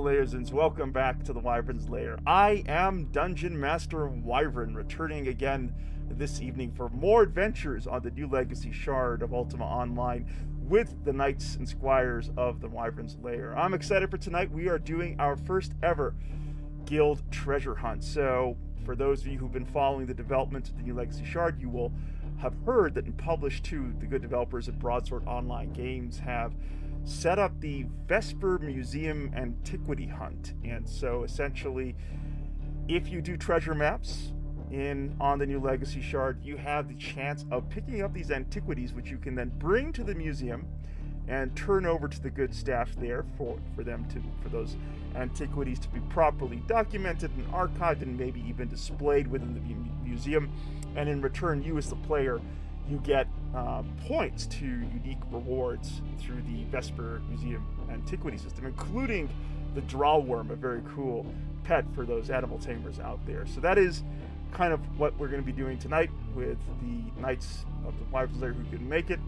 Layers, welcome back to the Wyvern's Lair. I am Dungeon Master Wyvern, returning again this evening for more adventures on the new Legacy Shard of Ultima Online with the Knights and Squires of the Wyvern's Lair. I'm excited for tonight. We are doing our first ever guild treasure hunt. So, for those of you who've been following the development of the new Legacy Shard, you will have heard that in Publish 2, the good developers at Broadsword Online Games have set up the Vesper Museum Antiquity Hunt. And so essentially, if you do treasure maps on the new Legacy Shard, you have the chance of picking up these antiquities, which you can then bring to the museum and turn over to the good staff there for those antiquities to be properly documented and archived and maybe even displayed within the museum. And in return, you as the player, you get points to unique rewards through the Vesper Museum Antiquity system, including the Drawworm, a very cool pet for those animal tamers out there. So that is kind of what we're going to be doing tonight with the Knights of the Wyvern's Lair who can make it.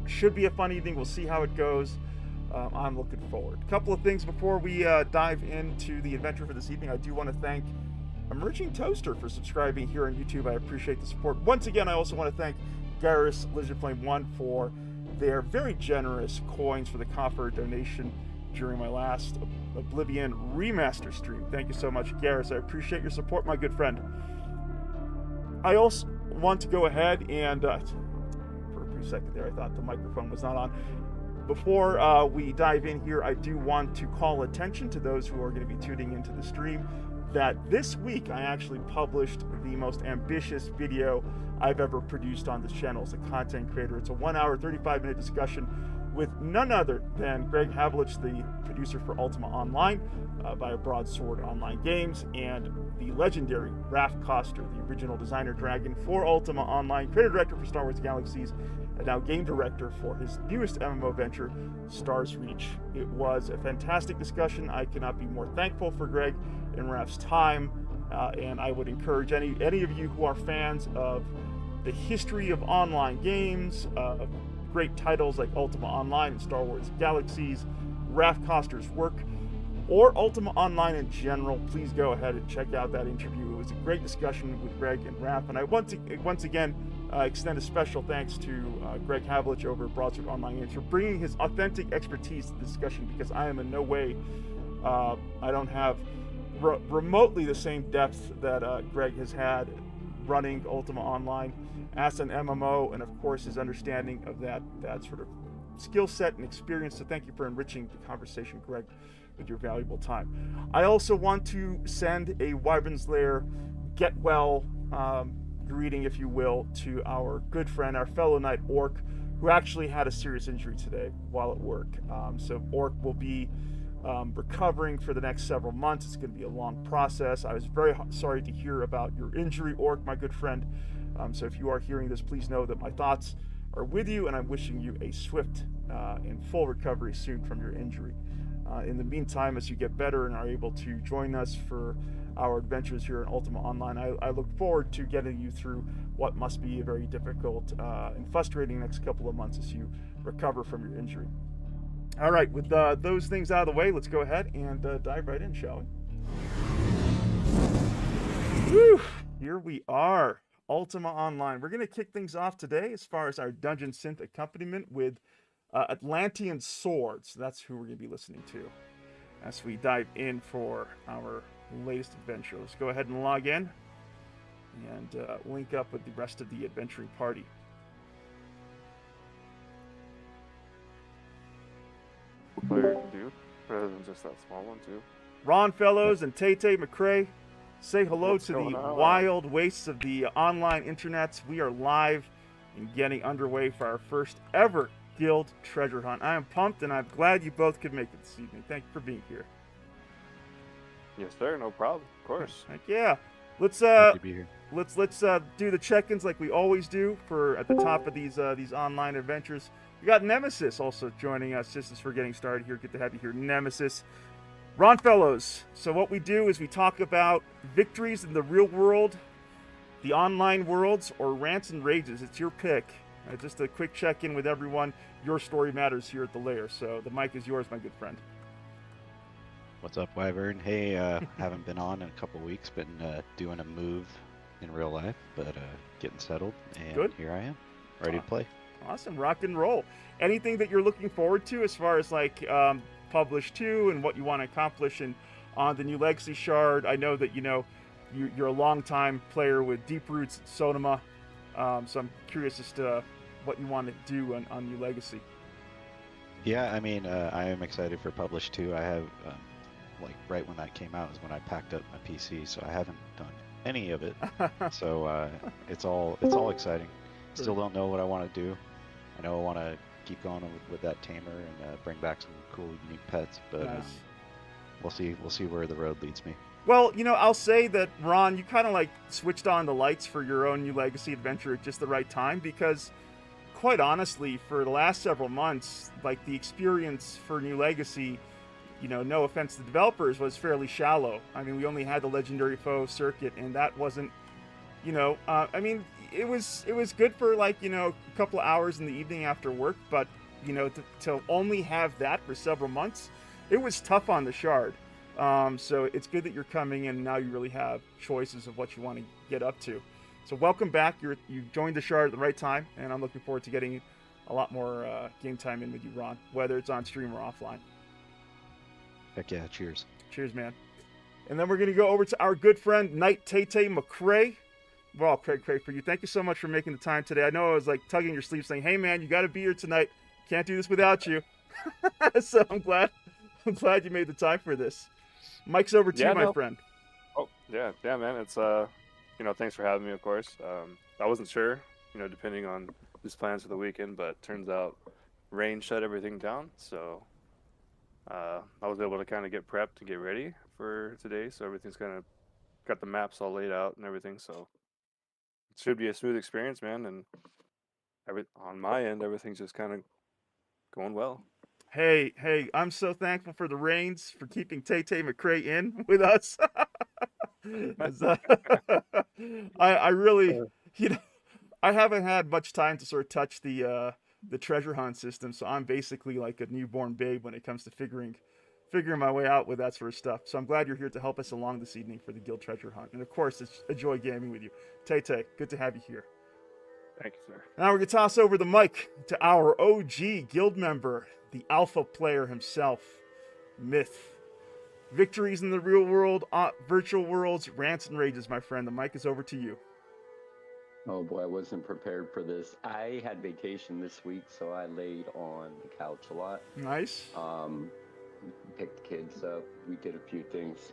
Should be a fun evening. We'll see how it goes. I'm looking forward. A couple of things before we dive into the adventure for this evening. I do want to thank Emerging Toaster for subscribing here on YouTube. I appreciate the support. Once again, I also want to thank Garrus Lizardflame 1 for their very generous coins for the coffer donation during my last Oblivion remaster stream. Thank you so much, Garrus. I appreciate your support, my good friend. I also want to go ahead and for a brief second there, I thought the microphone was not on. Before we dive in here, I do want to call attention to those who are going to be tuning into the stream that this week I actually published the most ambitious video I've ever produced on this channel as a content creator. It's a 1 hour, 35-minute discussion with none other than Greg Havlich, the producer for Ultima Online via Broadsword Online Games, and the legendary Raph Koster, the original designer dragon for Ultima Online, creator director for Star Wars Galaxies, and now game director for his newest MMO venture, Stars Reach. It was a fantastic discussion. I cannot be more thankful for Greg and Raph's time, and I would encourage any of you who are fans of the history of online games, great titles like Ultima Online and Star Wars Galaxies, Raph Koster's work, or Ultima Online in general, please go ahead and check out that interview. It was a great discussion with Greg and Raph, and I once again extend a special thanks to Greg Havlich over at Broadsword Online Games for bringing his authentic expertise to the discussion, because I am in no way, I don't have remotely the same depth that Greg has had running Ultima Online as an MMO, and of course his understanding of that sort of skill set and experience. So thank you for enriching the conversation, Greg, with your valuable time. I also want to send a Wyvern's Lair get well greeting, if you will, to our good friend, our fellow knight Orc, who actually had a serious injury today while at work. So Orc will be recovering for the next several months. It's going to be a long process. I was very sorry to hear about your injury, Orc, my good friend. So if you are hearing this, please know that my thoughts are with you, and I'm wishing you a swift and full recovery soon from your injury. In the meantime, as you get better and are able to join us for our adventures here in Ultima Online, I look forward to getting you through what must be a very difficult and frustrating next couple of months as you recover from your injury. All right, with those things out of the way, let's go ahead and dive right in, shall we? Whew, here we are, Ultima Online. We're going to kick things off today as far as our dungeon synth accompaniment with Atlantean Sword. So that's who we're going to be listening to as we dive in for our latest adventure. Let's go ahead and log in and link up with the rest of the adventuring party. Player can do rather than just that small one too. Ron Fellows and Tay-Tay McCrae, say hello What's to the going on? wild wastes of the online internets. We are live and getting underway for our first ever guild treasure hunt. I am pumped, and I'm glad you both could make it this evening. Thank you for being here. Yes, sir. No problem. Of course. Heck yeah. Let's Happy to be here. let's do the check-ins like we always do for at the top of these online adventures. We got Nemesis also joining us just as we're getting started here. Good to have you here, Nemesis. Ron Fellows. So what we do is we talk about victories in the real world, the online worlds, or rants and rages. It's your pick. Just a quick check-in with everyone. Your story matters here at the Lair. So the mic is yours, my good friend. What's up, Wyvern? Hey, haven't been on in a couple weeks. Been doing a move in real life, but getting settled, and Good. here I am, ready to play. Awesome, rock and roll. Anything that you're looking forward to as far as like Publish 2 and what you want to accomplish on the new Legacy Shard? I know that you're a long-time player with Deep Roots Sonoma, so I'm curious as to what you want to do on New Legacy. Yeah, I mean, I am excited for Publish 2. I have, like, right when that came out is when I packed up my PC, so I haven't done any of it. So it's all exciting. Still don't know what I want to do. I know I want to keep going with that tamer and bring back some cool, unique pets, but Nice. we'll see where the road leads me. Well, I'll say that, Ron, you kind of like switched on the lights for your own New Legacy adventure at just the right time, because quite honestly, for the last several months, like, the experience for New Legacy, no offense to the developers, was fairly shallow. I mean, we only had the Legendary Foe circuit, and that wasn't, I mean, it was good for, like, a couple of hours in the evening after work, but, to only have that for several months, it was tough on the Shard. So it's good that you're coming in, and now you really have choices of what you want to get up to. So welcome back. You joined the Shard at the right time, and I'm looking forward to getting a lot more game time in with you, Ron, whether it's on stream or offline. Heck yeah, cheers. Cheers, man. And then we're going to go over to our good friend, Knight Tay McCrae. Well, Craig for you. Thank you so much for making the time today. I know I was like tugging your sleeve saying, hey, man, you got to be here tonight. Can't do this without you. So I'm glad you made the time for this. Mike's over to you, my friend. Oh, yeah, man. It's, thanks for having me, of course. I wasn't sure, depending on his plans for the weekend, but turns out rain shut everything down. So I was able to kind of get prepped and get ready for today. So everything's kind of got the maps all laid out and everything. So it should be a smooth experience, man. And on my end, everything's just kind of going well. Hey, I'm so thankful for the rains, for keeping Tay McCrae in with us. I really, I haven't had much time to sort of touch the treasure hunt system, so I'm basically like a newborn babe when it comes to figuring my way out with that sort of stuff. So I'm glad you're here to help us along this evening for the guild treasure hunt. And of course, it's a joy gaming with you. Tay, good to have you here. Thank you, sir. Now we're going to toss over the mic to our OG guild member, the alpha player himself, Myth. Victories in the real world, virtual worlds, rants and rages, my friend. The mic is over to you. Oh boy, I wasn't prepared for this. I had vacation this week, so I laid on the couch a lot. Nice. Picked the kids up. We did a few things.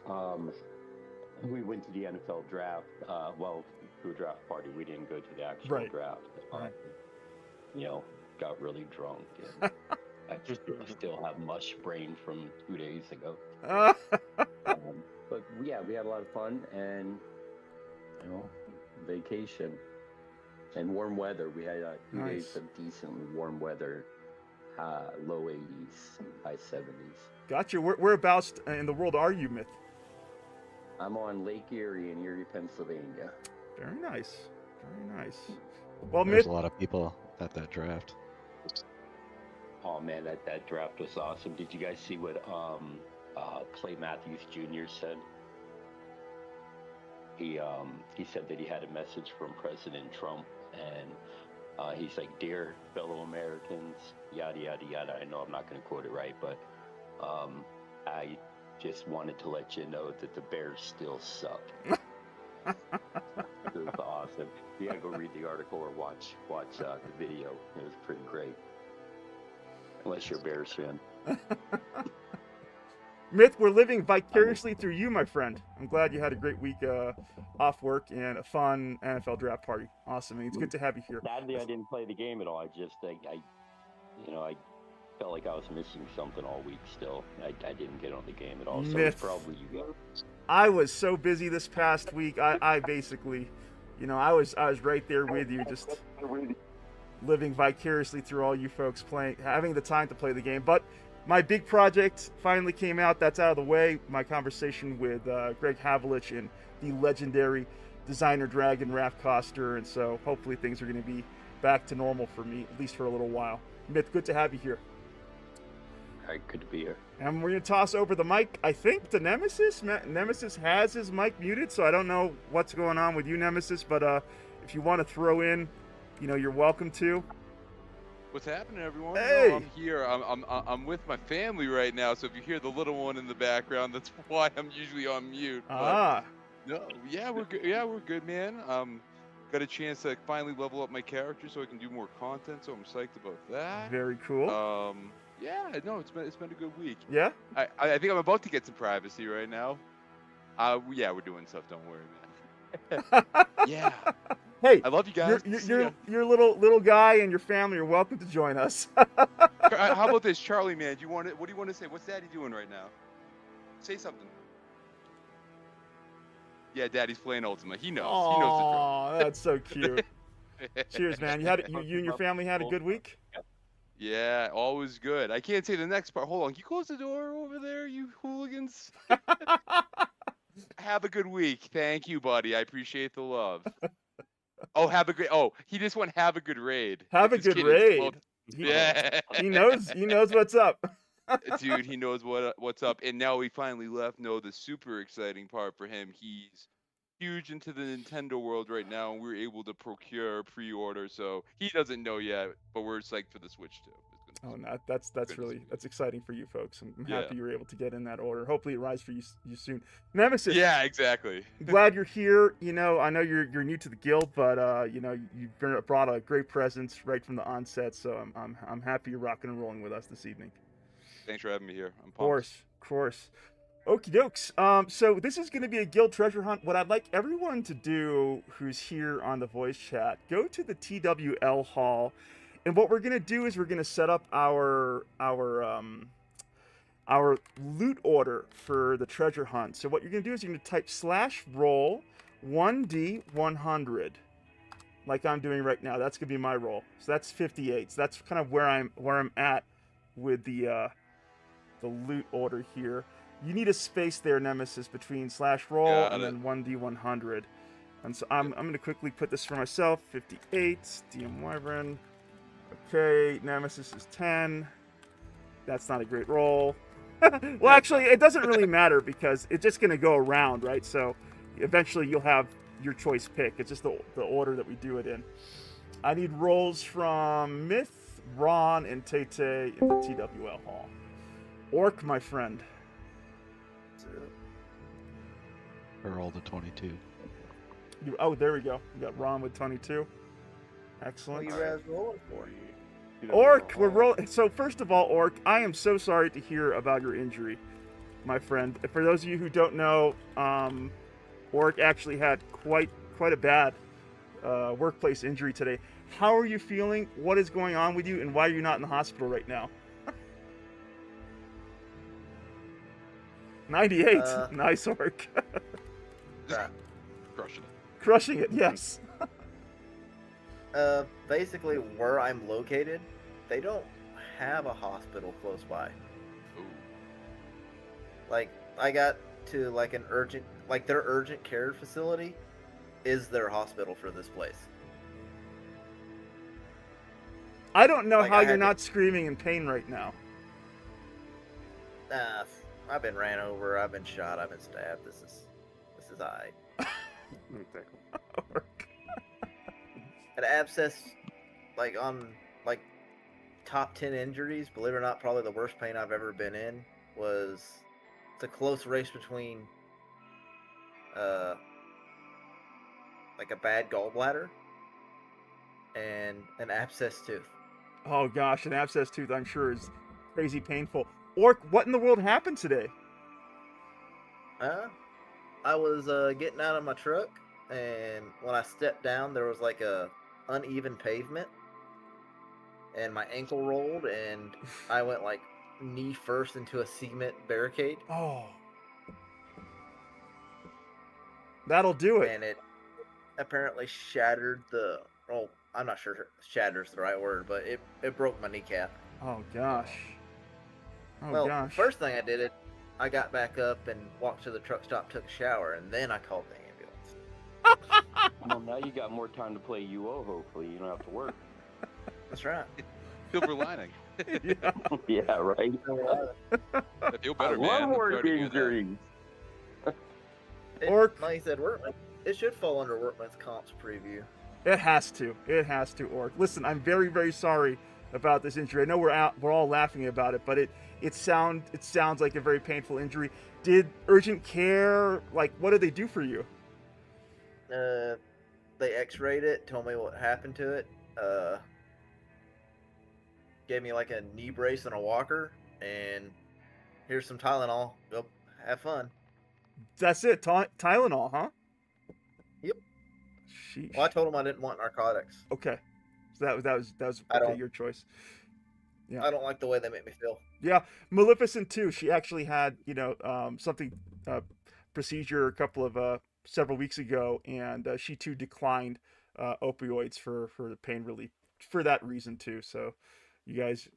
We went to the NFL draft. To a draft party. We didn't go to the actual draft. Got really drunk. And I still have mush brain from 2 days ago. But yeah, we had a lot of fun and vacation and warm weather. We had 2 days of decently warm weather, low 80s, high 70s. Gotcha. Whereabouts in the world are you, Myth? I'm on Lake Erie in Erie, Pennsylvania. Very nice. Well, There's Myth, a lot of people at that draft. Oh man, that draft was awesome. Did you guys see what Clay Matthews Jr. said? He said that he had a message from President Trump, and he's like, "Dear fellow Americans, yada yada yada." I know I'm not going to quote it right, but I just wanted to let you know that the Bears still suck. It was awesome. You gotta go read the article or watch the video. It was pretty great. Unless you're a Bears fan. Myth, we're living vicariously through you, my friend. I'm glad you had a great week off work and a fun NFL draft party. Awesome. And it's good to have you here. Sadly, I didn't play the game at all. I just, I felt like I was missing something all week still. I didn't get on the game at all. So it's probably you guys. I was so busy this past week. I basically, I was right there with you, just living vicariously through all you folks playing, having the time to play the game. But my big project finally came out. That's out of the way. My conversation with Greg Havelich and the legendary designer dragon Raph Koster, and so hopefully things are going to be back to normal for me, at least for a little while. Myth, good to have you here. All right, good to be here. And we're going to toss over the mic, I think, to Nemesis. Nemesis has his mic muted, so I don't know what's going on with you, Nemesis, but if you want to throw in, you're welcome to. What's happening, everyone? Hey! No, I'm here. I'm with my family right now, so if you hear the little one in the background, that's why I'm usually on mute. But no, yeah, we're good. Yeah, we're good, man. Got a chance to finally level up my character so I can do more content, so I'm psyched about that. Very cool. Yeah, no, it's been a good week. Yeah? I think I'm about to get some privacy right now. Yeah, we're doing stuff. Don't worry, man. Yeah. Hey, I love you guys. Your little guy and your family are welcome to join us. How about this, Charlie, man? What do you want to say? What's Daddy doing right now? Say something. Yeah, Daddy's playing Ultima. He knows. Aww, he knows the drill. That's so cute. Cheers, man. You and your family had a good week? Yeah, always good. I can't say the next part. Hold on. Can you close the door over there, you hooligans? Have a good week. Thank you, buddy. I appreciate the love. Oh, he just went have a good raid. Have a good raid. Yeah. He knows what's up. Dude, he knows what's up. And now we finally left. No, the super exciting part for him. He's huge into the Nintendo world right now, and we're able to procure pre-order. So he doesn't know yet, but we're psyched for the Switch too. Oh, no, that's exciting for you folks. I'm happy you were able to get in that order. Hopefully it arrives for you soon. Nemesis. Yeah, exactly. Glad you're here. I know you're new to the guild, but you've brought a great presence right from the onset. So I'm happy you're rocking and rolling with us this evening. Thanks for having me here. I'm pumped. Of course. Okie dokes. So this is going to be a guild treasure hunt. What I'd like everyone to do who's here on the voice chat, go to the TWL hall. And what we're gonna do is we're gonna set up our loot order for the treasure hunt. So what you're gonna do is you're gonna type /roll 1D100, like I'm doing right now. That's gonna be my roll. So that's 58. So that's kind of where I'm at with the loot order here. You need a space there, Nemesis, between /roll and then 1D100. And so I'm gonna quickly put this for myself. 58 DM Wyvern. Okay, Nemesis is 10. That's not a great roll. Well, actually, it doesn't really matter because it's just going to go around, right? So eventually you'll have your choice pick. It's just the order that we do it in. I need rolls from Myth, Ron, and Tete in the TWL hall. Orc, my friend. Roll the 22. Oh, there we go. We got Ron with 22. Excellent. What are you guys rolling for? Orc, we're rolling. So first of all, Orc, I am so sorry to hear about your injury, my friend. For those of you who don't know, Orc actually had quite a bad workplace injury today. How are you feeling? What is going on with you, and why are you not in the hospital right now? 98. Nice, Orc. Crushing it. Yes. Basically where I'm located, they don't have a hospital close by. Ooh. Like, I got to like an urgent, like their urgent care facility is their hospital for this place. I don't know how you're not screaming in pain right now. I've been ran over, I've been shot, I've been stabbed. This is alright. An abscess, like on like top 10 injuries, believe it or not, probably the worst pain I've ever been in was it's a close race between like a bad gallbladder and an abscess tooth. Oh gosh, an abscess tooth I'm sure is crazy painful. Orc, what in the world happened today? I was getting out of my truck, and when I stepped down there was like a uneven pavement, and my ankle rolled, and I went like knee first into a cement barricade. Oh, that'll do it. And it apparently shattered the. Oh, I'm not sure shatter's the right word, but it broke my kneecap. Oh gosh. Oh well, gosh. First thing I did, I got back up and walked to the truck stop, took a shower, and then I called the ambulance. Well, now you got more time to play UO, hopefully. You don't have to work. That's right. Silver lining. Yeah. Yeah, right. I feel better, I man. love I'm work sorry to hear that. injuries. Orc. Like you said, it should fall under Workman's Comp's preview. It has to. It has to, Orc. Listen, I'm very, very sorry about this injury. I know we're all laughing about it, but it sounds like a very painful injury. Did urgent care, like, what did they do for you? They x-rayed it, told me what happened to it, gave me like a knee brace and a walker, and here's some Tylenol. Go have fun. That's it. Tylenol, huh? Yep. Sheesh. Well, I told them I didn't want narcotics. Okay. So that was I okay, don't- your choice. Yeah. I don't like the way they make me feel. Yeah, Maleficent too. She actually had, something procedure several weeks ago, and she too declined opioids for the pain relief for that reason too. So, you guys,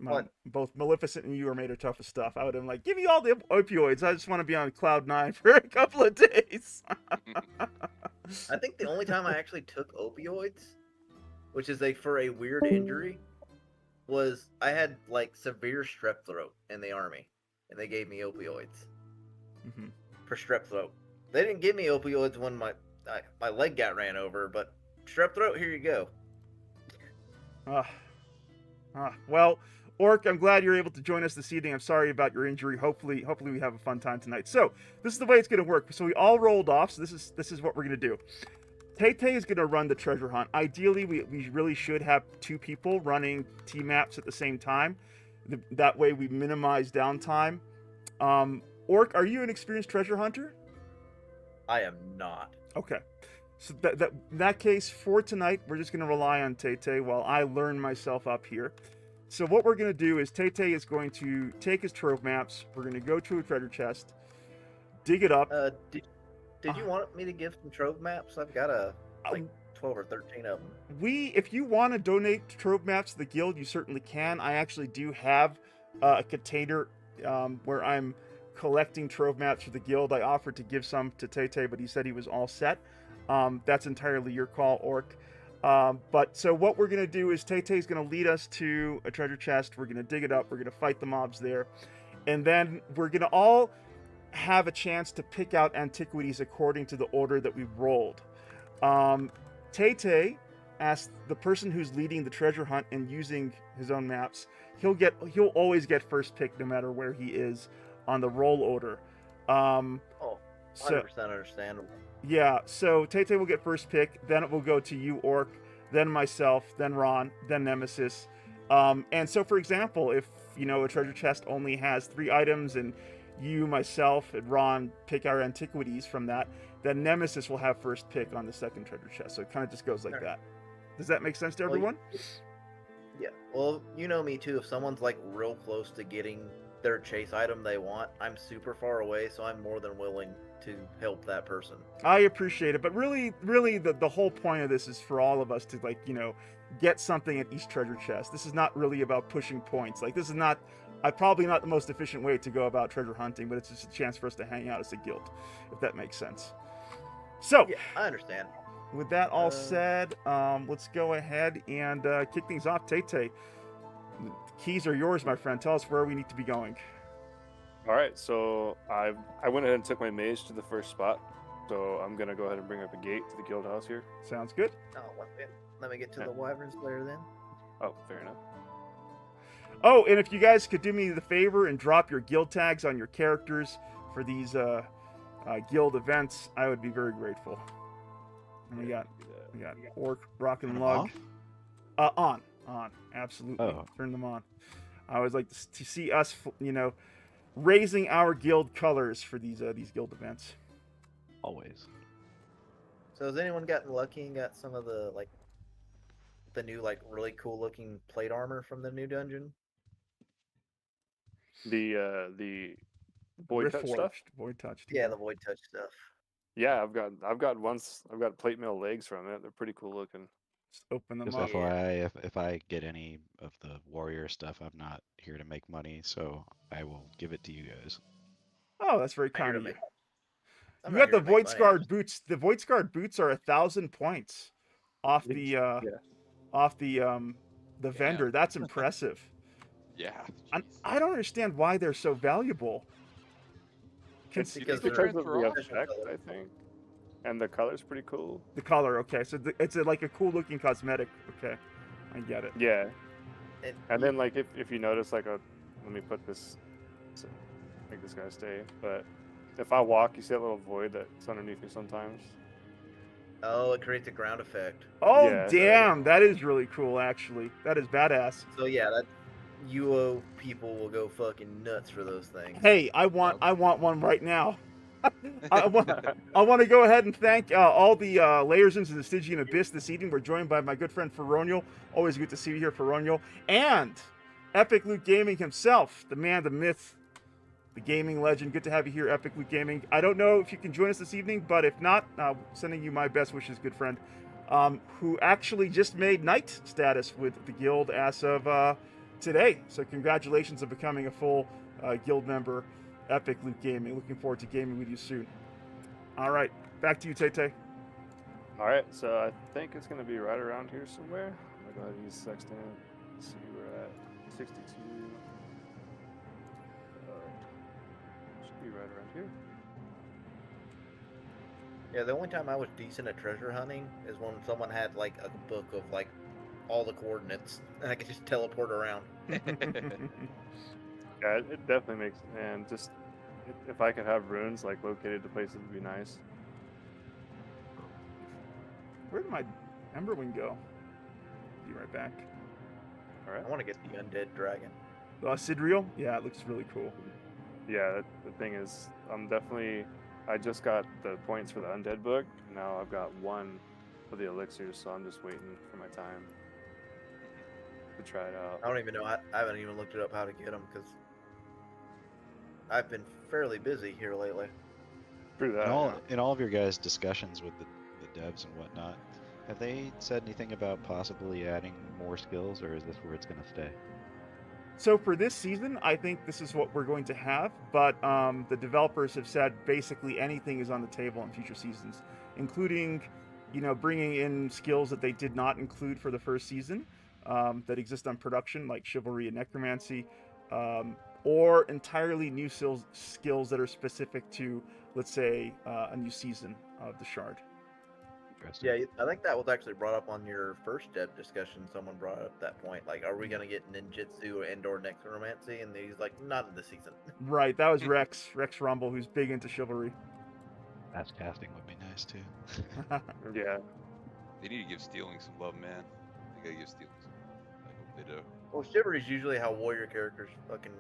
both Maleficent and you are made of tough stuff. I would have been like, give me all the opioids. I just want to be on cloud 9 for a couple of days. I think the only time I actually took opioids, which is for a weird injury, was I had like severe strep throat in the army, and they gave me opioids for strep throat. They didn't give me opioids when my leg got ran over, but strep throat, here you go. Well, Orc, I'm glad you're able to join us this evening. I'm sorry about your injury. Hopefully we have a fun time tonight. So this is the way it's going to work. So we all rolled off. So this is what we're going to do. Tay-Tay is going to run the treasure hunt. Ideally, we really should have 2 people running T-maps at the same time. That way we minimize downtime. Orc, are you an experienced treasure hunter? I am not. Okay. So in that case, for tonight, we're just going to rely on Tay-Tay while I learn myself up here. So what we're going to do is Tay-Tay is going to take his trove maps. We're going to go to a treasure chest, dig it up. Did you want me to give some trove maps? I've got 12 or 13 of them. If you want to donate trove maps to the guild, you certainly can. I actually do have a container where I'm collecting trove maps for the guild. I offered to give some to Tay-Tay, but he said he was all set. That's entirely your call, Orc. But so what we're going to do is Tay-Tay's going to lead us to a treasure chest. We're going to dig it up. We're going to fight the mobs there. And then we're going to all have a chance to pick out antiquities according to the order that we've rolled. Tay-Tay asked the person who's leading the treasure hunt and using his own maps, he'll always get first pick no matter where he is on the roll order. 100% understandable. Yeah, so Tay-Tay will get first pick, then it will go to you, Orc, then myself, then Ron, then Nemesis. And so, for example, if, a treasure chest only has 3 items and you, myself, and Ron pick our antiquities from that, then Nemesis will have first pick on the second treasure chest. So it kind of just goes like that. Does that make sense to everyone? Yeah. Well, you know me too. If someone's like real close to getting their chase item they want, I'm super far away, so I'm more than willing to help that person. I appreciate it, but really the whole point of this is for all of us to get something at each treasure chest. This is not really about pushing points. This is not probably not the most efficient way to go about treasure hunting, but it's just a chance for us to hang out as a guild, if that makes sense. So yeah, I understand. With that all said, let's go ahead and kick things off. Tay-Tay, the keys are yours, my friend. Tell us where we need to be going. All right, so I went ahead and took my mage to the first spot. So I'm gonna go ahead and bring up a gate to the guild house here. Sounds good. Oh, let me get to the Wyvern's Lair then. Oh, fair enough. Oh, and if you guys could do me the favor and drop your guild tags on your characters for these guild events, I would be very grateful. And we got Orc, Rock and Lug. On, absolutely. Oh. Turn them on. I always like to see us, raising our guild colors for these guild events. Always. So has anyone gotten lucky and got some of the new really cool looking plate armor from the new dungeon? The Void Touch stuff. Void Touch. Yeah, the Void Touch stuff. Yeah, I've got plate mail legs from it. They're pretty cool looking. Just open them Just up. FYI, if I get any of the warrior stuff, I'm not here to make money, so I will give it to you guys. Oh, that's very kind of you. You got the Void Scarred boots. The Void Scarred boots are 1,000 points off the vendor. That's impressive. Yeah. I don't understand why they're so valuable. It's because because of they're the off. effect, I think. And the color's pretty cool. The color, okay. So it's like a cool looking cosmetic. Okay, I get it. Yeah. And And then like if you notice like let me put this, so make this guy stay. But if I walk, you see that little void that's underneath me sometimes. oh, it creates a ground effect. Oh Yeah. damn, that is really cool. Actually, that is badass. So yeah, that UO people will go fucking nuts for those things. Hey, I want one right now. I want to go ahead and thank all the layers into the Stygian Abyss this evening. We're joined by my good friend Feronial. Always good to see you here, Feronial. And Epic Loot Gaming himself, the man, the myth, the gaming legend. Good to have you here, Epic Loot Gaming. I don't know if you can join us this evening, but if not, sending you my best wishes, good friend, who actually just made Knight status with the guild as of today. So congratulations on becoming a full guild member. Epic Loot Gaming. Looking forward to gaming with you soon. All right, back to you, Tay. All right, so I think it's gonna be right around here somewhere. I'm gonna go ahead and use Sextant. Let's see, we're at 62. Should be right around here. Yeah, the only time I was decent at treasure hunting is when someone had like a book of like all the coordinates and I could just teleport around. Yeah, it definitely makes, and just if I could have runes like located to places would be nice. Where did my Emberwing go? Be right back. All right. I want to get the undead dragon. Sidriel? Yeah, it looks really cool. Yeah, the thing is, I just got the points for the undead book. Now I've got one for the elixirs, so I'm just waiting for my time to try it out. I don't even know. I haven't even looked it up how to get them because I've been fairly busy here lately. Through that. In all of your guys' discussions with the devs and whatnot, have they said anything about possibly adding more skills, or is this where it's going to stay? So for this season, I think this is what we're going to have, but the developers have said basically anything is on the table in future seasons, including, bringing in skills that they did not include for the first season that exist on production, like chivalry and necromancy, or entirely new skills that are specific to, let's say, a new season of the Shard. Interesting. Yeah, I think that was actually brought up on your first dev discussion. Someone brought up that point. Like, are we going to get ninjutsu and/or necromancy? And he's like, not in this season. Right, that was Rex Rumble, who's big into chivalry. Mass casting would be nice too. Yeah. They need to give Stealing some love, man. They gotta give Stealing some love. I hope they do. Well, chivalry is usually how warrior characters fucking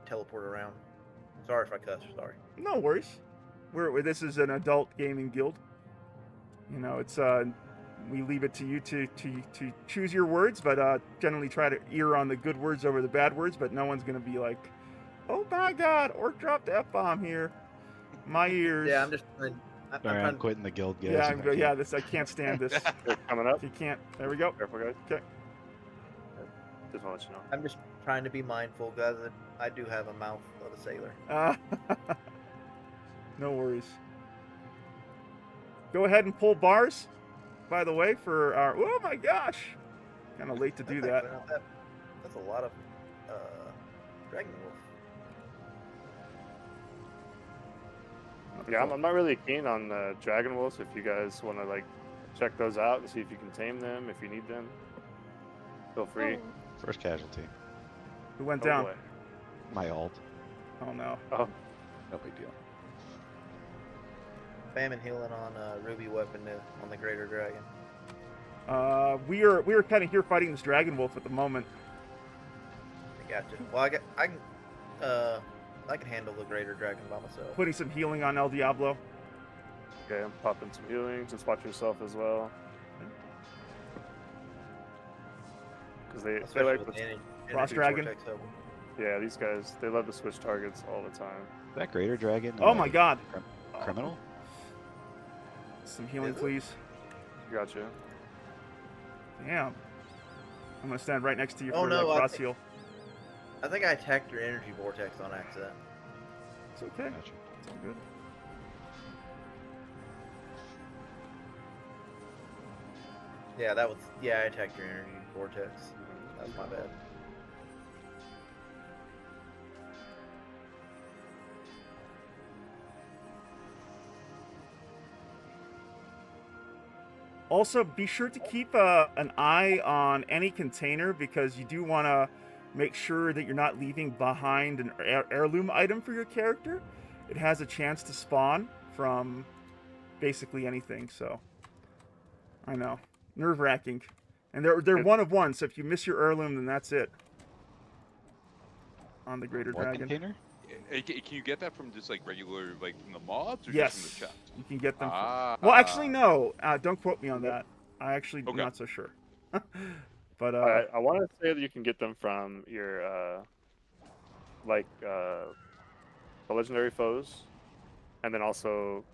teleport around. Sorry if I cuss. Sorry. No worries. This is an adult gaming guild. It's we leave it to you to choose your words, but generally try to ear on the good words over the bad words. But no one's gonna be like, "Oh my God, Orc dropped the F-bomb here." My ears. Yeah, I'm just. I'm quitting the guild, guys. Yeah, I can't stand this. They're coming up. You can't. There we go. Careful, guys. Okay. Just want to let you know. I'm just trying to be mindful, guys. I do have a mouth of a sailor. No worries. Go ahead and pull bars, by the way, for our... Oh my gosh! Kind of late to do that. That's a lot of Dragon Wolf. Yeah, I'm not really keen on Dragon Wolves. If you guys want to check those out and see if you can tame them, if you need them, feel free. First casualty. Who went down? Boy. My alt. Oh no. Oh, No big deal. Famine healing on Ruby weapon on the Greater Dragon. We are kind of here fighting this Dragon Wolf at the moment. I gotcha. Well, I can handle the Greater Dragon by myself. Putting some healing on El Diablo. okay. I'm popping some healing. Just watch yourself as well. Because they Especially like with to, energy Frost Dragon. vortex over. yeah, these guys, they love to switch targets all the time. That greater dragon. Oh my God. Criminal. Some healing, Is it? please. Gotcha. Damn. I'm gonna stand right next to you Oh, for no, I cross think- heal. I think I attacked your energy vortex on accident. It's okay. Gotcha. It's all good. Yeah, I attacked your energy vortex. That's my bad. Also, be sure to keep an eye on any container because you do want to make sure that you're not leaving behind an heirloom item for your character. It has a chance to spawn from basically anything, so I know. Nerve-wracking. And they're one of one, so if you miss your heirloom, then that's it. On the Greater What Dragon. container? Can you get that from just like regular, like from the mobs, or Yes, just from the chest? you can get them. Ah. Well, actually, no. Don't quote me on that. I actually Okay. not so sure. But I want to say that you can get them from your the legendary foes, and then also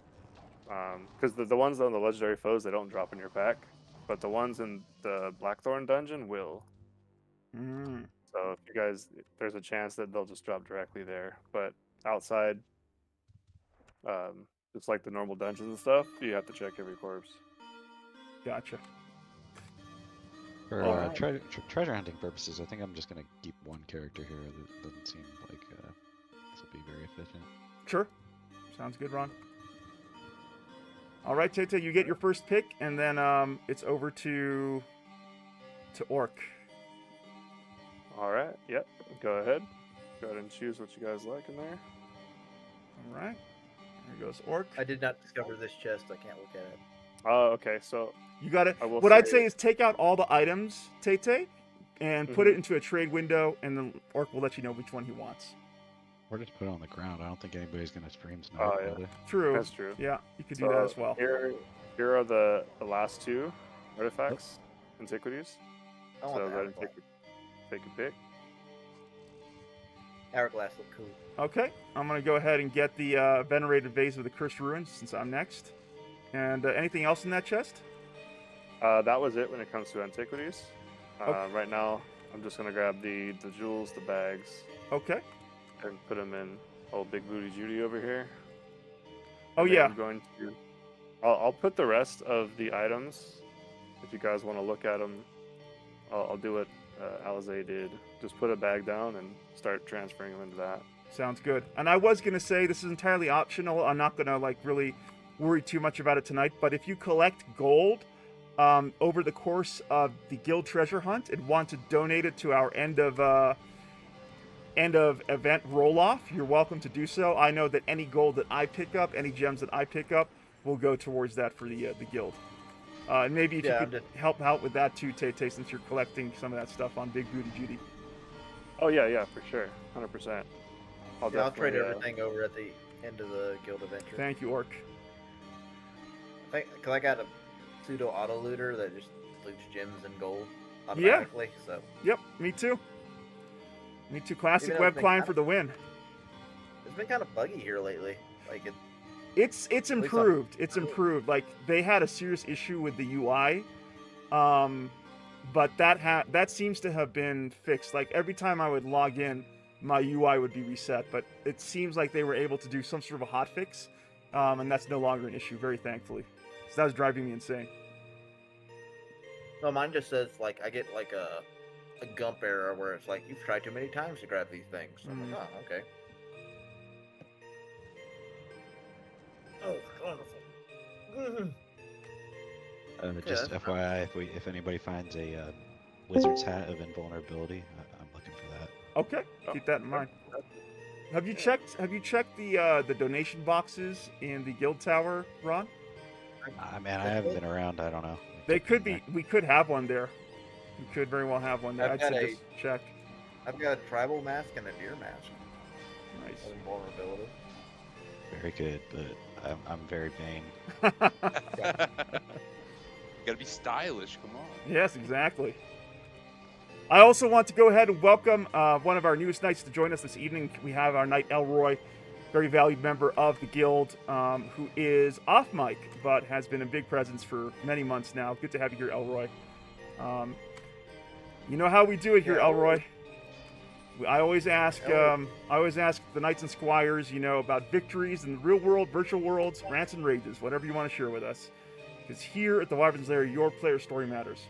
because the ones on the legendary foes, they don't drop in your pack, but the ones in the Blackthorn dungeon will. So if you guys, there's a chance that they'll just drop directly there. But outside, it's like the normal dungeons and stuff. You have to check every corpse. Gotcha. For treasure hunting purposes, I think I'm just gonna keep one character here. It doesn't seem like this will be very efficient. Sure. Sounds good, Ron. All right, Tete, you get your first pick, and then it's over to Orc. All right. Yep. Go ahead. Go ahead and choose what you guys like in there. All right. There goes Orc. I did not discover this chest. I can't look at it. Oh, okay. So You got it. What I'd say is take out all the items, Tete, and put it into a trade window, and then Orc will let you know which one he wants. Or just put it on the ground. I don't think anybody's gonna stream snipe. Oh, yeah. True. That's true. Yeah, you could do that as well. Here are the last two artifacts, antiquities. I want So the go ahead and hourglass. take a pick. Hourglass look cool. Okay, I'm going to go ahead and get the Venerated Vase of the Cursed Ruins since I'm next. And anything else in that chest? That was it when it comes to antiquities. Okay. Right now, I'm just going to grab the jewels, the bags, Okay. and put them in old Big Booty Judy over here. Oh, And then yeah. I'm going to... I'll put the rest of the items, if you guys want to look at them. I'll do what Alize did. Just put a bag down and start transferring them into that. Sounds good. And I was going to say this is entirely optional. I'm not going to like really worry too much about it tonight. But if you collect gold over the course of the guild treasure hunt and want to donate it to our end of event roll-off, you're welcome to do so. I know that any gold that I pick up, any gems that I pick up, will go towards that for the guild. And maybe if you could help out with that too, Tay, since you're collecting some of that stuff on Big Booty Judy. Oh, yeah, for sure. 100%. I'll trade everything over at the end of the guild adventure. Thank you, Orc. Because I got a pseudo auto looter that just loots gems and gold automatically. Yeah. So. Yep, me too. Me too. Classic web it's client for the win. It's been kind of buggy here lately. Like it's improved. It's improved. Like they had a serious issue with the UI, but that seems to have been fixed. Like every time I would log in, my UI would be reset. But it seems like they were able to do some sort of a hotfix, and that's no longer an issue. Very thankfully, so that was driving me insane. No, mine just says like I get like a gump error where it's like you've tried too many times to grab these things. I'm like, oh, okay. Oh, wonderful. Just FYI, if anybody finds a wizard's hat of invulnerability, I'm looking for that. Okay, keep that in mind. Have you checked the donation boxes in the guild tower, Ron? Man, I haven't been around. I don't know. They could be. We could have one there. We could very well have one there. I'd say just check. I've got a tribal mask and a deer mask. Nice. Of invulnerability. Very good, but I'm very vain. Gotta be stylish, come on. Yes, exactly. I also want to go ahead and welcome one of our newest knights to join us this evening. We have our knight Elroy, very valued member of the guild, who is off mic, but has been a big presence for many months now. Good to have you here, Elroy. You know how we do it here, Elroy. I always ask the knights and squires, about victories in the real world, virtual worlds, rants and rages, whatever you want to share with us. Because here at the Wyvern's Lair, your player story matters.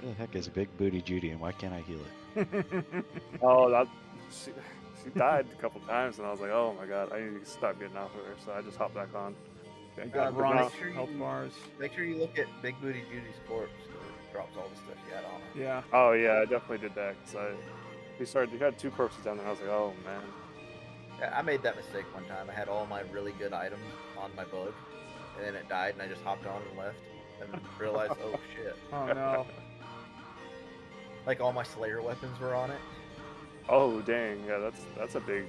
the heck is Big Booty Judy, and why can't I heal it? Oh, she died a couple times, and I was like, oh my god, I need to stop getting off of her. So I just hopped back on. Okay, got But Ron's make sure health bars. Make sure you look at Big Booty Judy's corpse. 'Cause it drops all the stuff you had on her. Yeah. Oh yeah, I definitely did that because he had 2 corpses down there. I was like, oh man. Yeah, I made that mistake one time. I had all my really good items on my bug, and then it died, and I just hopped on and left, and realized, oh shit, Oh no. like all my Slayer weapons were on it. Oh dang, yeah, that's a big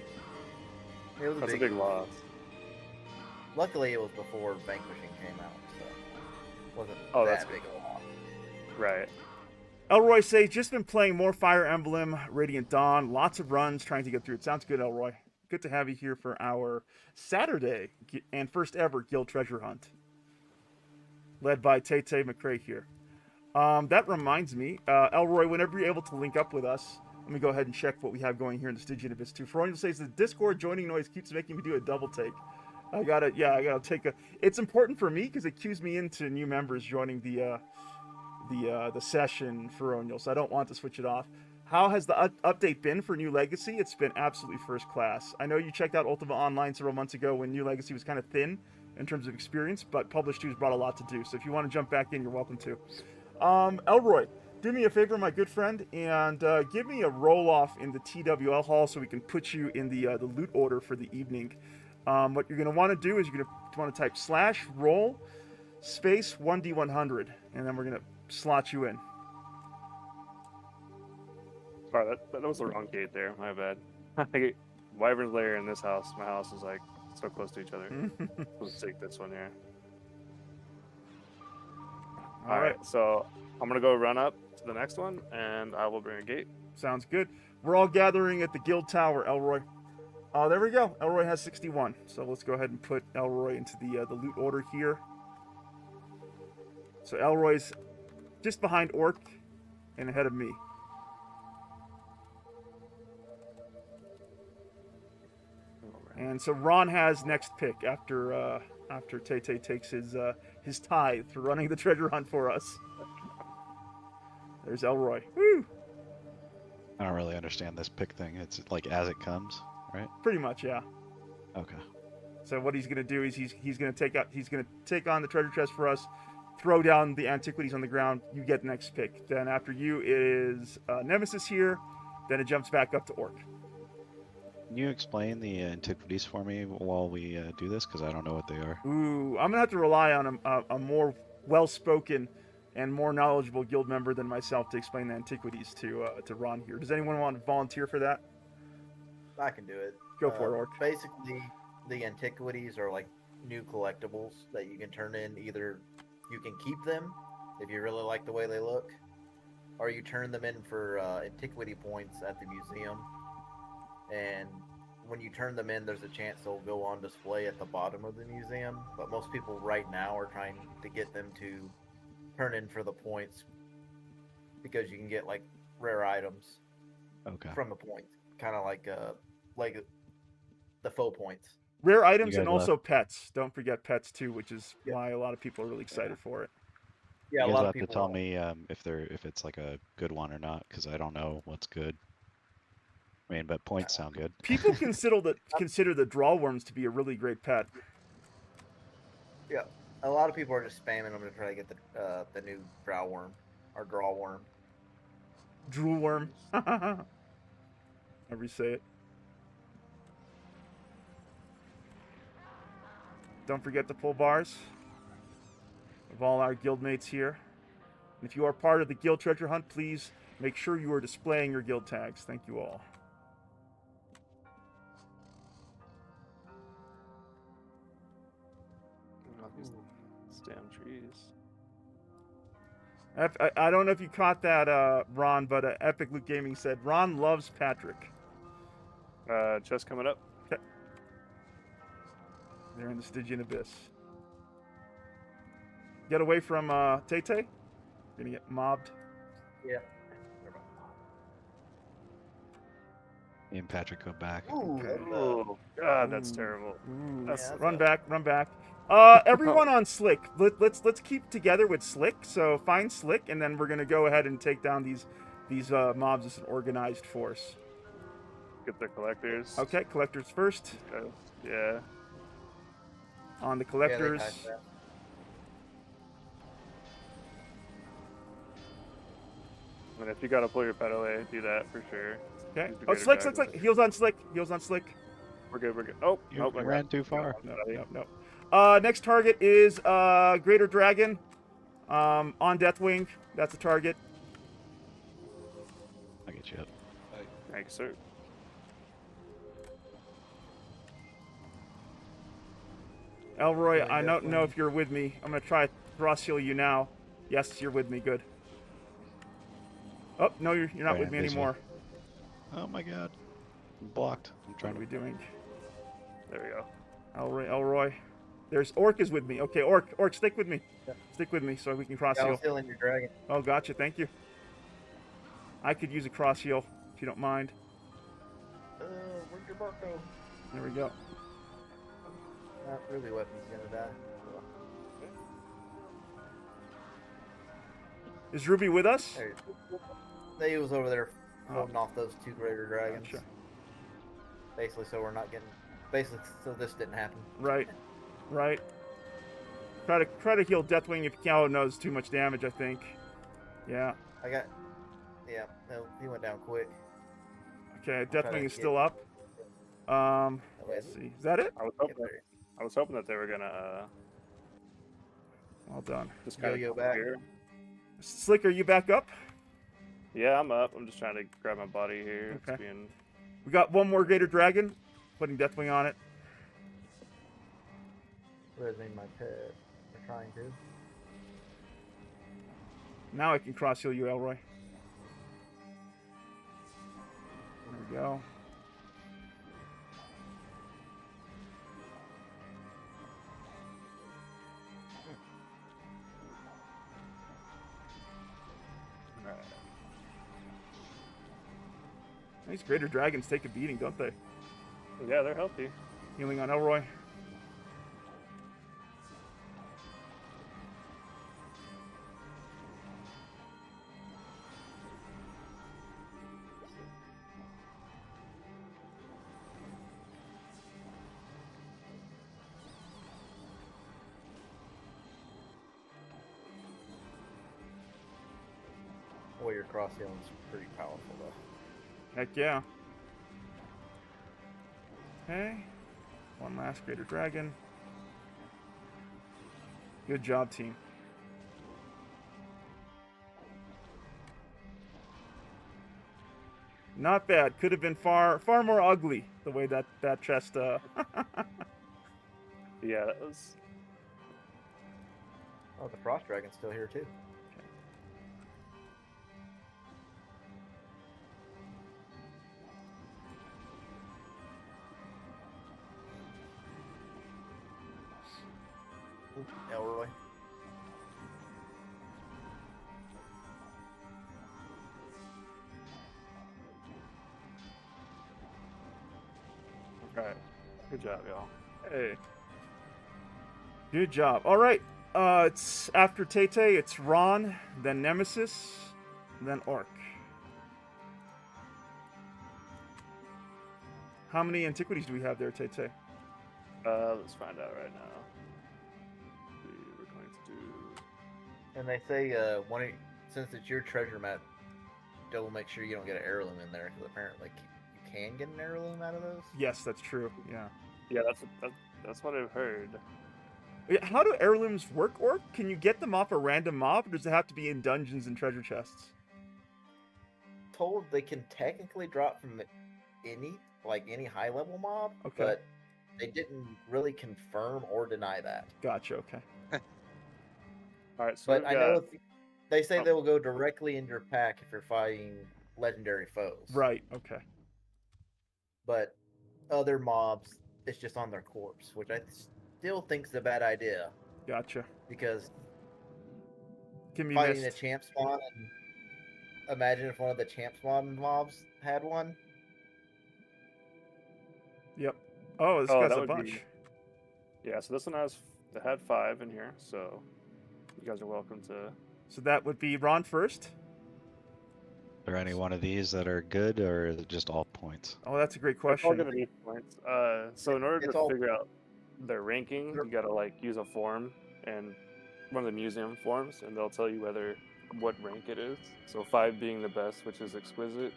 It was that's a big loss. Luckily, it was before Vanquishing came out, so it wasn't That's that big of a loss. Right. Elroy says, just been playing more Fire Emblem, Radiant Dawn, lots of runs trying to get through it. Sounds good, Elroy. Good to have you here for our Saturday and first ever Guild Treasure Hunt, led by Tay McRae here. That reminds me, Elroy, whenever you're able to link up with us, let me go ahead and check what we have going here in the Stygian Abyss 2. Froniel says the Discord joining noise keeps making me do a double take. I gotta take a. It's important for me because it cues me into new members joining the session for Froniel, so I don't want to switch it off. How has the update been for New Legacy? It's been absolutely first class. I know you checked out Ultima Online several months ago when New Legacy was kind of thin in terms of experience, but Published 2 has brought a lot to do. So if you want to jump back in, you're welcome to. Elroy, do me a favor, my good friend, and give me a roll-off in the TWL hall so we can put you in the loot order for the evening. What you're going to want to do is you're going to want to type /roll space 1D100, and then we're going to slot you in. Sorry, that was the wrong gate there. My bad. Wyvern's lair in this house. My house is like so close to each other. Let's take this one here. All right, so I'm gonna go run up to the next one, and I will bring a gate. Sounds good. We're all gathering at the Guild Tower, Elroy. There we go. Elroy has 61. So let's go ahead and put Elroy into the loot order here. So Elroy's just behind Orc and ahead of me. And so Ron has next pick after Tay takes his tithe for running the treasure hunt for us. There's Elroy. Woo! I don't really understand this pick thing. It's like as it comes, right? Pretty much, yeah. Okay. So what he's gonna do is he's gonna take on the treasure chest for us, throw down the antiquities on the ground. You get the next pick. Then after you is Nemesis here. Then it jumps back up to Orc. Can you explain the antiquities for me while we do this? Because I don't know what they are. Ooh, I'm gonna have to rely on a more well-spoken and more knowledgeable guild member than myself to explain the antiquities to Ron here. Does anyone want to volunteer for that? I can do it. Go for it, Orc. Basically, the antiquities are like new collectibles that you can turn in. Either you can keep them if you really like the way they look, or you turn them in for antiquity points at the museum. And when you turn them in, there's a chance they'll go on display at the bottom of the museum. But most people right now are trying to get them to turn in for the points because you can get like rare items from the points, kind of like the faux points. Rare items and also pets. Don't forget pets too, which is why a lot of people are really excited for it. Yeah, you a lot guys of have people to tell me if it's like a good one or not, because I don't know what's good. I mean, but points sound good. People consider the draw worms to be a really great pet. Yeah, a lot of people are just spamming them to try to get the new drow worm or draw worm. Drool worm. However you say it. Don't forget to pull bars of all our guildmates here. And if you are part of the guild treasure hunt, please make sure you are displaying your guild tags. Thank you all. These damn trees. I don't know if you caught that, Ron, but Epic Loot Gaming said Ron loves Patrick. Just coming up. Okay. They're in the Stygian Abyss. Get away from Tay. You're gonna get mobbed. Yeah. Me and Patrick go back. Ooh, Okay. Oh God, that's terrible. Ooh. That's Run back. Everyone on Slick. Let's keep together with Slick. So find Slick, and then we're gonna go ahead and take down these mobs as an organized force. Get the collectors. Okay, collectors first. Yeah. On the collectors. Yeah, I mean, if you gotta pull your pet away, do that for sure. Okay. Oh, Slick. Heals on Slick. We're good. Oh, You ran too far. No. Next target is Greater Dragon. On Deathwing. That's the target. I'll get you up. Thank you, sir. Elroy, I don't know if you're with me. I'm gonna try to cross heal you now. Yes, you're with me. Good. Oh no, you're not with me anymore. Oh my God, I'm blocked. I'm trying to be doing. There we go. Elroy. There's Orc is with me. Okay, Orc, stick with me. Yeah. Stick with me so we can cross heal. I was healing your dragon. Oh, gotcha. Thank you. I could use a cross heal if you don't mind. Where'd your bark go? There we go. Not really weapon's gonna die. Is Ruby with us? He was over there holding off those 2 greater dragons. Gotcha. Basically, so we're not getting. Basically, so this didn't happen. Right. Try to heal Deathwing if you can. Oh no, it's too much damage. I think. Yeah. Yeah. No, he went down quick. Okay, Deathwing is still up. Let's see. Is that it? I was hoping that they were gonna. Well done. Just kind go back. Here. Slick, are you back up? Yeah, I'm up. I'm just trying to grab my body here. Okay. We got one more Greater Dragon. Putting Deathwing on it. Where's my pet? We're trying to. Now I can cross heal you, Elroy. There we go. These Greater Dragons take a beating, don't they? Yeah, they're healthy. Healing on Elroy. Boy, your cross healing's pretty powerful though. Heck yeah. Okay. One last Greater Dragon. Good job, team. Not bad. Could have been far more ugly the way that chest. Yeah, that was. Oh, the Frost Dragon's still here too. Elroy. Alright. Good job, y'all. Hey. Good job. All right. It's after Tete, it's Ron, then Nemesis, then Orc. How many antiquities do we have there, Tete? Let's find out right now. We're going to do. And they say since it's your treasure map, double make sure you don't get an heirloom in there because apparently you can get an heirloom out of those. Yes, that's true. Yeah. Yeah, that's what I've heard. How do heirlooms work, Orc? Can you get them off a random mob, or does it have to be in dungeons and treasure chests? Told they can technically drop from any high level mob, okay, but they didn't really confirm or deny that. Gotcha. Okay. All right, so but I know they say they will go directly in your pack if you're fighting legendary foes. Right. Okay. But other mobs, it's just on their corpse, which I still think is a bad idea. Gotcha. Because can be fighting missed. a champ spawn, and imagine if one of the champ spawn mobs had one. Yep. Oh, this guy's a bunch. Yeah, so this one has It had 5 in here, so you guys are welcome to. So that would be Ron first. Are any one of these that are good, or is it just all points? Oh, that's a great It's all question. going to be points. So in order It's to all- figure out their ranking, you got to like use a form and one of the museum forms, and they'll tell you what rank it is. So 5 being the best, which is exquisite.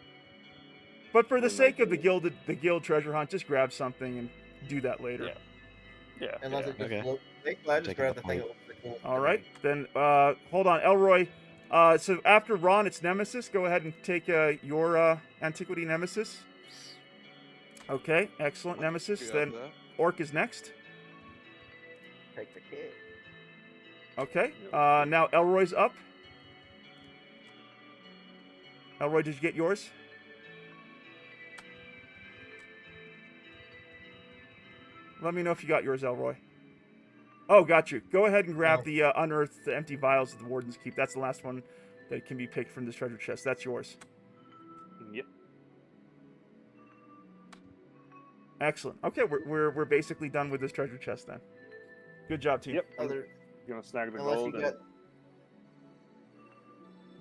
But for the Or sake of the like guild treasure hunt, just grab something and do that later. Yeah. Unless it just Okay. looks fake, I just Taking grab the the thing point. that looks the coolest All to right, me. then hold on, Elroy. So after Ron, it's Nemesis. Go ahead and take your antiquity Nemesis. Okay, excellent, Nemesis. Got Then that. Orc is next. Take the kid. Okay, now Elroy's up. Elroy, did you get yours? Let me know if you got yours, Elroy. Oh, got you. Go ahead and grab the unearthed empty vials that the wardens keep. That's the last one that can be picked from this treasure chest. That's yours. Yep. Excellent. Okay, we're basically done with this treasure chest then. Good job, team. Yep. Other, You're gonna snag the unless gold. you got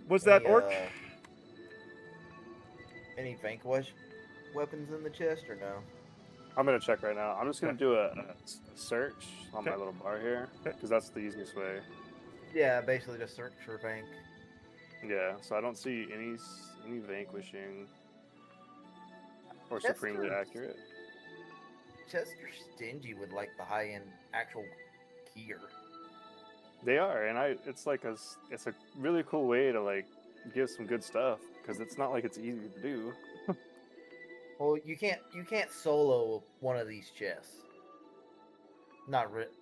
Was that any, Orc? any vanquish weapons in the chest or no? I'm gonna check right now. I'm just gonna Okay. do a search on my Okay. little bar here Okay. because that's the easiest way. Yeah, basically just search for vank. Yeah. So I don't see any vanquishing or Chests supremely are- accurate. Chests are stingy with like the high end actual gear. They are, and it's like it's a really cool way to like give some good stuff because it's not like it's easy to do. Well, you can't solo one of these chests.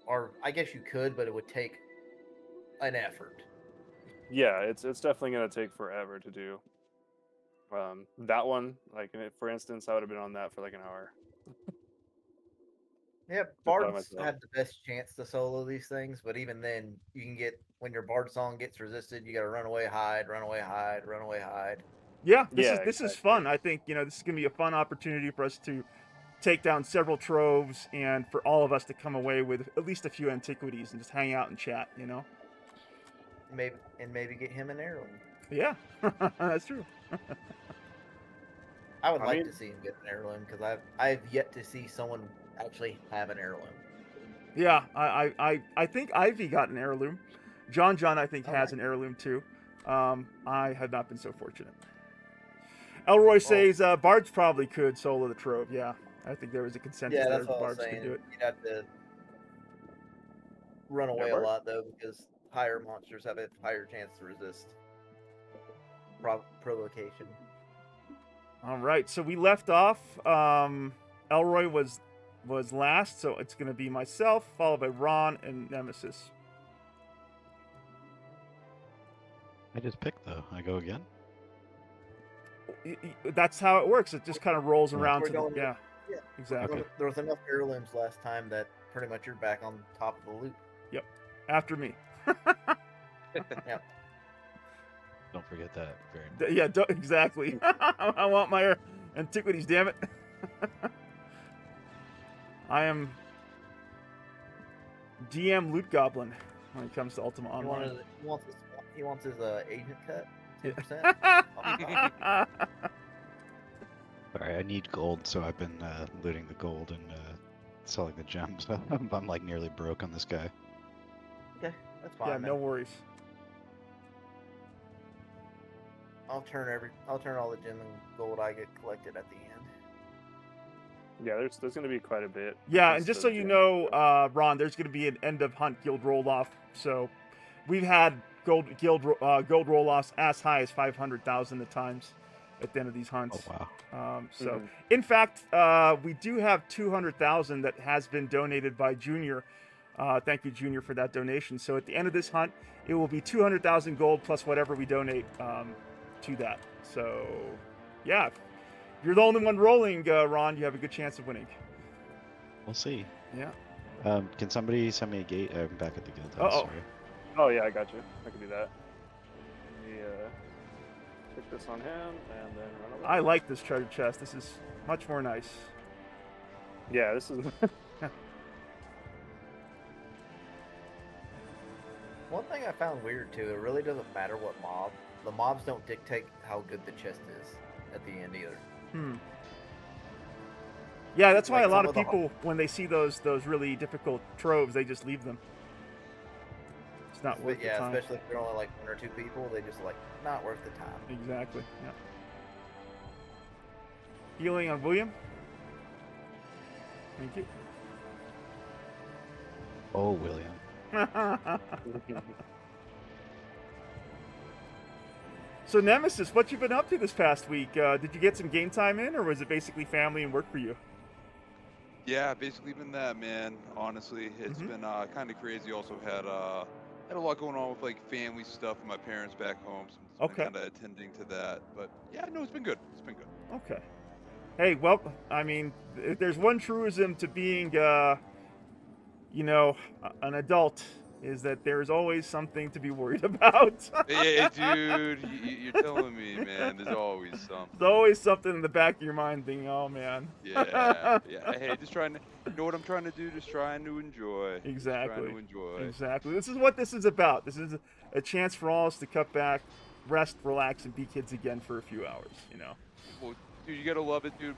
Or I guess you could, but it would take an effort. Yeah, it's definitely gonna take forever to do. That one, like for instance, I would have been on that for like an hour. Yeah, by bards myself. have the best chance to solo these things, but even then, you can get when your bard song gets resisted, you got to run away, hide, run away, hide, run away, hide. Yeah, Yeah, this is exactly. fun. I think this is gonna be a fun opportunity for us to take down several troves and for all of us to come away with at least a few antiquities and just hang out and chat. Maybe get him an heirloom. Yeah, that's true. I would I like mean- to see him get an heirloom because I've yet to see someone actually have an heirloom. Yeah, I think Ivy got an heirloom. John I think Oh, has nice. an heirloom too. I have not been so fortunate. Elroy says bards probably could solo the trove. Yeah, I think there was a consensus Yeah, there that's what I was bards saying. could do it. You'd have to run away a Bart? lot though because higher monsters have a higher chance to resist provocation. All right, so we left off. Elroy was last, so it's going to be myself, followed by Ron and Nemesis. I just picked though. I go again. That's how it works. It just kind of rolls around We're to the, going- yeah, yeah. exactly. Okay. There was enough heirlooms last time that pretty much you're back on top of the loop. After me. Don't forget that. Very Yeah, exactly. I want my antiquities, damn it. I am DM Loot Goblin when it comes to Ultima Online. He wants his agent cut. 10%. Sorry, I need gold, so I've been looting the gold and selling the gems. I'm like nearly broke on this guy. Okay, that's fine. Yeah, man. no worries. I'll turn all the gem and gold I get collected at the end. Yeah, there's gonna be quite a bit. Yeah, and Just just the so you gems. know, Ron, there's going to be an end of hunt guild roll off. So we've had gold roll offs as high as 500,000 at times at the end of these hunts. Oh wow. So, in fact, we do have 200,000 that has been donated by Junior. Thank you, Junior, for that donation. So at the end of this hunt, it will be 200,000 gold plus whatever we donate to that. So, yeah, if you're the only one rolling, Ron, you have a good chance of winning. We'll see. Yeah. Can somebody send me a gate? I'm back at the guild house. Uh-oh. Sorry. Oh yeah, I got you. I can do that. Let me pick this on him and then run away. I like this treasure chest. This is much more nice. Yeah, this is. One thing I found weird too, it really doesn't matter what mob. The mobs don't dictate how good the chest is at the end either. Yeah, that's why Like a lot some of of the people, when they see those really difficult troves, they just leave them. It's not worth the time. Especially if they're only like 1 or 2 people, they just like, not worth the time. Exactly, yeah. Healing on William. Thank you. Oh, William. So Nemesis, what you been up to this past week? Did you get some game time in, or was it basically family and work for you? Yeah, basically been that, man. Honestly, it's been kind of crazy. Also had a lot going on with like family stuff with my parents back home, so it's been kind of attending to that. But yeah, no, it's been good. It's been good. Okay. Hey, well, I mean, if there's one truism to being, you know, an adult, is that there's always something to be worried about. Hey, dude, you're telling me, man. There's always something. There's always something in the back of your mind thinking, oh, man. Yeah. Hey, just trying to, you know what I'm trying to do? Just trying to enjoy. Exactly. Just trying to enjoy. Exactly. This is what this is about. This is a chance for all of us to cut back, rest, relax, and be kids again for a few hours, you know. Well, dude, you gotta love it, dude.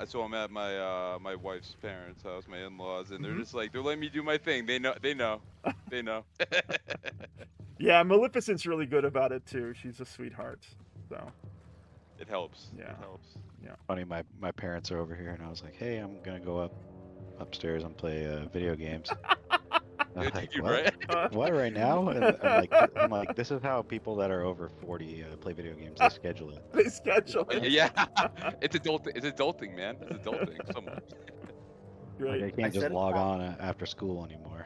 So I'm at my wife's parents' house, my in-laws, and they're just like, they're letting me do my thing. They know. Yeah, Maleficent's really good about it too. She's a sweetheart. So it helps. Yeah. It helps. Yeah. Funny, my parents are over here, and I was like, hey, I'm gonna go upstairs and play video games. I'm like, dude, what? right? What right now? And I'm like, this is how people that are over 40 play video games. They schedule it. They schedule it. Yeah. It's adulting, man. It's adulting. Somewhat. Great. Like, I can't just log on after school anymore.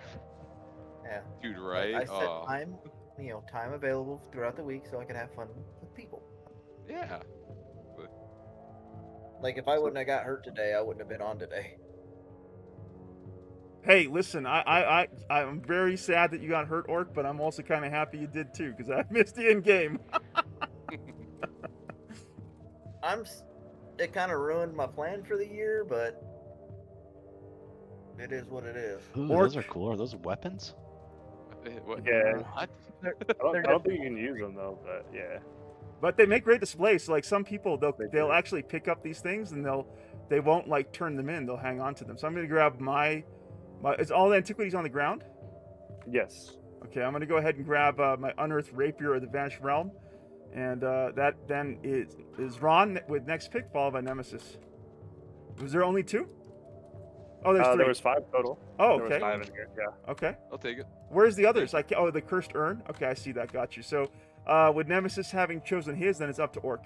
Yeah. Dude, right? I set time, time available throughout the week so I can have fun with people. Yeah. Like if I wouldn't have got hurt today, I wouldn't have been on today. Hey, listen, I'm very sad that you got hurt, Orc, but I'm also kind of happy you did too, because I missed the end game. It kind of ruined my plan for the year, but it is what it is. Ooh, those are cool. Are those weapons? What? Yeah. What? I don't think you can use them though, but yeah. But they make great displays. So like some people, they'll actually pick up these things and they won't like turn them in. They'll hang on to them. So I'm gonna grab my is all the antiquities on the ground? Yes. Okay, I'm gonna go ahead and grab my unearthed rapier of the Vanished Realm, and that then is Ron with next pick, followed by Nemesis. Was there only 2? Oh, there's 3. There was 5 total. Oh, There okay. was 5 in here. Yeah. Okay. I'll take it. Where's the others? The cursed urn. Okay, I see that. Got you. So, with Nemesis having chosen his, then it's up to Orc.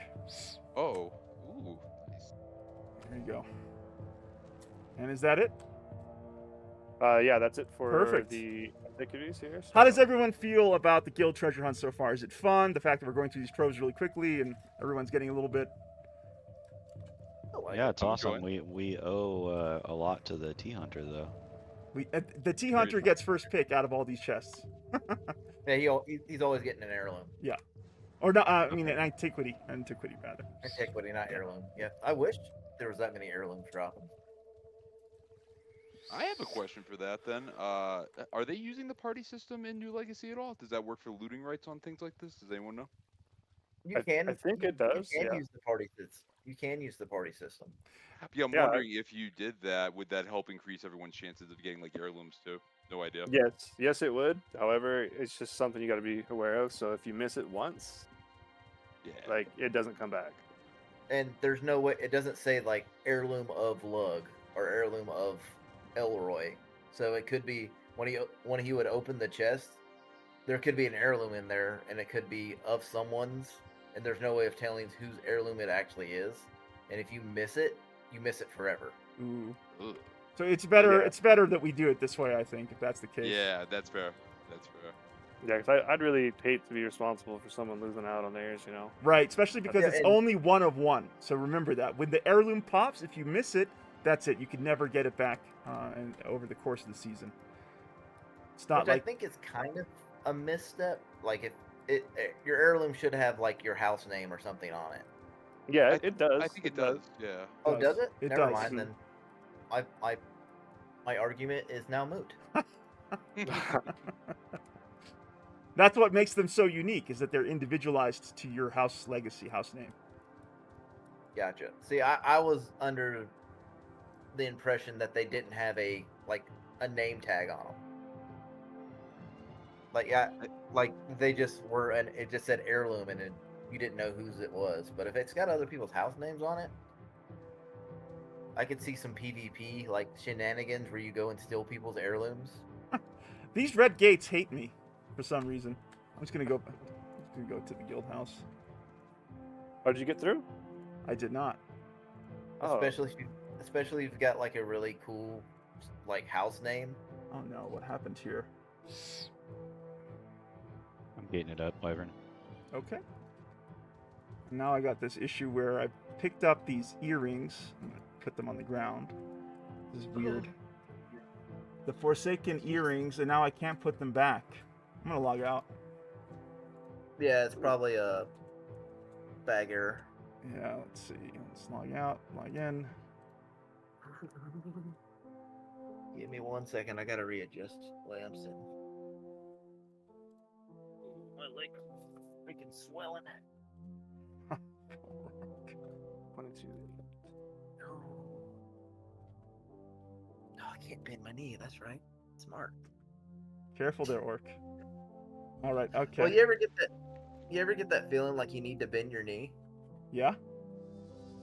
Oh. Ooh. Nice. There you go. And is that it? Yeah, that's it for Perfect. the antiquities here. So. How does everyone feel about the guild treasure hunt so far? Is it fun? The fact that we're going through these troves really quickly and everyone's getting a little bit. Yeah, it's awesome. We owe a lot to the Tea Hunter though. The Tea Hunter gets first pick out of all these chests. Yeah, he's always getting an heirloom. Yeah. Or no, I mean an antiquity. Antiquity rather. Antiquity, not heirloom. Yeah, I wish there was that many heirlooms dropping. I have a question for that then. Are they using the party system in New Legacy at all? Does that work for looting rights on things like this? Does anyone know? You can. I think it does. You can Yeah. use the party system. You can use the party system. Yeah, I'm wondering if you did that, would that help increase everyone's chances of getting like heirlooms too? No idea. Yes, it would. However, it's just something you got to be aware of. So if you miss it once, like it doesn't come back. And there's no way. It doesn't say like heirloom of Lug or heirloom of Elroy. So it could be when he would open the chest, there could be an heirloom in there, and it could be of someone's, and there's no way of telling whose heirloom it actually is. And if you miss it, you miss it forever. Ooh. Ugh. So it's better. Yeah. It's better that we do it this way, I think, if that's the case. Yeah, that's fair. That's fair. Yeah, because I'd really hate to be responsible for someone losing out on theirs, you know. Right, especially because it's and- only one of one. So remember that when the heirloom pops, if you miss it, that's it. You can never get it back and over the course of the season. It's not Which like I think is kind of a misstep. Like if your heirloom should have like your house name or something on it. Yeah, it does. I think it does. Yeah. Oh, does it? It Never does. mind then. My argument is now moot. That's what makes them so unique, is that they're individualized to your house legacy, house name. Gotcha. See, I was under the impression that they didn't have a name tag on them. Like they just were, and it just said heirloom, and you didn't know whose it was. But if it's got other people's house names on it, I could see some PvP like shenanigans where you go and steal people's heirlooms. These red gates hate me for some reason. I'm just gonna go to the guild house. Oh, did you get through? I did not. Oh. Especially if you've got like a really cool like house name. Oh no, what happened here? I'm gating it up, Wyvern. Okay. Now I got this issue where I picked up these earrings. I'm gonna put them on the ground. This is weird. The Forsaken earrings, and now I can't put them back. I'm gonna log out. Yeah, it's probably a bag error. Yeah, let's see. Let's log out, log in. Give me 1 second. I gotta readjust the way I'm sitting. My leg freaking swelling. 22. Oh, I can't bend my knee. That's right. Smart. Careful there, Orc. All right, okay. Well, you ever get that feeling like you need to bend your knee? Yeah?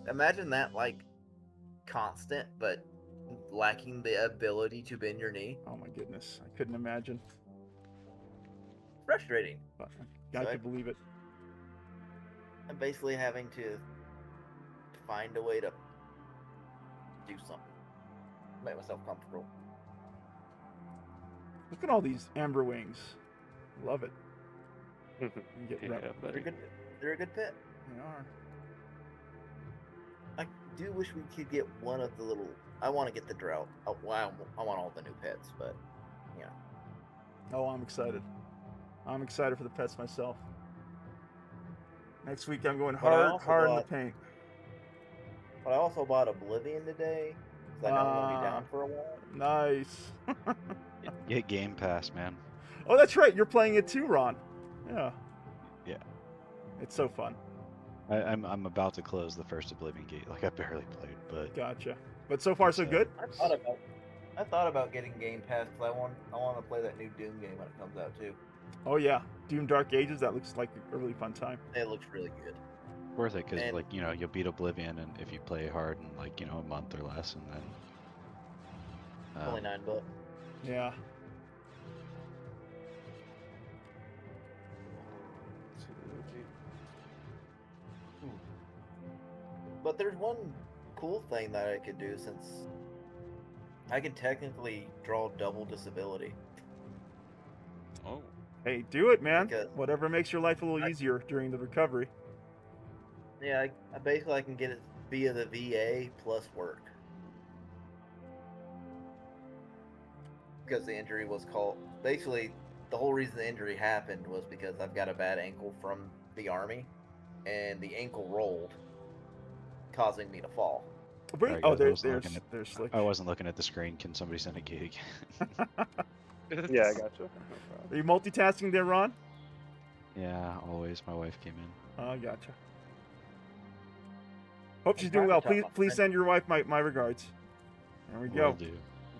Imagine that like constant, but lacking the ability to bend your knee. Oh my goodness, I couldn't imagine. Frustrating. But I So could believe it. I'm basically having to find a way to do something, make myself comfortable. Look at all these amber wings. Love it. You get Yeah, rep- buddy. They're a good pet. They are. I do wish we could get one of the little. I want to get the drought. Oh, wow, I want all the new pets, but yeah. Oh, I'm excited. I'm excited for the pets myself. Next week I'm going But I hard also in the bought- paint. But I also bought Oblivion today, because I know I'm going to be Ah. down for a while. Nice. Get Game Pass, man. Oh, that's right. You're playing it too, Ron. Yeah. Yeah. It's so fun. I'm about to close the first Oblivion gate. Like, I barely played, but Gotcha. But so far so good. I thought about getting Game Pass because I want to play that new Doom game when it comes out too. Oh yeah, Doom Dark Ages. That looks like a really fun time. It looks really good. worth it because, And- like, you know, you'll beat Oblivion, and if you play hard in, like, you know, a month or less, and then. Only $9. Yeah. But there's one cool thing that I could do since I can technically draw double disability. Oh. Hey, do it, man. Because- Whatever makes your life a little easier during the recovery. Yeah, I basically I can get it via the VA plus work. Because the injury was called. Basically, the whole reason the injury happened was because I've got a bad ankle from the army, and the ankle rolled, causing me to fall. Bring, Alright, oh, guys, there's Slick. I wasn't looking at the screen. Can somebody send a gig? Yeah, I gotcha. Are you multitasking there, Ron? Yeah, always. My wife came in. Oh, gotcha. Hope she's I'm doing trying well. to tell Please, my please friend- send your wife my regards. There we go. Will do.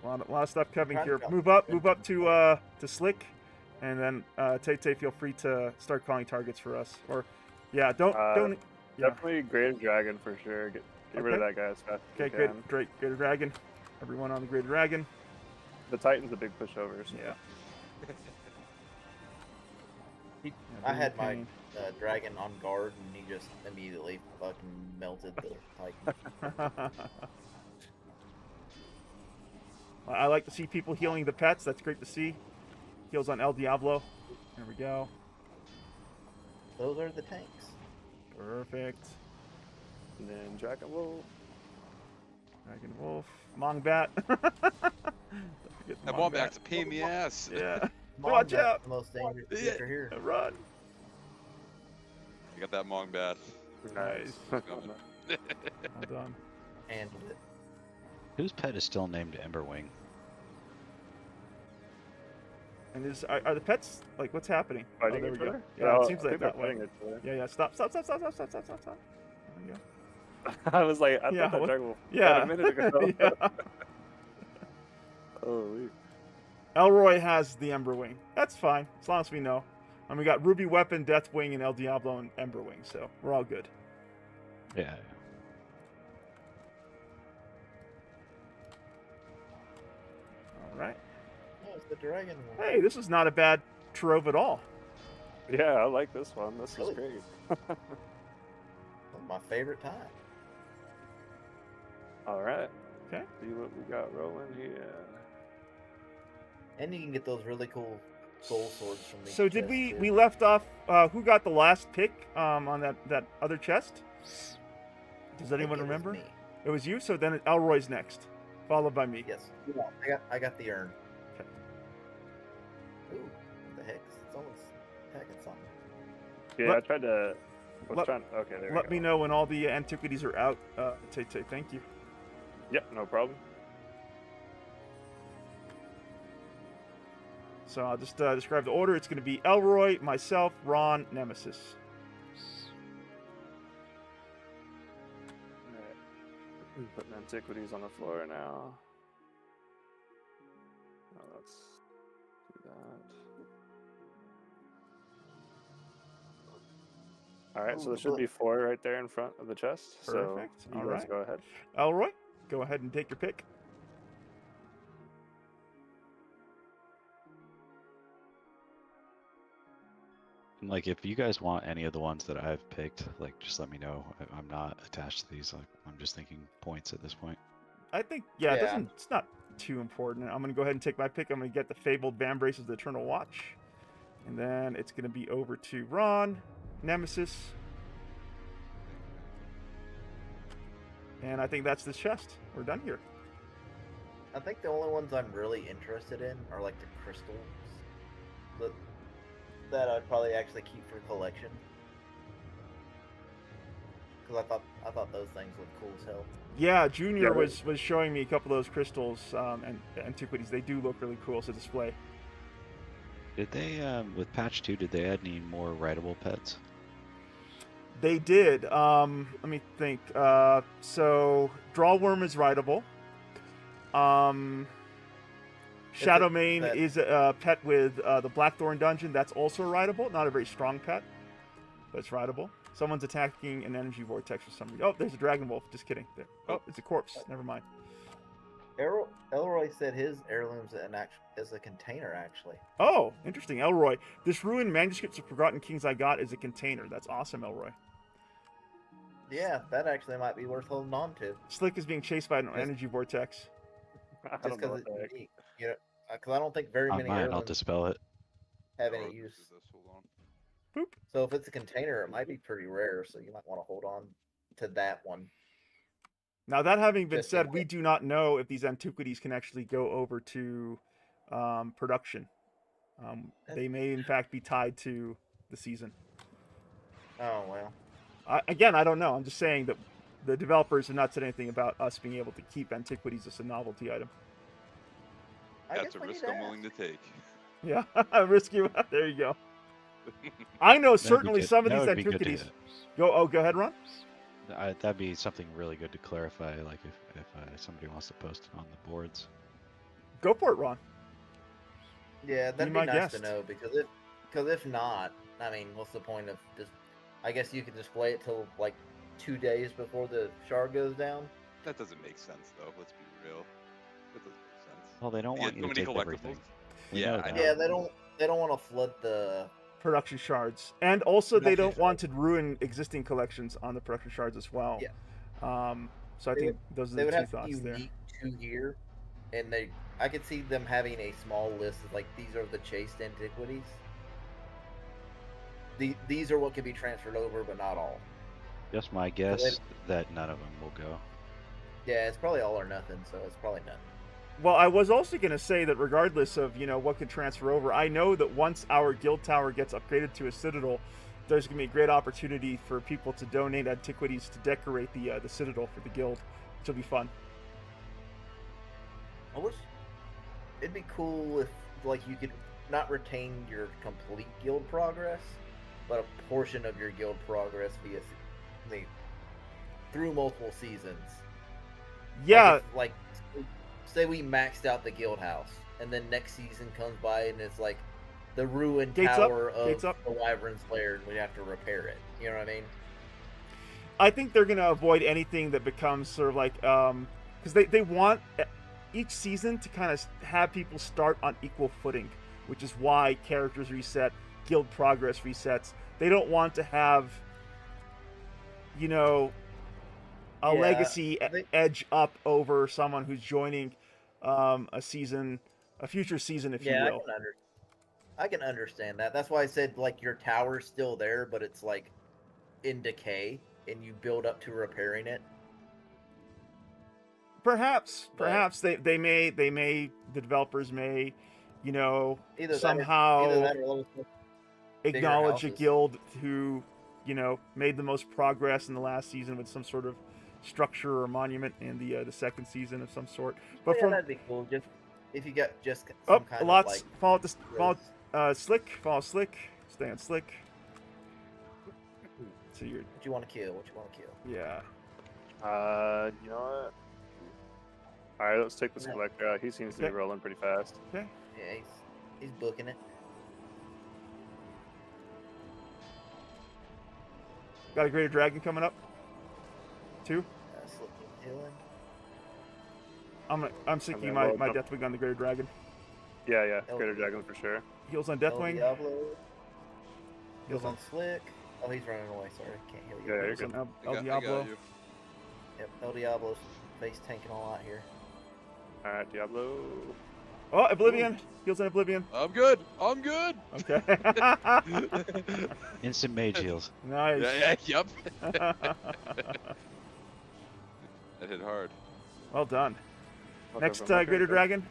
A lot of stuff coming trying to here. tell Move my up friend- to Slick, and then Tay, feel free to start calling targets for us. Or, yeah, don't. Yeah. Definitely Greater Dragon for sure. Get rid of Okay. that guy as fast as Okay, you good, can. great. Greater Dragon. Everyone on the Greater Dragon. The Titan's a big pushover. So. Yeah. I had my Pain. dragon on guard, and he just immediately fucking melted the Titan. I like to see people healing the pets. That's great to see. Heals on El Diablo. There we go. Those are the tanks. Perfect. And then Dragon Wolf. Dragon Wolf. Mongbat. Don't forget That Mongbat. Wombat's a pain in the ass. Yeah. Watch Mongbat's out. The most dangerous Yeah. creature here. Run. I got that Mongbat. Nice. Coming. Well done. Handled it. Whose pet is still named Emberwing? And are the pets like what's happening? Fighting there we each go. other? Yeah, No, it seems I like think they're that way. fighting each other. Yeah, yeah. Stop. There we go. I was like, I Yeah, thought that what- dragon Yeah. a minute ago. Yeah. Holy. Elroy has the Ember Wing. That's fine, as long as we know. And we got Ruby Weapon, Death Wing, and El Diablo and Ember Wing, so we're all good. Yeah. All right. Oh, it's the dragon one. Hey, this is not a bad trove at all. Yeah, I like this one. This is Really? great. That's my favorite time. All right. Okay. See what we got rolling here. And you can get those really cool soul swords from the So did chest, we too. left off? Who got the last pick on that other chest? Does I think anyone it was remember? me. It was you. So then Elroy's next, followed by me. Yes. Yeah, I got the urn. Okay. Ooh, what the heck? Someone's packing something. Yeah, Let- I tried to. let- Okay, there we Let go. me know when all the antiquities are out. Tay, thank you. Yep, no problem. So I'll just describe the order. It's going to be Elroy, myself, Ron, Nemesis. Alright. Putting antiquities on the floor now. Now let's do that. Alright, so Oh, there should be 4 right there in front of the chest. Perfect. So you All guys right. go ahead. Elroy, go ahead and take your pick. And like, if you guys want any of the ones that I've picked, like, just let me know. I'm not attached to these. Like, I'm just thinking points at this point. I think, yeah, Yeah. it's not too important. I'm going to go ahead and take my pick. I'm going to get the Fabled Vambrace of the Eternal Watch. And then it's going to be over to Ron, Nemesis. And I think that's the chest. We're done here. I think the only ones I'm really interested in are like the crystals. That I'd probably actually keep for collection. Because I thought those things looked cool as hell. Yeah, Junior Yeah, was showing me a couple of those crystals and antiquities. They do look really cool to display. Did they, with patch 2, did they add any more rideable pets? They did. Let me think. So Drawworm is rideable. Shadowmane that- is a pet with the Blackthorn Dungeon. That's also rideable. Not a very strong pet, but it's rideable. Someone's attacking an energy vortex for some reason. Oh, there's a dragon wolf. Just kidding. There. Oh, it's a corpse. Never mind. Elroy said his heirlooms is a container, actually. Oh, interesting. Elroy. This ruined manuscripts of Forgotten Kings I got is a container. That's awesome, Elroy. Yeah, that actually might be worth holding on to. Slick is being chased by an energy vortex. I Just don't know because what it's the heck. unique. You know, because I don't think very Not many mine, I'll heirlooms dispel it. have Oh, any look use. at this, hold on. Boop. So if it's a container, it might be pretty rare. So you might want to hold on to that one. Now, that having been Just in said, we do not know if these antiquities can actually go over to production. They may, in fact, be tied to the season. Oh well. Again, I don't know. I'm just saying that the developers have not said anything about us being able to keep antiquities as a novelty item. I That's guess a we risk need to I'm willing to ask. take. Yeah, risk you. There you go. I know That'd be certainly good. some of That these would be good antiquities. to- Go ahead, Ron. That'd be something really good to clarify, like if somebody wants to post it on the boards. Go for it, Ron. Yeah, that'd my be nice to guest. know because if not, I mean, what's the point of just? I guess you could display it till like 2 days before the shard goes down. That doesn't make sense, though. Let's be real. That doesn't make sense. Well, they don't Yeah, want you so to many take collectibles. everything. We Yeah, know I that. know. Yeah, they don't want to flood the. Production shards, and also they Production don't want to ruin existing collections on the production shards as well. Yeah. So I They think those are They the would two have to thoughts be there. unique to here, and I could see them having a small list of like these are the chased antiquities. These are what can be transferred over, but not all. Just my guess that none of them will go. Yeah, it's probably all or nothing, so it's probably none. Well, I was also going to say that regardless of, what could transfer over, I know that once our guild tower gets upgraded to a citadel, there's going to be a great opportunity for people to donate antiquities to decorate the citadel for the guild, which will be fun. I wish it'd be cool if like you could not retain your complete guild progress, but a portion of your guild progress through multiple seasons. Yeah. Like say we maxed out the guild house, and then next season comes by and it's like the ruined tower of the Wyvern's Lair, and we have to repair it. You know what I mean? I think they're gonna avoid anything that becomes sort of like because they want each season to kind of have people start on equal footing, which is why characters reset, guild progress resets. They don't want to have, you know, a legacy edge up over someone who's joining a future season, if you will. I can understand that. That's why I said like your tower's still there, but it's like in decay, and you build up to repairing it. Perhaps the developers may, you know, somehow acknowledge a guild who, you know, made the most progress in the last season with some sort of structure or monument in the second season of some sort. But that'd be cool. Just if you got just some kind of like follow slick, stay on slick. So you're. What you want to kill? Yeah. You know what? All right, let's take this collector out. He seems to be rolling pretty fast. Okay. Yeah, he's booking it. Got a greater dragon coming up. 2. I'm sinking my Deathwing on the greater dragon. Yeah, greater dragon for sure. Heals on Deathwing. Heals on Slick. Oh, he's running away. Sorry, can't heal you. Yeah, you're good. El Diablo. Yep, El Diablo's face tanking a lot here. All right, Diablo. Oh, Oblivion. Heals on Oblivion. I'm good. Okay. Instant mage heals. Nice. Yep. That hit hard. Well done. Next, greater dragon.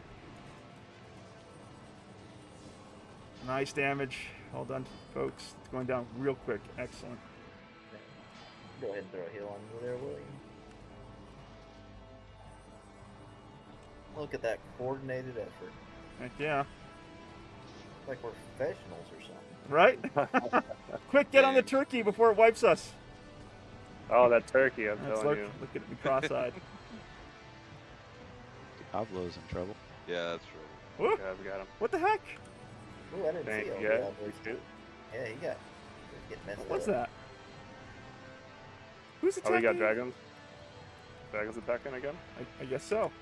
Nice damage. Well done, folks. It's going down real quick. Excellent. Go ahead and throw a heal on you there, William. Look at that coordinated effort. Heck yeah. Like we're professionals or something. Right? Quick, get on the turkey before it wipes us. Oh, that turkey, I'm telling you. Look at me cross-eyed. Diablo's in trouble. Yeah, that's true. Yeah, we got him. What the heck? Ooh, I didn't see Yeah, Yeah, he got getting messed up. What's that? Who's attacking? Oh, we got dragons? Dragons attacking again? I guess so.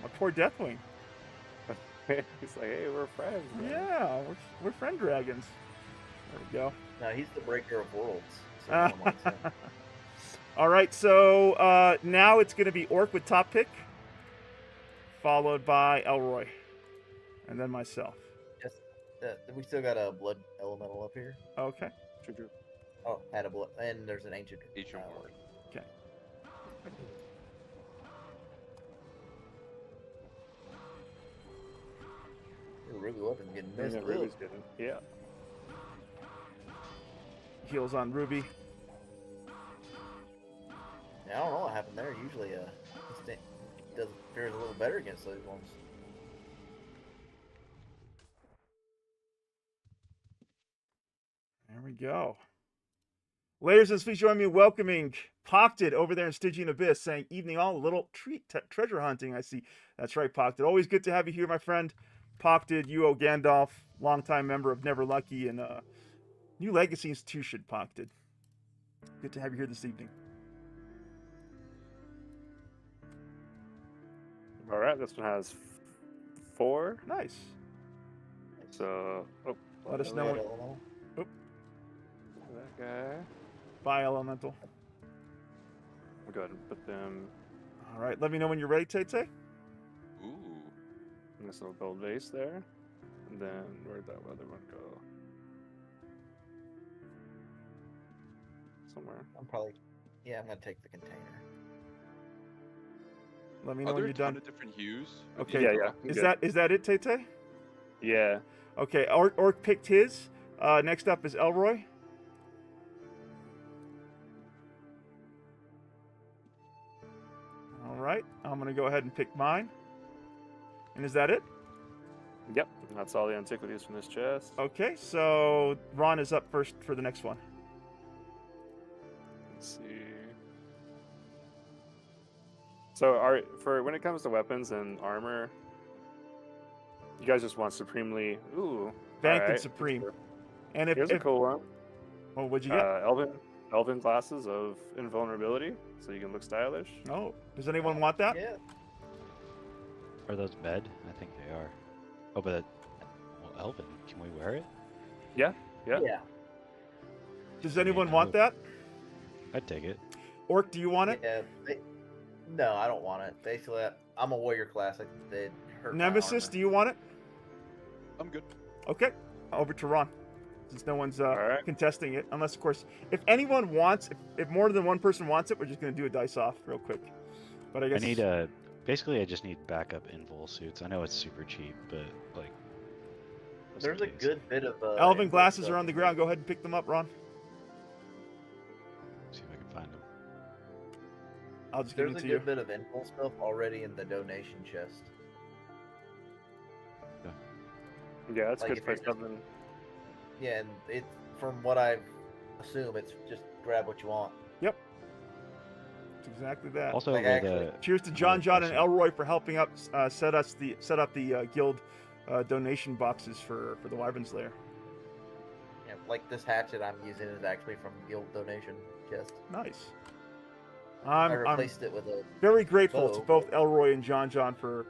My poor Deathwing. He's like, hey, we're friends. Man. Yeah, we're friend dragons. There we go. No, he's the breaker of worlds. So no one likes him. All right, so now it's going to be Orc with top pick, followed by Elroy, and then myself. Yes, we still got a blood elemental up here. Okay. True. Oh, had a blood, and there's an ancient. Ward. Okay. Ruby weapon's getting messed up. Ruby's getting, yeah. Heals on Ruby. Yeah, I don't know what happened there. Usually, fares a little better against those ones. There we go. Ladies, please join me in welcoming Pockted over there in Stygian Abyss, saying, "Evening all, a little treat treasure hunting, I see." That's right, Pockted. Always good to have you here, my friend. Pockted, UO Gandalf, longtime member of Never Lucky and New Legacy Institution, Pockted. Good to have you here this evening. All right, this one has 4. Nice. So, let us know when. That guy. Bye, Elemental. I'll go ahead and put them. All right, let me know when you're ready, Tay-Tay. Ooh. In this little gold vase there. And then, where'd that other one go? Somewhere. I'm gonna take the container. Let me know when you're done. Are there a ton of different hues? Okay. Yeah. Is that it, Tay-Tay? Yeah. Okay. Orc picked his. Next up is Elroy. All right. I'm gonna go ahead and pick mine. And is that it? Yep, that's all the antiquities from this chest. Okay, so Ron is up first for the next one. Let's see. So, for when it comes to weapons and armor, you guys just want supremely. Ooh, Banked all and right. supreme. And if Here's a cool one. Oh, what'd you get? Elven glasses of invulnerability, so you can look stylish. Oh, does anyone want that? Yeah. Are those bed? I think they are. Oh, but well, Elven. Can we wear it? Yeah. Yeah. Does anyone want that? I'd take it. Orc, do you want it? Yeah. No, I don't want it. Basically, I'm a warrior class. They hurt my Nemesis, armor. do you want it? I'm good. Okay, over to Ron, since no one's right. contesting it. Unless, of course, if anyone wants, if more than one person wants it, we're just going to do a dice off real quick. But I guess I need basically I just need backup invul suits. I know it's super cheap, but like just in There's a case. good bit of Elven invul glasses stuff are on the in ground. Go ahead and pick them up, Ron. See if I can find them. I'll just give There's them a to you. good bit of info stuff already in the donation chest. Yeah, that's Like, good if for you're just- something. Yeah, and it from what I assume, it's just grab what you want. It's exactly that. Also, Like, with, actually- Cheers to John, John, and question. Elroy for helping up set up the guild donation boxes for the Wyvern Slayer. Yeah, like this hatchet I'm using is actually from guild donation chest. Nice. I I'm replaced it with a. very grateful to bow. both Elroy and John for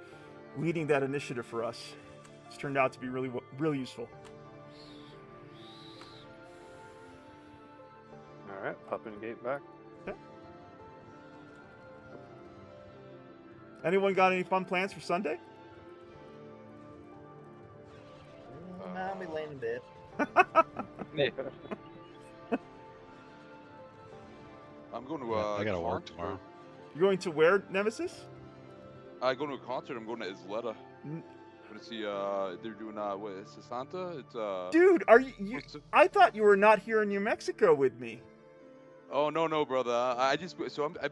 leading that initiative for us. It's turned out to be really useful. All right, popping gate back. Anyone got any fun plans for Sunday? Nah, I'll be laying in bed. I'm going to I gotta work concert. tomorrow. You're going to where, Nemesis? I go to a concert. I'm going to Isleta. N- I'm gonna see. They're doing what? Is it Santa? It's Dude, are you? what's the- I thought you were not here in New Mexico with me. Oh no, brother. I've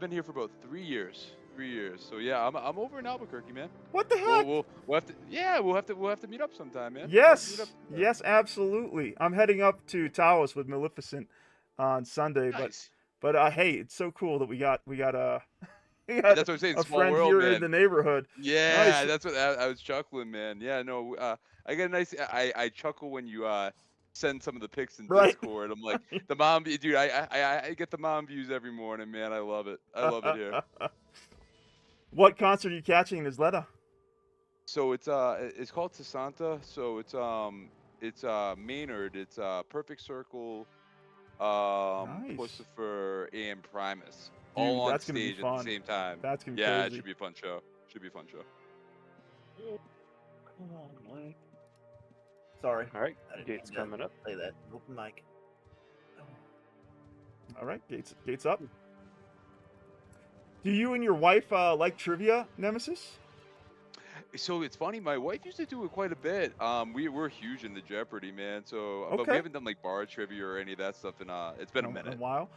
been here for about 3 years. 3 years. So yeah, I'm over in Albuquerque, man. What the heck? We'll have to meet up sometime, man. Meet Yes, up. yes, absolutely. I'm heading up to Taos with Maleficent on Sunday, Nice. but hey, it's so cool that we got That's what I'm saying. a Small friend world, here man. in the neighborhood. Yeah, Nice. that's what I was chuckling, man. Yeah, no, I get a nice. I chuckle when you send some of the pics in Right. Discord. I'm like the mom, dude. I get the mom views every morning, man. I love it. I love it here. What concert are you catching in Isleta? So it's called Santa. So it's Maynard. It's Perfect Circle, Nice. Pucifer, and Primus, Dude, all on that's gonna be stage at the fun. same time. That's gonna be Yeah, it crazy. should be a fun show. Should be a fun show. Sorry. All right, I didn't gate's mean to coming up. Play that open mic. All right, gates up. Do you and your wife like trivia, Nemesis? So it's funny. My wife used to do it quite a bit. We're huge into Jeopardy, man. So, but Okay. we haven't done like bar trivia or any of that stuff in it's been a In minute. while.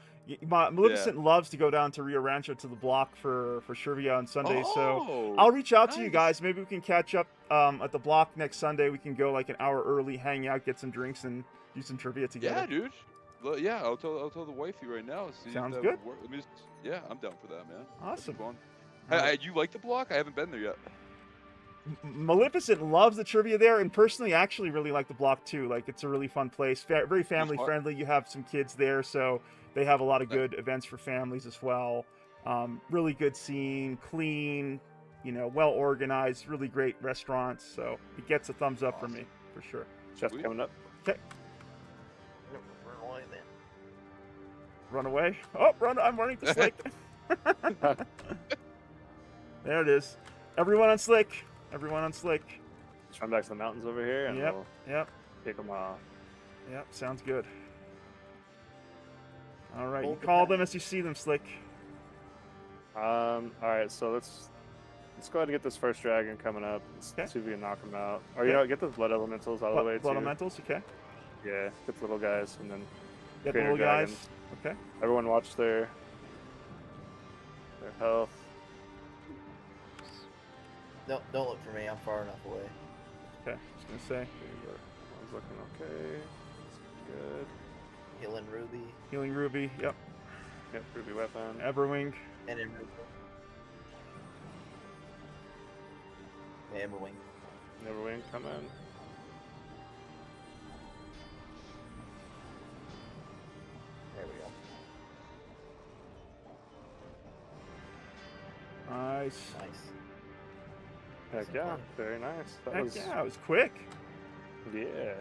Maleficent loves to go down to Rio Rancho to the block for trivia on Sunday, so Oh, I'll reach out to you nice. guys. Maybe we can catch up at the block next Sunday. We can go like an hour early, hang out, get some drinks, and do some trivia together. Yeah, dude. Yeah, I'll tell the wifey right now. See if Sounds that good. would work. Let me just- yeah, I'm down for that, man. That'd be Awesome. fun. Alright. You like the block? I haven't been there yet. Maleficent loves the trivia there, and personally, I actually really like the block too. Like, it's a really fun place, very family fun. friendly. You have some kids there, so they have a lot of Nice. good events for families as well. Really good scene, clean, well organized, really great restaurants. So it gets a thumbs up from me for sure. Chest Sweet. coming up. Run away then. Run away! Oh, run! I'm running to Slick. There it is. Everyone on Slick. Everyone on Slick. Let's run back to the mountains over here, and Yep. we'll Yep. take them off. Yep. Sounds good. All right. You Hold the call pattern. them as you see them, Slick. All right, so let's go ahead and get this first dragon coming up. Let's Okay. see if we can knock him out. Or Okay. get the blood elementals out of the way Blood too. elementals. Okay. Yeah, get the little guys, and then Get the Greater little guys. dragons. Okay. everyone watch their health. No, don't look for me. I'm far enough away. Okay, just gonna say. One's looking okay. It's good. Healing Ruby. Healing Ruby, yep. Yep, Ruby weapon. Everwing. And Emerald. Yeah, Everwing. Neverwing, come in. There we go. Nice. Nice. Heck yeah, very nice. That Heck was, yeah, it was quick. yeah.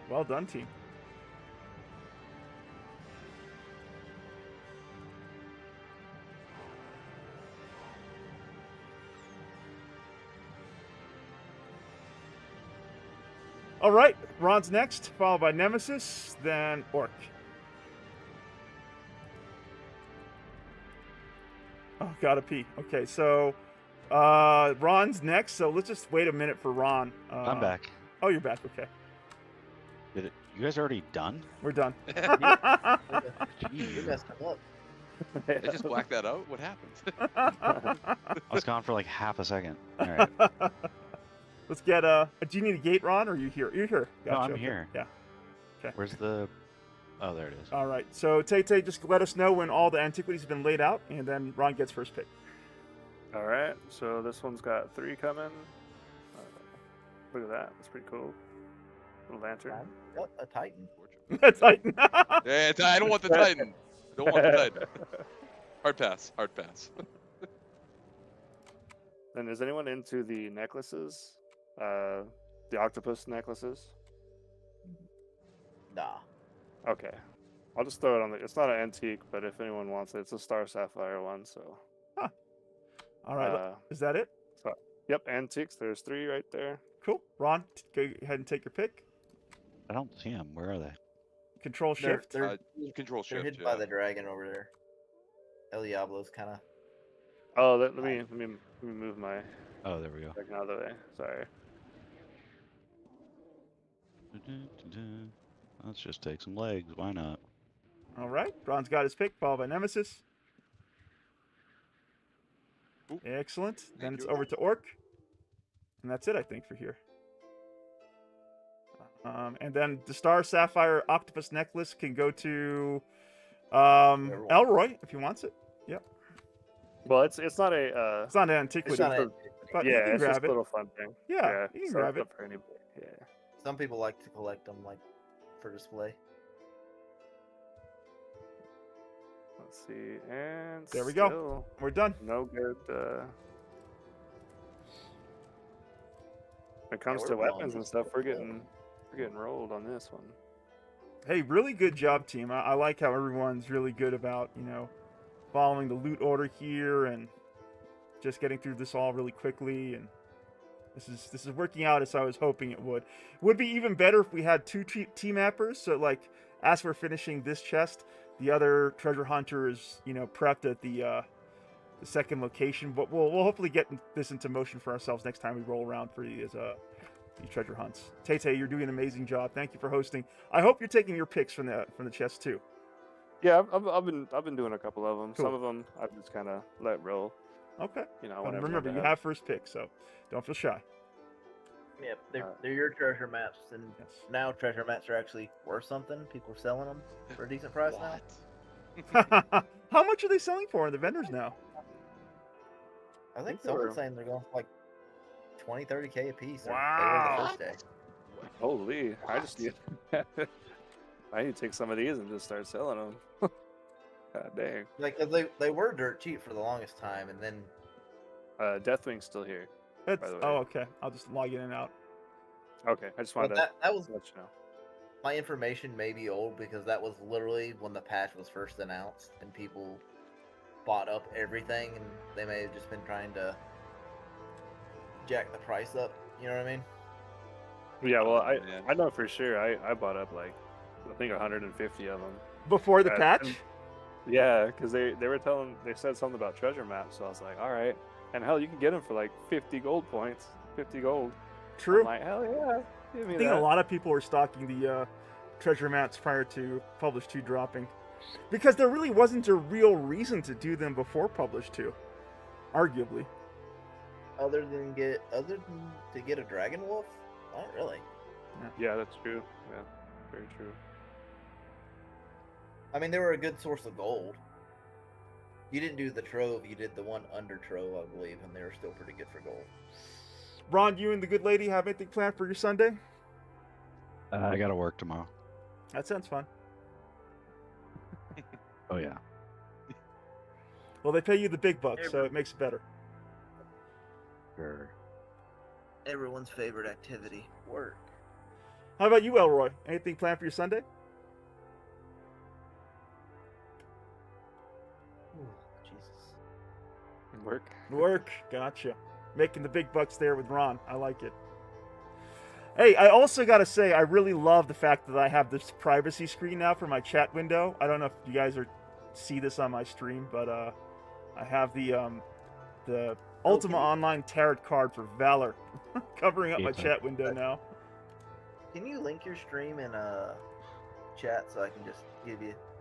Well done, team. All right, Ron's next, followed by Nemesis, then Orc. Oh, gotta pee. Okay, so Ron's next, so let's just wait a minute for Ron. I'm back. Oh, you're back, okay. You guys already done? We're done. You Jeez. messed him up. I just blacked that out. What happened? I was gone for like half a second. All right. Let's get do you need a gate, Ron, or are you here? You're here. No, Gotcha, I'm okay. here. Yeah. Okay. Where's the... Oh, there it is. All right. So Tay, just let us know when all the antiquities have been laid out, and then Ron gets first pick. All right, so this one's got 3 coming. Look at that. That's pretty cool. Little lantern. Oh, a Titan. Titan. Yeah, I don't want the Titan. I don't want the Titan. Hard pass. Hard pass. And is anyone into the necklaces? The octopus necklaces? Nah. Okay. I'll just throw it on the... It's not an antique, but if anyone wants it, it's a Star Sapphire one, so... All right. Is that it? So, yep, antiques. There's 3 right there. Cool. Ron, go ahead and take your pick. I don't see them. Where are they? Control Shift. They're Control they're shift. hidden by the dragon over there. El Diablo's kind of. Oh, let me move my Oh, there we go. second out of the way. Sorry. Let's just take some legs. Why not? All right. Ron's got his pick, followed by Nemesis. Ooh. Excellent. Then it's you. over to Orc. And that's it, I think, for here. And then the Star Sapphire Octopus Necklace can go to Elroy if he wants it. Yep. Well, it's not a... It's not an antiquity. It's not a- a- but you yeah, can it's just grab a it. little fun thing. Yeah, you can so grab it's it. up for anybody. Yeah. Some people like to collect them, like for display. Let's see, and There we go. still We're done. No good. When it comes we're to rolling weapons and this stuff, we're one. getting rolled on this one. Hey, really good job, team. I like how everyone's really good about, following the loot order here and just getting through this all really quickly. And this is working out as I was hoping it would. Would be even better if we had 2 team mappers. So, like, as we're finishing this chest, the other treasure hunter is, prepped at the second location. But we'll hopefully get this into motion for ourselves next time we roll around for these treasure hunts. Tay, you're doing an amazing job. Thank you for hosting. I hope you're taking your picks from the chest too. Yeah, I've been doing a couple of them. Cool. Some of them I've just kind of let roll. Okay. Whenever But remember, they're you bad. have first pick, so don't feel shy. Yep, they're your treasure maps, and Yes. now treasure maps are actually worth something. People are selling them for a decent price now. What? How much are they selling for in the vendors now? I think they're- someone's saying they're going for like 20, 30K a piece. Or Wow. They were the first day. Holy! I just need. I need to take some of these and just start selling them. God dang. Like, 'cause they were dirt cheap for the longest time, and then Deathwing's still here. That's, By the way. oh, okay. I'll just log in and out. Okay, I just but wanted to that was let you know. my information may be old because that was literally when the patch was first announced, and people bought up everything, and they may have just been trying to jack the price up. You know what I mean? Yeah, well, man. I know for sure. I bought up like I think 150 of them. Before the Uh, patch? Yeah, because they said something about treasure maps, so I was like, all right. And hell, you can get them for like 50 gold points, 50 gold. True. I'm like, hell yeah, give me I think that. a lot of people were stocking the treasure maps prior to Publish 2 dropping. Because there really wasn't a real reason to do them before Publish 2, arguably. Other than to get a Dragon Wolf? Not really. Yeah, that's true. Yeah, very true. I mean, they were a good source of gold. You didn't do the Trove, you did the one under Trove, I believe, and they were still pretty good for gold. Ron, you and the good lady have anything planned for your Sunday? I gotta work tomorrow. That sounds fun. Oh yeah. Well, they pay you the big bucks, so it makes it better. Sure. Everyone's favorite activity, work. How about you, Elroy? Anything planned for your Sunday? Ooh, Jesus. Work. Gotcha. Making the big bucks there with Ron. I like it. Hey, I also got to say, I really love the fact that I have this privacy screen now for my chat window. I don't know if you guys see this on my stream, but I have the Ultima Online Tarot card for Valor covering up my chat window now. Can you link your stream in chat so I can just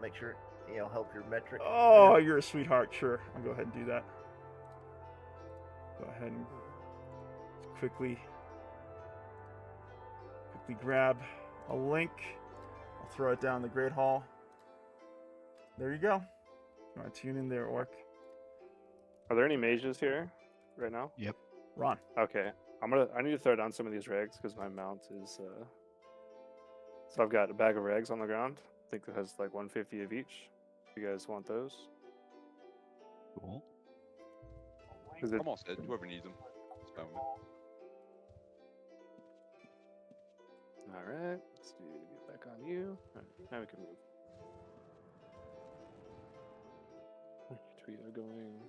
make sure, help your metric? Oh, you're a sweetheart. Sure. I'll go ahead and do that. Go ahead and quickly grab a link. I'll throw it down the Great Hall. There you go. You want to tune in there, Orc? Are there any mages here right now? Yep. Ron. Okay. I need to throw down some of these regs because my mount is so I've got a bag of regs on the ground. I think it has like 150 of each. If you guys want those. Cool. I'm all set. Whoever needs them. It's fine with me. Alright, let's get back on you. All right, now we can move. We are going.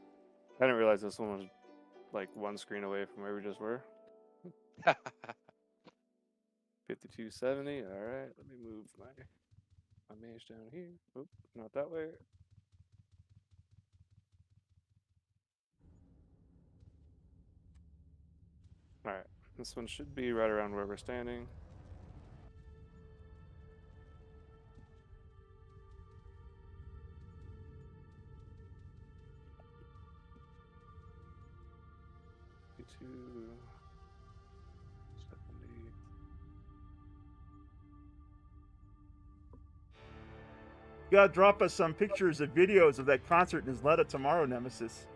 I didn't realize this one was like one screen away from where we just were. 5270. Alright, let me move my mage down here. Oop, not that way. Alright, this one should be right around where we're standing. To 70. You gotta drop us some pictures and videos of that concert in Isleta tomorrow, Nemesis.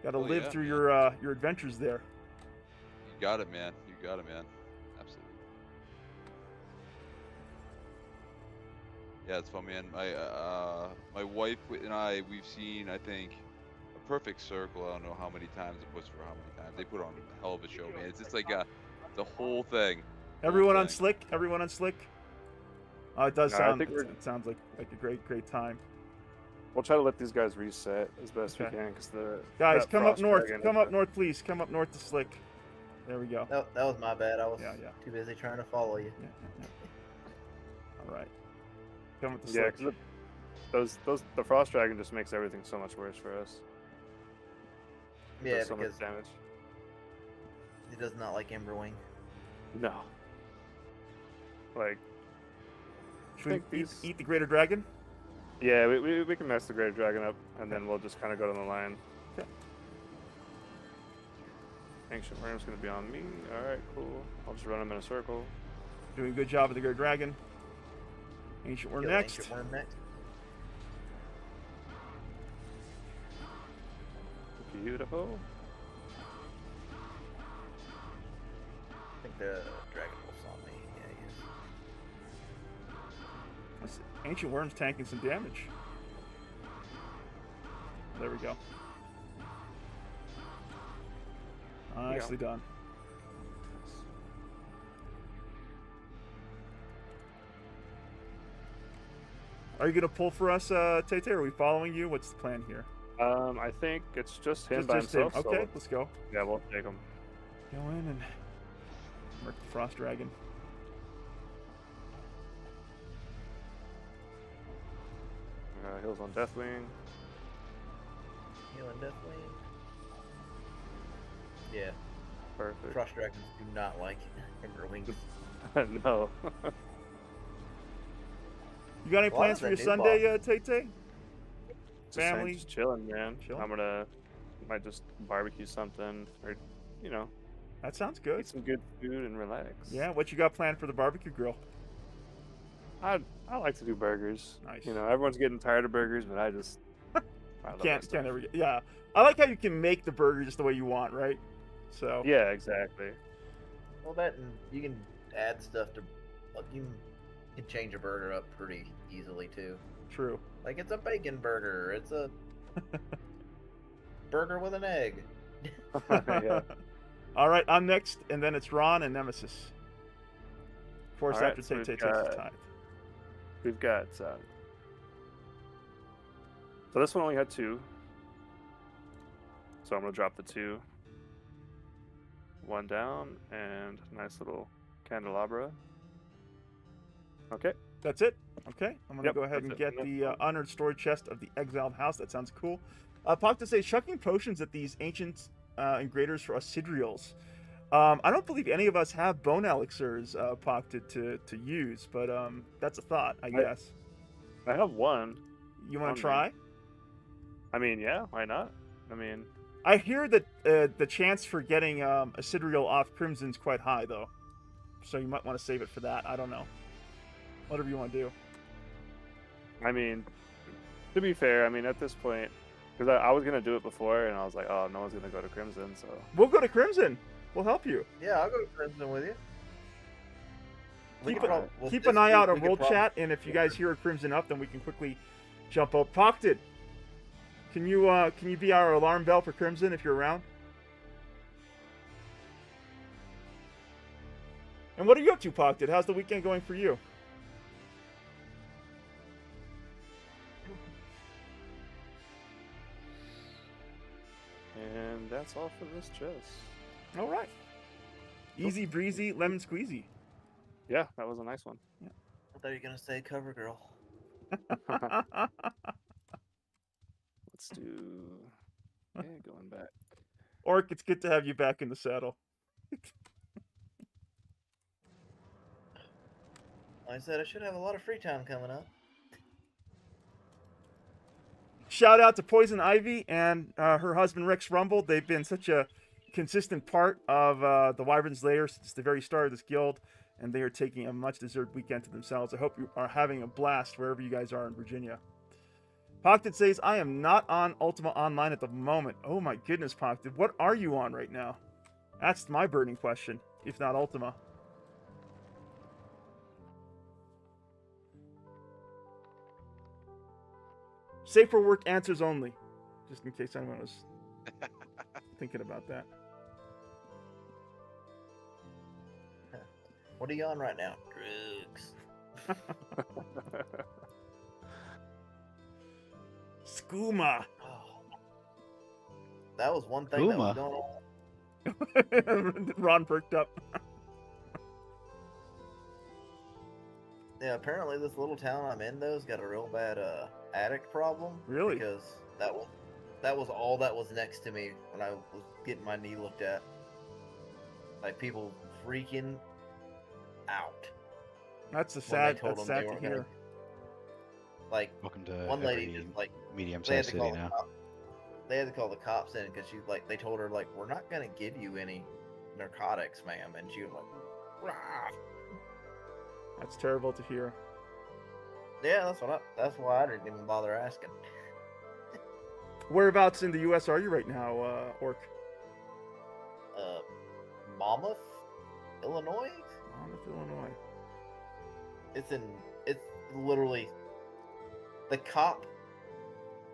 Gotta live through your adventures there. You got it, man. You got it, man. Absolutely. Yeah, it's fun, man. My wife and I, we've seen, I think, A Perfect Circle. I don't know how many times it was for how many times. They put on a hell of a show, man. It's just like the whole thing. Everyone on Slick. Everyone on Slick. It does sound. It sounds like a great time. We'll try to let these guys reset as best we can, because the guys come up north. Come up north, please. Come up north to Slick. There we go. That was my bad. I was too busy trying to follow you. All right. Come up to Slick. Yeah, the Frost Dragon just makes everything so much worse for us. Yeah, so much damage. He does not like Emberwing. No. Like. Should we eat the Greater Dragon? Yeah, we can mess the Greater Dragon up, and then we'll just kind of go down the line. Okay. Ancient Worm's going to be on me. Alright, cool. I'll just run him in a circle. Doing a good job with the Greater Dragon. Ancient Worm next. Ancient Worm next. Beautiful. I think the Dragon Wolf's on me. Yeah, he is. Ancient Worm's tanking some damage. There we go. Nicely done. Are you going to pull for us, Tate? Are we following you? What's the plan here? I think it's just him by himself. Okay, so let's go. Yeah, we'll take him. Go in and mark the Frost Dragon. Heals on Deathwing. Heal on Deathwing. Yeah. Perfect. Frost Dragons do not like Emberwing. No. You got any Well, plans for your Sunday, Tay-Tay? Family? Just chilling, man. Chilling? Might just barbecue something, or, you know. That sounds good. Eat some good food and relax. Yeah, what you got planned for the barbecue grill? I like to do burgers. Nice. You know, everyone's getting tired of burgers, but I can't ever get. Yeah, I like how you can make the burger just the way you want, right? So. Yeah, exactly. Well, that and you can add stuff to. You can change a burger up pretty easily too. True. Like it's a bacon burger. It's a burger with an egg. Yeah. All right, I'm next, and then it's Ron and Nemesis. Of course, All after right, so Tay-Tay takes his time. We've got. So this one only had 2. So I'm gonna drop the 2. 1 down, and nice little candelabra. Okay. That's it? Okay. I'm going to Yep, go ahead and that's get it. the honored storage chest of the Exiled House. That sounds cool. Pocta says, chucking potions at these ancient engravers for us Sidriels. I don't believe any of us have bone elixirs, Pocta, to use, but that's a thought, I guess. I have 1. You want to try? I mean, yeah, why not? I mean... I hear that the chance for getting a Sidriel off Crimson's quite high, though. So you might want to save it for that. I don't know. Whatever you want to do. I mean, to be fair, I mean, at this point, because I was going to do it before, and I was like, oh, no one's going to go to Crimson, so... We'll go to Crimson. We'll help you. Yeah, I'll go to Crimson with you. Keep an eye out on World Chat, and if you guys hear a Crimson up, then we can quickly jump up. Pocted, can you be our alarm bell for Crimson if you're around? And what are you up to, Pocted? How's the weekend going for you? And that's all for this chest. All right. Easy breezy, lemon squeezy. Yeah, that was a nice one. Yeah. I thought you were gonna say cover girl. Let's do. Okay, going back. Orc, it's good to have you back in the saddle. I said I should have a lot of free time coming up. Shout out to Poison Ivy and her husband Rex Rumble. They've been such a consistent part of the Wyvern's Lair since the very start of this guild, and they are taking a much-deserved weekend to themselves. I hope you are having a blast wherever you guys are in Virginia. Pocted says, I am not on Ultima Online at the moment. Oh my goodness, Pocted. What are you on right now? That's my burning question, if not Ultima. Safe for work answers only. Just in case anyone was thinking about that. What are you on right now? Drugs. Skooma. Oh. That was one thing that was going on. Ron perked up. Yeah, apparently this little town I'm in though's got a real bad addict problem. Really? Because that was all that was next to me when I was getting my knee looked at. Like people freaking out. That's sad to hear. Like, welcome to one lady just like medium-sized city now. They had to call the cops in because they told her like, we're not gonna give you any narcotics, ma'am, and she was like, rah. That's terrible to hear. Yeah, that's why I didn't even bother asking. Whereabouts in the U.S. are you right now, Orc? Monmouth, Illinois. Monmouth, Illinois. It's literally, the cop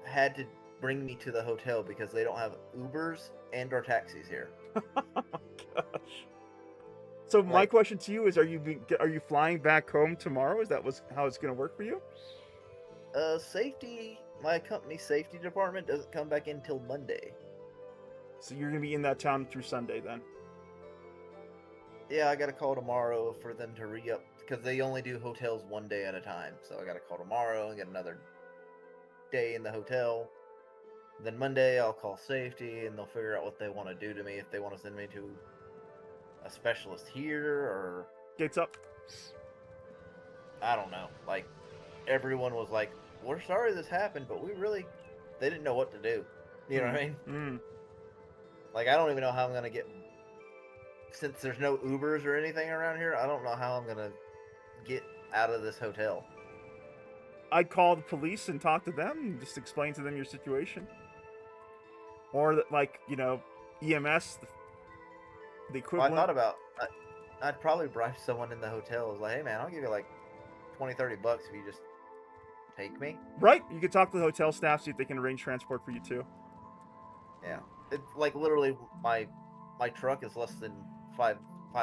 had to bring me to the hotel because they don't have Ubers and or taxis here. Oh my gosh. So my question to you is: are you flying back home tomorrow? Is that how it's going to work for you? My company's safety department doesn't come back in until Monday. So you're going to be in that town through Sunday then? Yeah, I got to call tomorrow for them to re-up because they only do hotels one day at a time. So I got to call tomorrow and get another day in the hotel. Then Monday I'll call safety and they'll figure out what they want to do to me. If they want to send me to a specialist here or gates up. I don't know. Like everyone was like, "We're sorry this happened, but they didn't know what to do." You know what I mean? Mm. Like, I don't even know how I'm gonna get, since there's no Ubers or anything around here. I don't know how I'm gonna get out of this hotel. I'd call the police and talk to them and just explain to them your situation. Or, like, you know, EMS, the Well, equivalent. I thought about, I'd probably bribe someone in the hotel. I was like, "Hey, man, I'll give you like $20-30 if you just take me." Right? You could talk to the hotel staff, see if they can arrange transport for you, too. Yeah. It's like literally my truck is less than five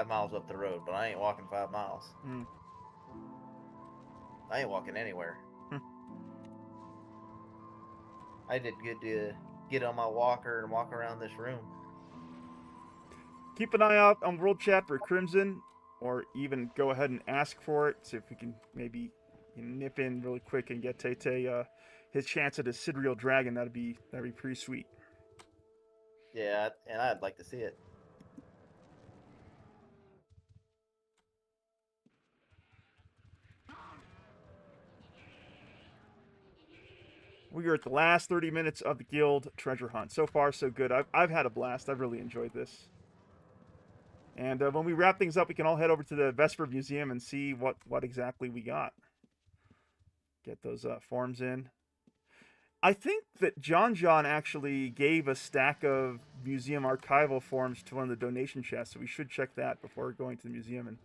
miles up the road, but I ain't walking 5 miles. Mm. I ain't walking anywhere. Hmm. I did good to get on my walker and walk around this room. Keep an eye out on World Chat for Crimson, or even go ahead and ask for it. See if we can maybe nip in really quick and get Tay his chance at a Sidriel Dragon. That'd be pretty sweet. Yeah, and I'd like to see it. We are at the last 30 minutes of the guild treasure hunt. So far, so good. I've had a blast. I've really enjoyed this. And when we wrap things up, we can all head over to the Vesper Museum and see what exactly we got. Get those forms in. I think that John actually gave a stack of museum archival forms to one of the donation chests, so we should check that before going to the museum and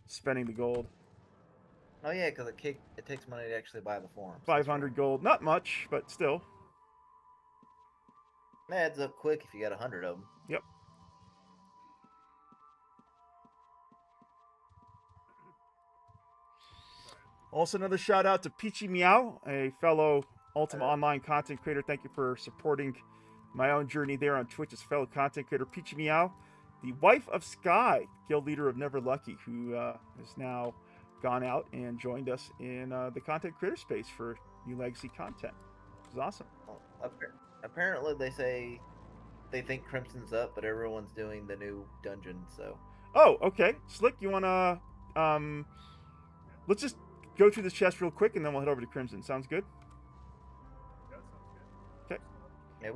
spending the gold. Oh yeah, because it takes money to actually buy the forms. 500 gold. Not much, but still. It adds up quick if you got 100 of them. Yep. Also, another shout out to Peachy Meow, a fellow Ultima Online content creator. Thank you for supporting my own journey there on Twitch as a fellow content creator. Peachy Meow, the wife of Sky, guild leader of Never Lucky, who has now gone out and joined us in the content creator space for new legacy content. It was awesome. Well, apparently they say they think Crimson's up, but everyone's doing the new dungeon, so. Oh, okay. Slick, you want to... let's just go through this chest real quick, and then we'll head over to Crimson. Sounds good? Okay. Yeah,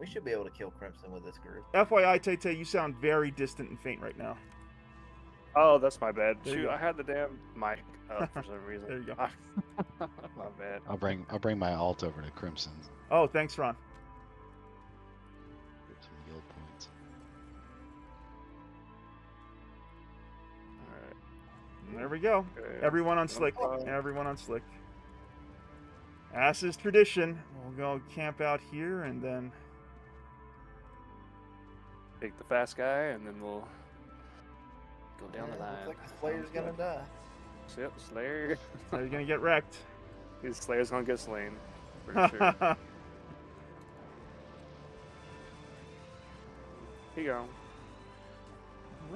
we should be able to kill Crimson with this group. FYI, Tay, you sound very distant and faint right now. Oh, that's my bad. There you Shoot, go. I had the damn mic up for some reason. There you go. My bad. I'll bring my alt over to Crimson. Oh, thanks, Ron. Get some guild points. All right. There we go. Okay. Everyone on Slick. Everyone on Slick. As is tradition, we'll go camp out here and then... Take the fast guy, and then we'll go down the line. Looks like the Slayer's gonna die. Yep, Slayer. So you're going to get wrecked. His Slayer's gonna get slain. For sure. Here you go.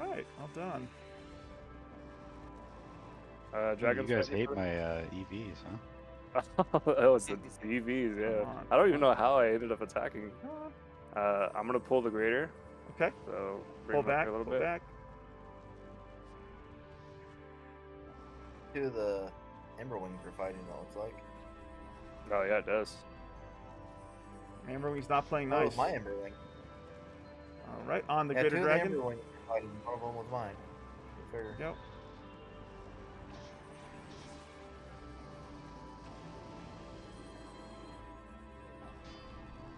All right, well done. Dragon's You guys ready hate for- my EVs, huh? Oh, it's the EVs, yeah. Come on. I don't even know how I ended up attacking. I'm gonna pull the grader. Okay, So bring pull him up back, here a little pull bit. back. Two of the Emberwings are fighting, it looks like. Oh yeah, it does. Amberwing's not playing That nice. was my Emberwing. All right, on the Yeah, Greater two Dragon. of the Emberwings were fighting, one of them was mine. Fair. Yep.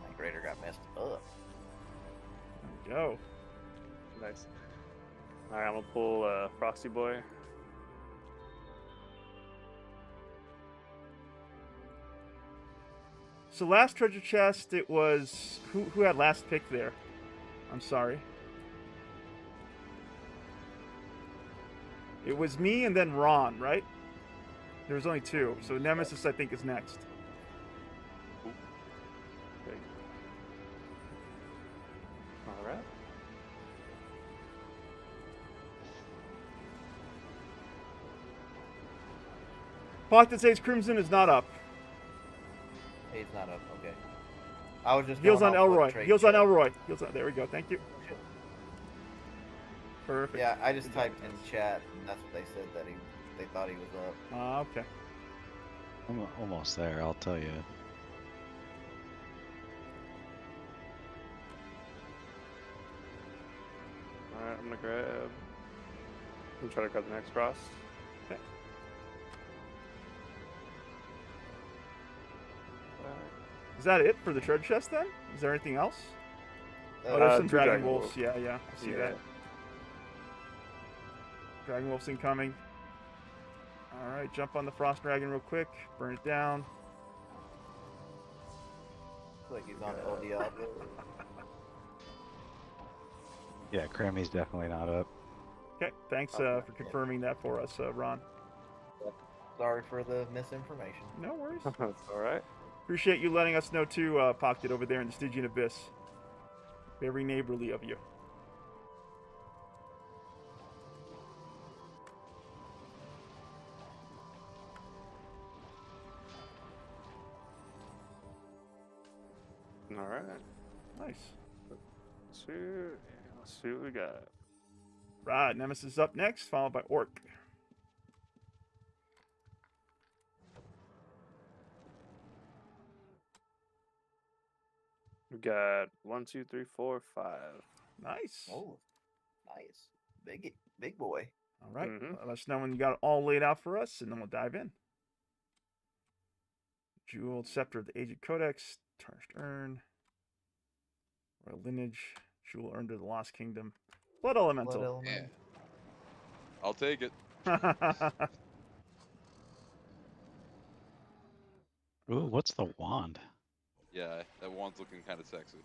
My grader got messed up. There we go. Nice. All right, I'm gonna pull Frosty Boy. So last treasure chest, it was... Who had last pick there? I'm sorry. It was me and then Ron, right? There was only two. So Nemesis, I think, is next. Okay. All right. Pocket says Crimson is not up. He's not up, okay. I was just Heals going on off what Elroy. Trey Heals on said. Elroy. Heals on... There we go. Thank you. Perfect. Yeah, I just typed in chat, and that's what they said, that they thought he was up. Okay. I'm almost there, I'll tell you. Alright, I'm gonna grab. I'm trying to grab the next frost. Okay. Is that it for the treasure chest then? Is there anything else? Oh, there's some two dragon dragon wolves. wolves. Yeah, yeah. I see that. Dragon wolves incoming. Alright, jump on the frost dragon real quick. Burn it down. Like he's on El Diablo. Yeah, Crammy's definitely not up. Okay, thanks for confirming that for us, Ron. Sorry for the misinformation. No worries. That's alright. Appreciate you letting us know too, Pocket, over there in the Stygian Abyss. Very neighborly of you. Alright. Nice. Let's see what we got. Right, Nemesis up next, followed by Orc. We got 1, 2, 3, 4, 5. Nice. Oh, nice. Big boy. All right. Let us know when you got it all laid out for us, and then we'll dive in. Jeweled Scepter of the Aged Codex, Tarnished Urn, Royal Lineage, Jewel earned to the Lost Kingdom, Blood Elemental. Yeah. I'll take it. Ooh, what's the wand? Yeah, that wand's looking kind of sexy.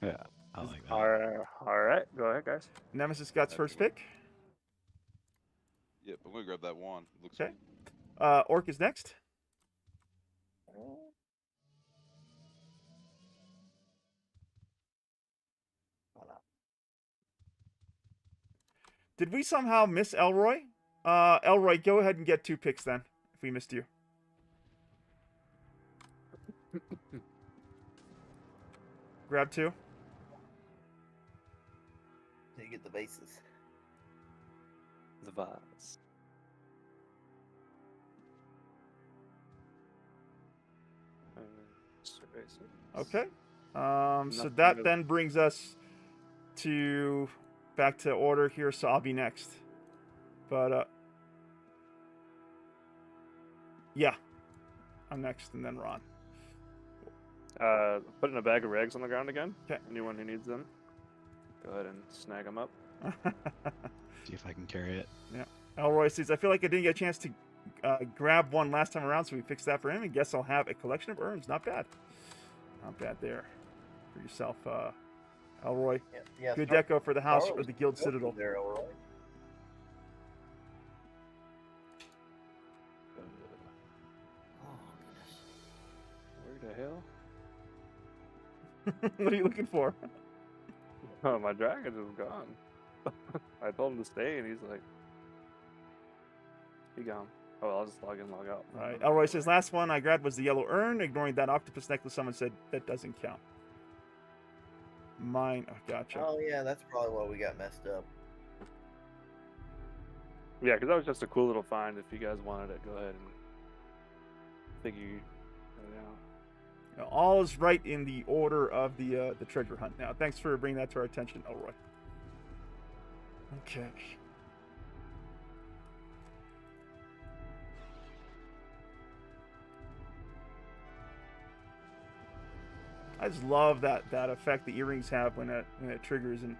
Yeah, I like that. Alright, go ahead, guys. Nemesis got first pick. Yep, I'm gonna grab that wand. It looks Okay. sweet. Orc is next. Did we somehow miss Elroy? Elroy, go ahead and get 2 picks then, if we missed you. Grab 2. So you get the bases. The vase. Okay. So that then brings us to back to order here, so I'll be next. But yeah, I'm next, and then Ron. Putting a bag of rags on the ground again. Okay. Anyone who needs them, go ahead and snag them up. See if I can carry it. Yeah. Elroy says, I feel like I didn't get a chance to grab one last time around, so we fixed that for him. And guess I'll have a collection of urns. Not bad. Not bad there for yourself, Elroy. Yeah, Good deco for the house or the guild citadel. There, Elroy. Where the hell? What are you looking for? Oh, my dragon is gone. I told him to stay, and he's like, he gone. Oh, well, I'll just log in, log out. All right. Elroy says, last one I grabbed was the yellow urn. Ignoring that octopus necklace, someone said that doesn't count. Mine. Oh, gotcha. Oh, yeah, that's probably why we got messed up. Yeah, because that was just a cool little find. If you guys wanted it, go ahead and figure it out. You know, all is right in the order of the treasure hunt. Now, thanks for bringing that to our attention, Elroy. Okay. I just love that effect the earrings have when it triggers and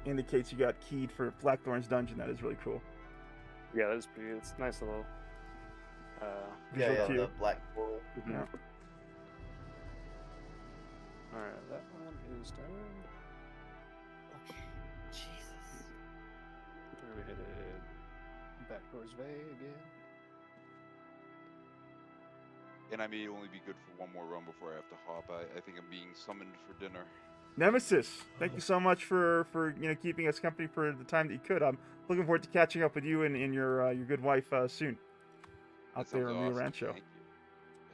indicates you got keyed for Blackthorn's dungeon. That is really cool. Yeah, that is pretty. It's a nice little. Yeah, cue. the black portal. Mm-hmm. Yeah. All right, that one is done. Okay. Jesus. Where we headed? Back towards Bay again. And I may only be good for one more run before I have to hop. I think I'm being summoned for dinner. Nemesis, thank you so much for keeping us company for the time that you could. I'm looking forward to catching up with you and your good wife soon out That there sounds in Rio awesome. Rancho. Thank you.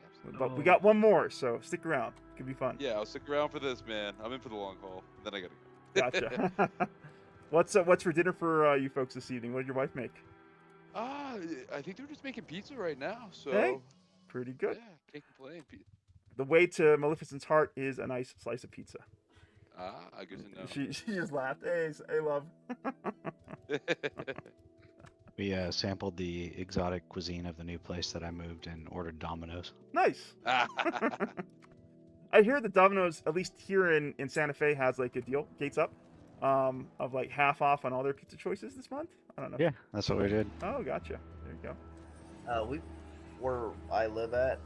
Absolutely. But we got one more, so stick around. Could be fun. Yeah, I'll stick around for this, man. I'm in for the long haul. Then I gotta go. Gotcha. What's for dinner for you folks this evening? What did your wife make? I think they're just making pizza right now. So Hey, pretty good. yeah, can't complain. The way to Maleficent's heart is a nice slice of pizza. Good to know. She just laughed. Hey, love. We sampled the exotic cuisine of the new place that I moved and ordered Domino's. Nice. I hear that Domino's, at least here in Santa Fe, has like a deal, Gates Up, of like half off on all their pizza choices this month. I don't know. Yeah, that's what we did. Oh, gotcha. There you go. Where I live at,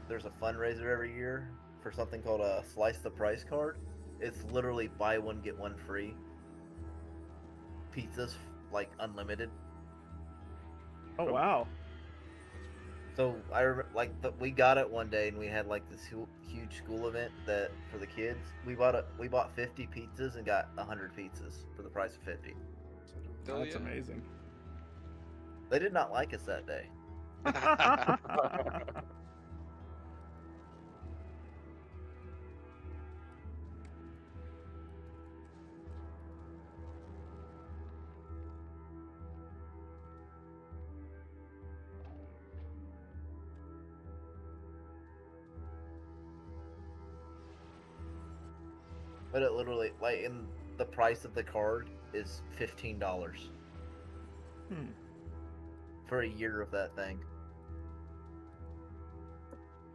there's a fundraiser every year for something called a Slice the Price card. It's literally buy one get one free. Pizzas like unlimited. Oh wow. So I remember, we got it one day and we had like this huge school event that for the kids. We bought 50 pizzas and got 100 pizzas for the price of 50. That's amazing. They did not like us that day. But it literally, like, in the price of the card is $15 for a year of that thing.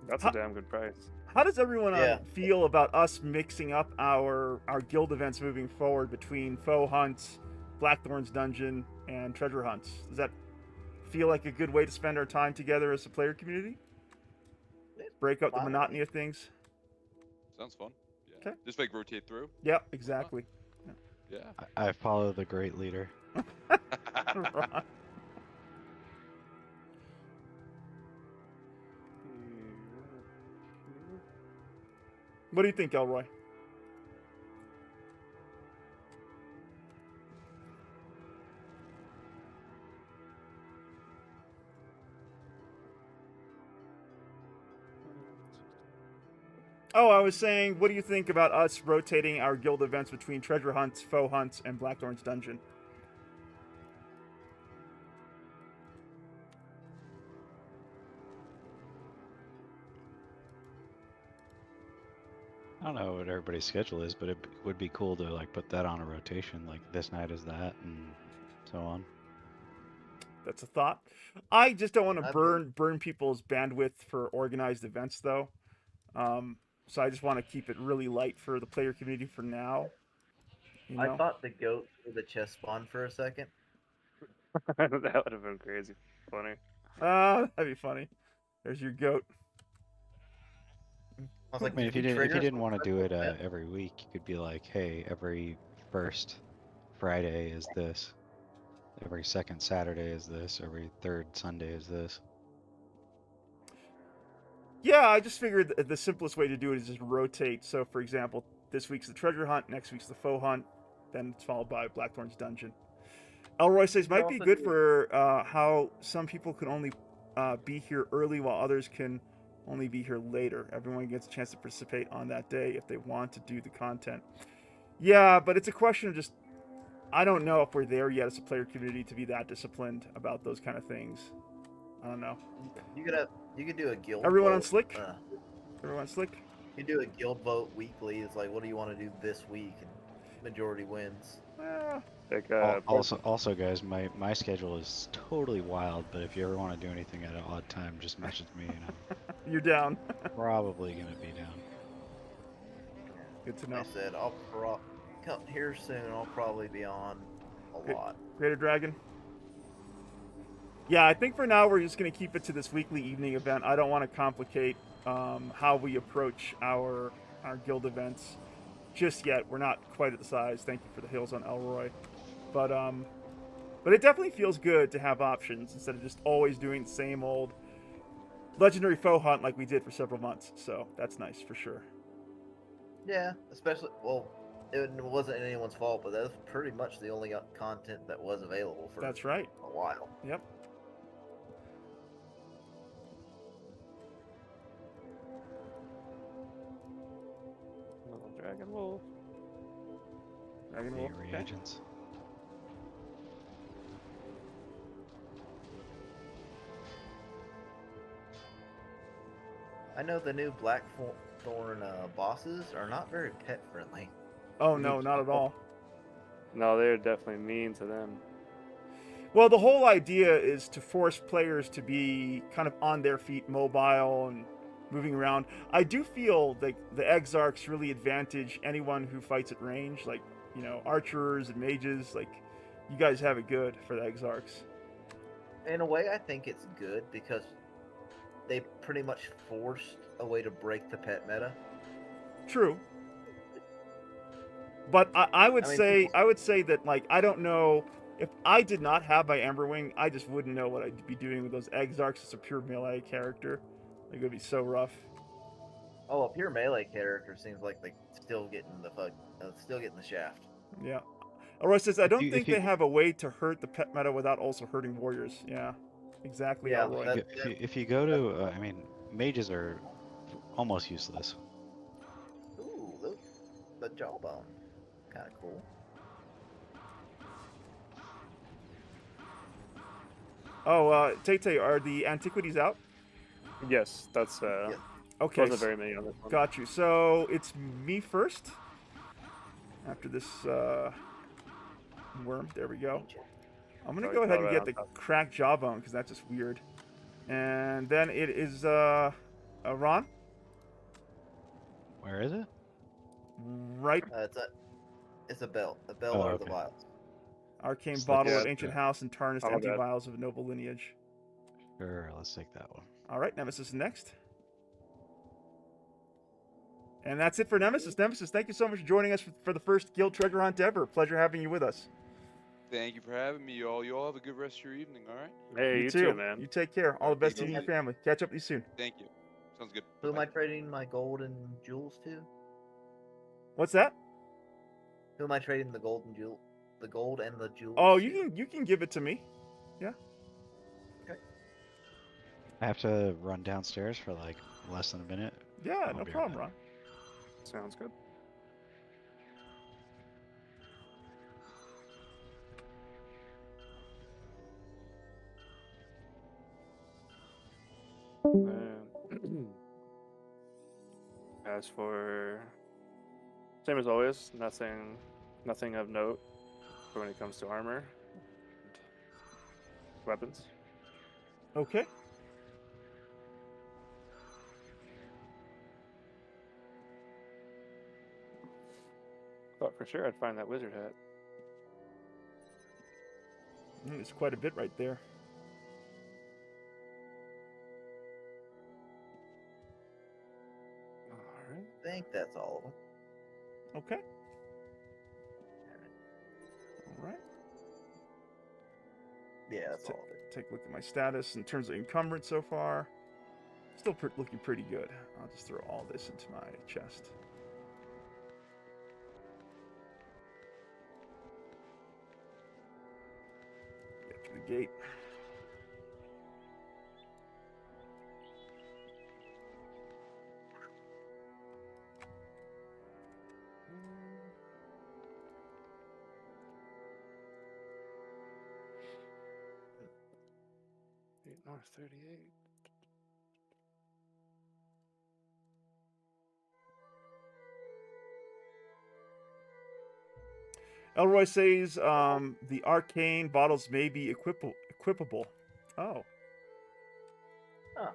That's a damn good price. How does everyone feel about us mixing up our guild events moving forward between foe hunts, Blackthorn's dungeon, and treasure hunts? Does that feel like a good way to spend our time together as a player community? Break up the monotony of things? Sounds fun. Okay. Just like rotate through. Yep, exactly. Yeah. I follow the great leader. What do you think, Elroy? Oh, I was saying, what do you think about us rotating our guild events between treasure hunts, foe hunts, and Blackthorn's dungeon? I don't know what everybody's schedule is, but it would be cool to like put that on a rotation. Like this night is that, and so on. That's a thought. I just don't want to burn people's bandwidth for organized events, though. So I just want to keep it really light for the player community for now. You know? I thought the goat was a chest spawn for a second. That would have been crazy. Funny. That'd be funny. There's your goat. I was like, I mean, if you didn't want to do it every week, you could be like, hey, every first Friday is this, every second Saturday is this, every third Sunday is this. Yeah, I just figured the simplest way to do it is just rotate. So, for example, this week's the treasure hunt, next week's the foe hunt, then it's followed by Blackthorn's dungeon. Elroy says might be good for how some people can only be here early while others can only be here later. Everyone gets a chance to participate on that day if they want to do the content. Yeah, but it's a question of just, I don't know if we're there yet as a player community to be that disciplined about those kind of things. I don't know. You could do a guild Everyone vote. on Slick? Everyone on Slick? You do a guild vote weekly. It's like, what do you want to do this week? And majority wins. Also, guys, my schedule is totally wild. But if you ever want to do anything at an odd time, just message me. And I'm You're down. probably gonna be down. Good to know. I said I'll come here soon. I'll probably be on a lot. Greater Dragon? Yeah, I think for now we're just going to keep it to this weekly evening event. I don't want to complicate how we approach our guild events just yet. We're not quite at the size. Thank you for the hills on Elroy. But it definitely feels good to have options instead of just always doing the same old legendary foe hunt like we did for several months. So that's nice for sure. Yeah, especially, well, it wasn't anyone's fault, but that was pretty much the only content that was available for That's right. a while. Yep. Dragon Wolf. Reagents. I know the new Blackthorn bosses are not very pet friendly. Oh no, not at all. No, they're definitely mean to them. Well, the whole idea is to force players to be kind of on their feet, mobile and moving around. I do feel like the Exarchs really advantage anyone who fights at range, like, you know, archers and mages. Like, you guys have it good for the Exarchs. In a way, I think it's good because they pretty much forced a way to break the pet meta. True. But I would say that, like, I don't know if I did not have my Emberwing, I just wouldn't know what I'd be doing with those Exarchs as a pure melee character. Like, it would be so rough. Oh, a pure melee character seems like they still getting the shaft. Yeah. Aurora says, I don't think they have a way to hurt the pet meta without also hurting warriors. Yeah, exactly. Yeah, Elroy. If you go to, I mean, mages are almost useless. Ooh, look, the jawbone, kind of cool. Oh, Tay, are the antiquities out? Yes, that's Okay. wasn't very many on this one. Got you. So it's me first. After this worm, there we go. I'm gonna go ahead and get the cracked jawbone because that's just weird. And then it is Ron. Where is it? Right. It's a bell. A bell are the vials. Arcane It's bottle like of ancient house and tarnished empty vials of noble lineage. Sure, let's take that one. All right, Nemesis next. And that's it for Nemesis. Nemesis, thank you so much for joining us for the first guild treasure hunt ever. Pleasure having you with us. Thank you for having me, y'all. You all have a good rest of your evening, all right? Hey, you too, man. You take care. All the best to you and your family. Catch up with you soon. Thank you. Sounds good. Who am I trading my gold and jewels to? What's that? Who am I trading the gold and jewels? Oh, you can give it to me. Yeah. Okay. I have to run downstairs for like less than a minute. Yeah, no problem, Ron. Sounds good. As for same as always, nothing of note for when it comes to armor and weapons. Okay. Thought for sure I'd find that wizard hat. It's quite a bit right there. Alright. I think that's all of them. Okay. All right. Yeah, that's all of it. Take a look at my status in terms of encumbrance so far. Still looking pretty good. I'll just throw all this into my chest. Get to the gate. North 38. Elroy says the arcane bottles may be equipable. Oh. Huh.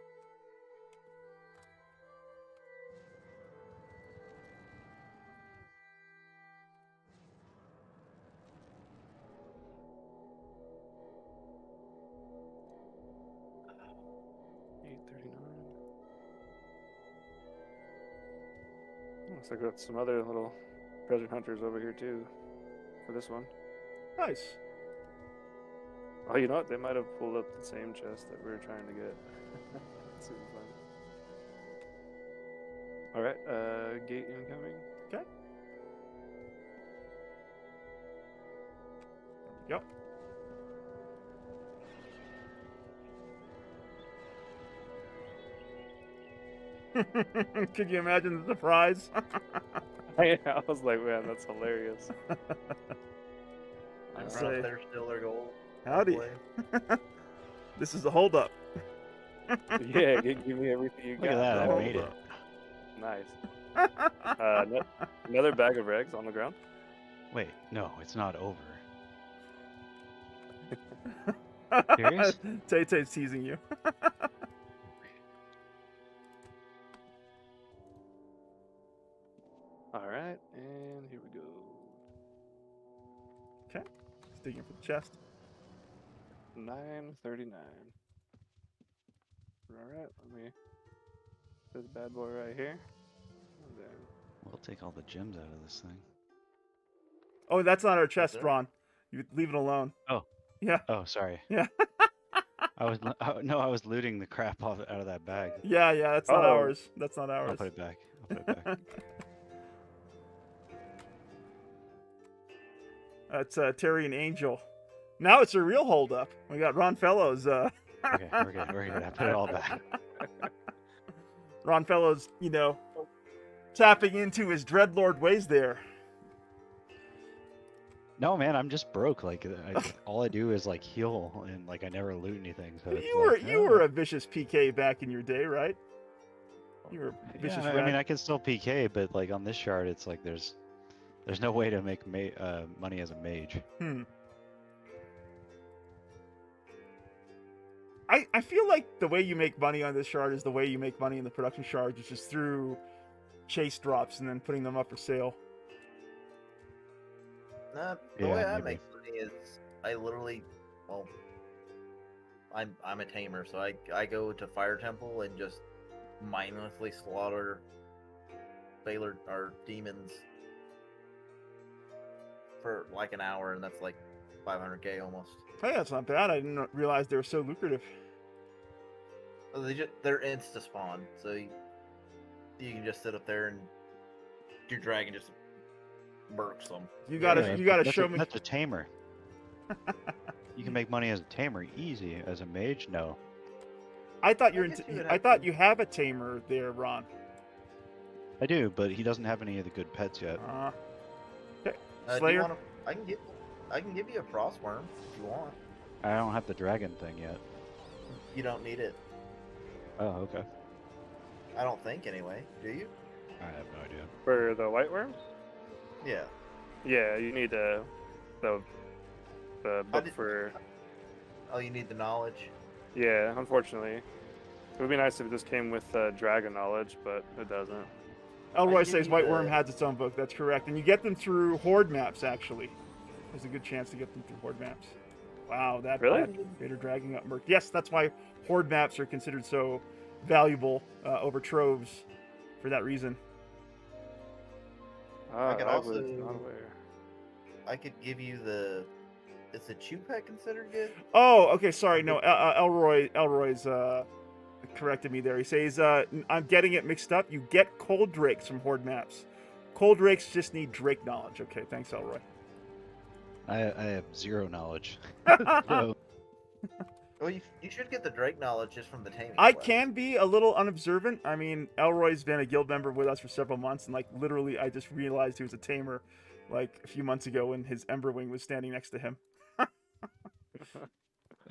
Looks like we got some other little treasure hunters over here too for this one. Nice. Oh, you know what? They might have pulled up the same chest that we were trying to get. Super fun. All right, gate incoming. Okay. Yep. Could you imagine the surprise? I was like, man, that's hilarious. I don't know if they're still their goal. Howdy. This is a holdup. Yeah, give me everything you Look got. at that, I bro. made it. Nice. Another bag of eggs on the ground. Wait, no, it's not over. Serious? Tay-Tay's teasing you. All right, and here we go. Okay. Digging for the chest. 939. All right, let me this bad boy right here. And then We'll take all the gems out of this thing. Oh, that's not our chest, it? Ron. You leave it alone. Oh. Yeah. Oh, sorry. Yeah. I was looting the crap out of that bag. Yeah, that's not ours. That's not ours. I'll put it back. I'll put it back. That's Terry and Angel. Now it's a real holdup. We got Ron Fellows. Okay, we're good. We're good. I put it all back. Ron Fellows, tapping into his Dreadlord ways there. No, man, I'm just broke. Like, all I do is like heal, and like I never loot anything. So it's You were a vicious PK back in your day, right? You were a vicious. Yeah, I mean, I can still PK, but like on this shard, it's like there's no way to make money as a mage. I feel like the way you make money on this shard is the way you make money in the production shards, which is through chase drops and then putting them up for sale. The Yeah, way I maybe. make money is I literally, well, I'm a tamer, so I go to Fire Temple and just mindlessly slaughter Baylor or demons for like an hour, and that's like 500k almost. Hey, that's not bad. I didn't realize they were so lucrative. They're insta spawn, so you can just sit up there and your dragon just burks them. You gotta show me. That's a tamer. You can make money as a tamer easy. As a mage, no. I thought I thought you have a tamer there, Ron. I do, but he doesn't have any of the good pets yet. Okay. Do you Slayer. wanna, I can give you a frostworm if you want. I don't have the dragon thing yet. You don't need it. Oh, okay. I don't think anyway. Do you? I have no idea. for the white worms. Yeah. Yeah, you need the book for. Oh, you need the knowledge. Yeah, unfortunately, it would be nice if it just came with dragon knowledge, but it doesn't. Elroy I says give White you Worm the- has its own book. That's correct, and you get them through horde maps. Actually, there's a good chance to get them through horde maps. Wow, that Really? Vader Dragon got murked. Yes, that's why horde maps are considered so valuable over troves, for that reason. Ah, could I was also- not aware. I could give you the. Is the chew pet considered good? Oh, okay. Sorry, no. Elroy's corrected me there. He says I'm getting it mixed up. You get cold drakes from horde maps. Cold drakes just need drake knowledge. Okay, thanks, Elroy. I have zero knowledge. So, Well, you should get the Drake knowledge just from the taming. I quest. can be a little unobservant. I mean, Elroy's been a guild member with us for several months, and like literally, I just realized he was a tamer like a few months ago when his Emberwing was standing next to him.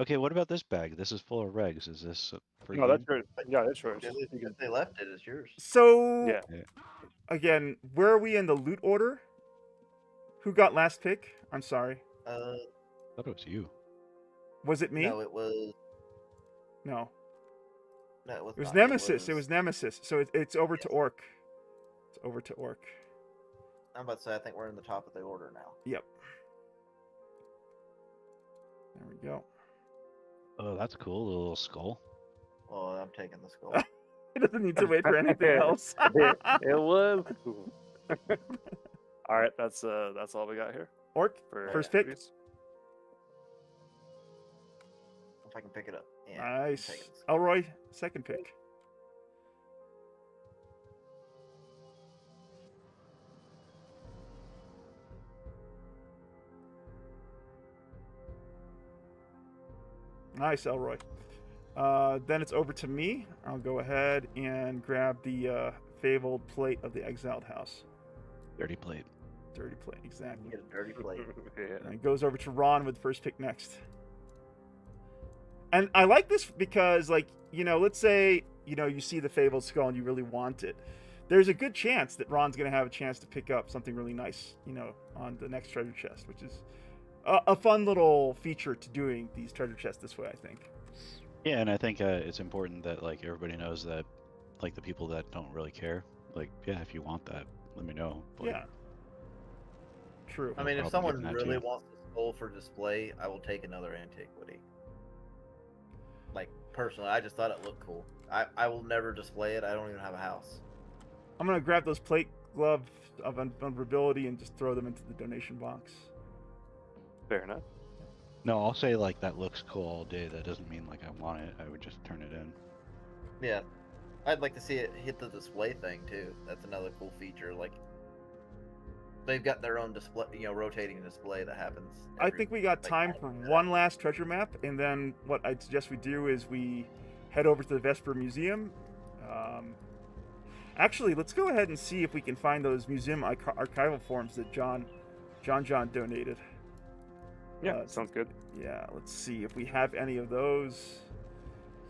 okay, what about this bag? This is full of regs. Is this for No, you? that's yours. Yeah, that's yours. If they left it, it's yours. So, Yeah. again, where are we in the loot order? Who got last pick? I'm sorry. I thought it was you. Was it me? No, it was. No. No, it was. It was not. Nemesis. It was Nemesis. So it's over to Orc. It's over to Orc. I'm about to say. I think we're in the top of the order now. Yep. There we go. Oh, that's cool. The little skull. Well, I'm taking the skull. He doesn't need to wait for anything else. It was cool. All right, that's all we got here Orc, for first pick. attributes. If I can pick it up. Yeah. I'm Nice. taking the skull. Elroy, second pick. Nice, Elroy. Then it's over to me. I'll go ahead and grab the fabled plate of the exiled house. Dirty plate. Dirty plate, exactly. Get a dirty plate. Yeah. And it goes over to Ron with the first pick next. And I like this because, like, you know, let's say, you know, you see the Fabled Skull and you really want it. There's a good chance that Ron's going to have a chance to pick up something really nice, you know, on the next treasure chest, which is a fun little feature to doing these treasure chests this way, I think. Yeah, and I think it's important that, like, everybody knows that, like, the people that don't really care, like, yeah, if you want that, let me know. Like, Yeah. True. I mean, if someone really wants the skull for display, I will take another antiquity. Like, personally, I just thought it looked cool. I will never display it. I don't even have a house. I'm going to grab those plate gloves of vulnerability and just throw them into the donation box. Fair enough. No, I'll say, like, that looks cool all day. That doesn't mean, like, I want it. I would just turn it in. Yeah. I'd like to see it hit the display thing, too. That's another cool feature. Like, they've got their own display, you know, rotating display that happens. I think we got time for one last treasure map, and then what I'd suggest we do is we head over to the Vesper Museum. Actually, let's go ahead and see if we can find those museum archival forms that John donated. Yeah, sounds good. Yeah, let's see if we have any of those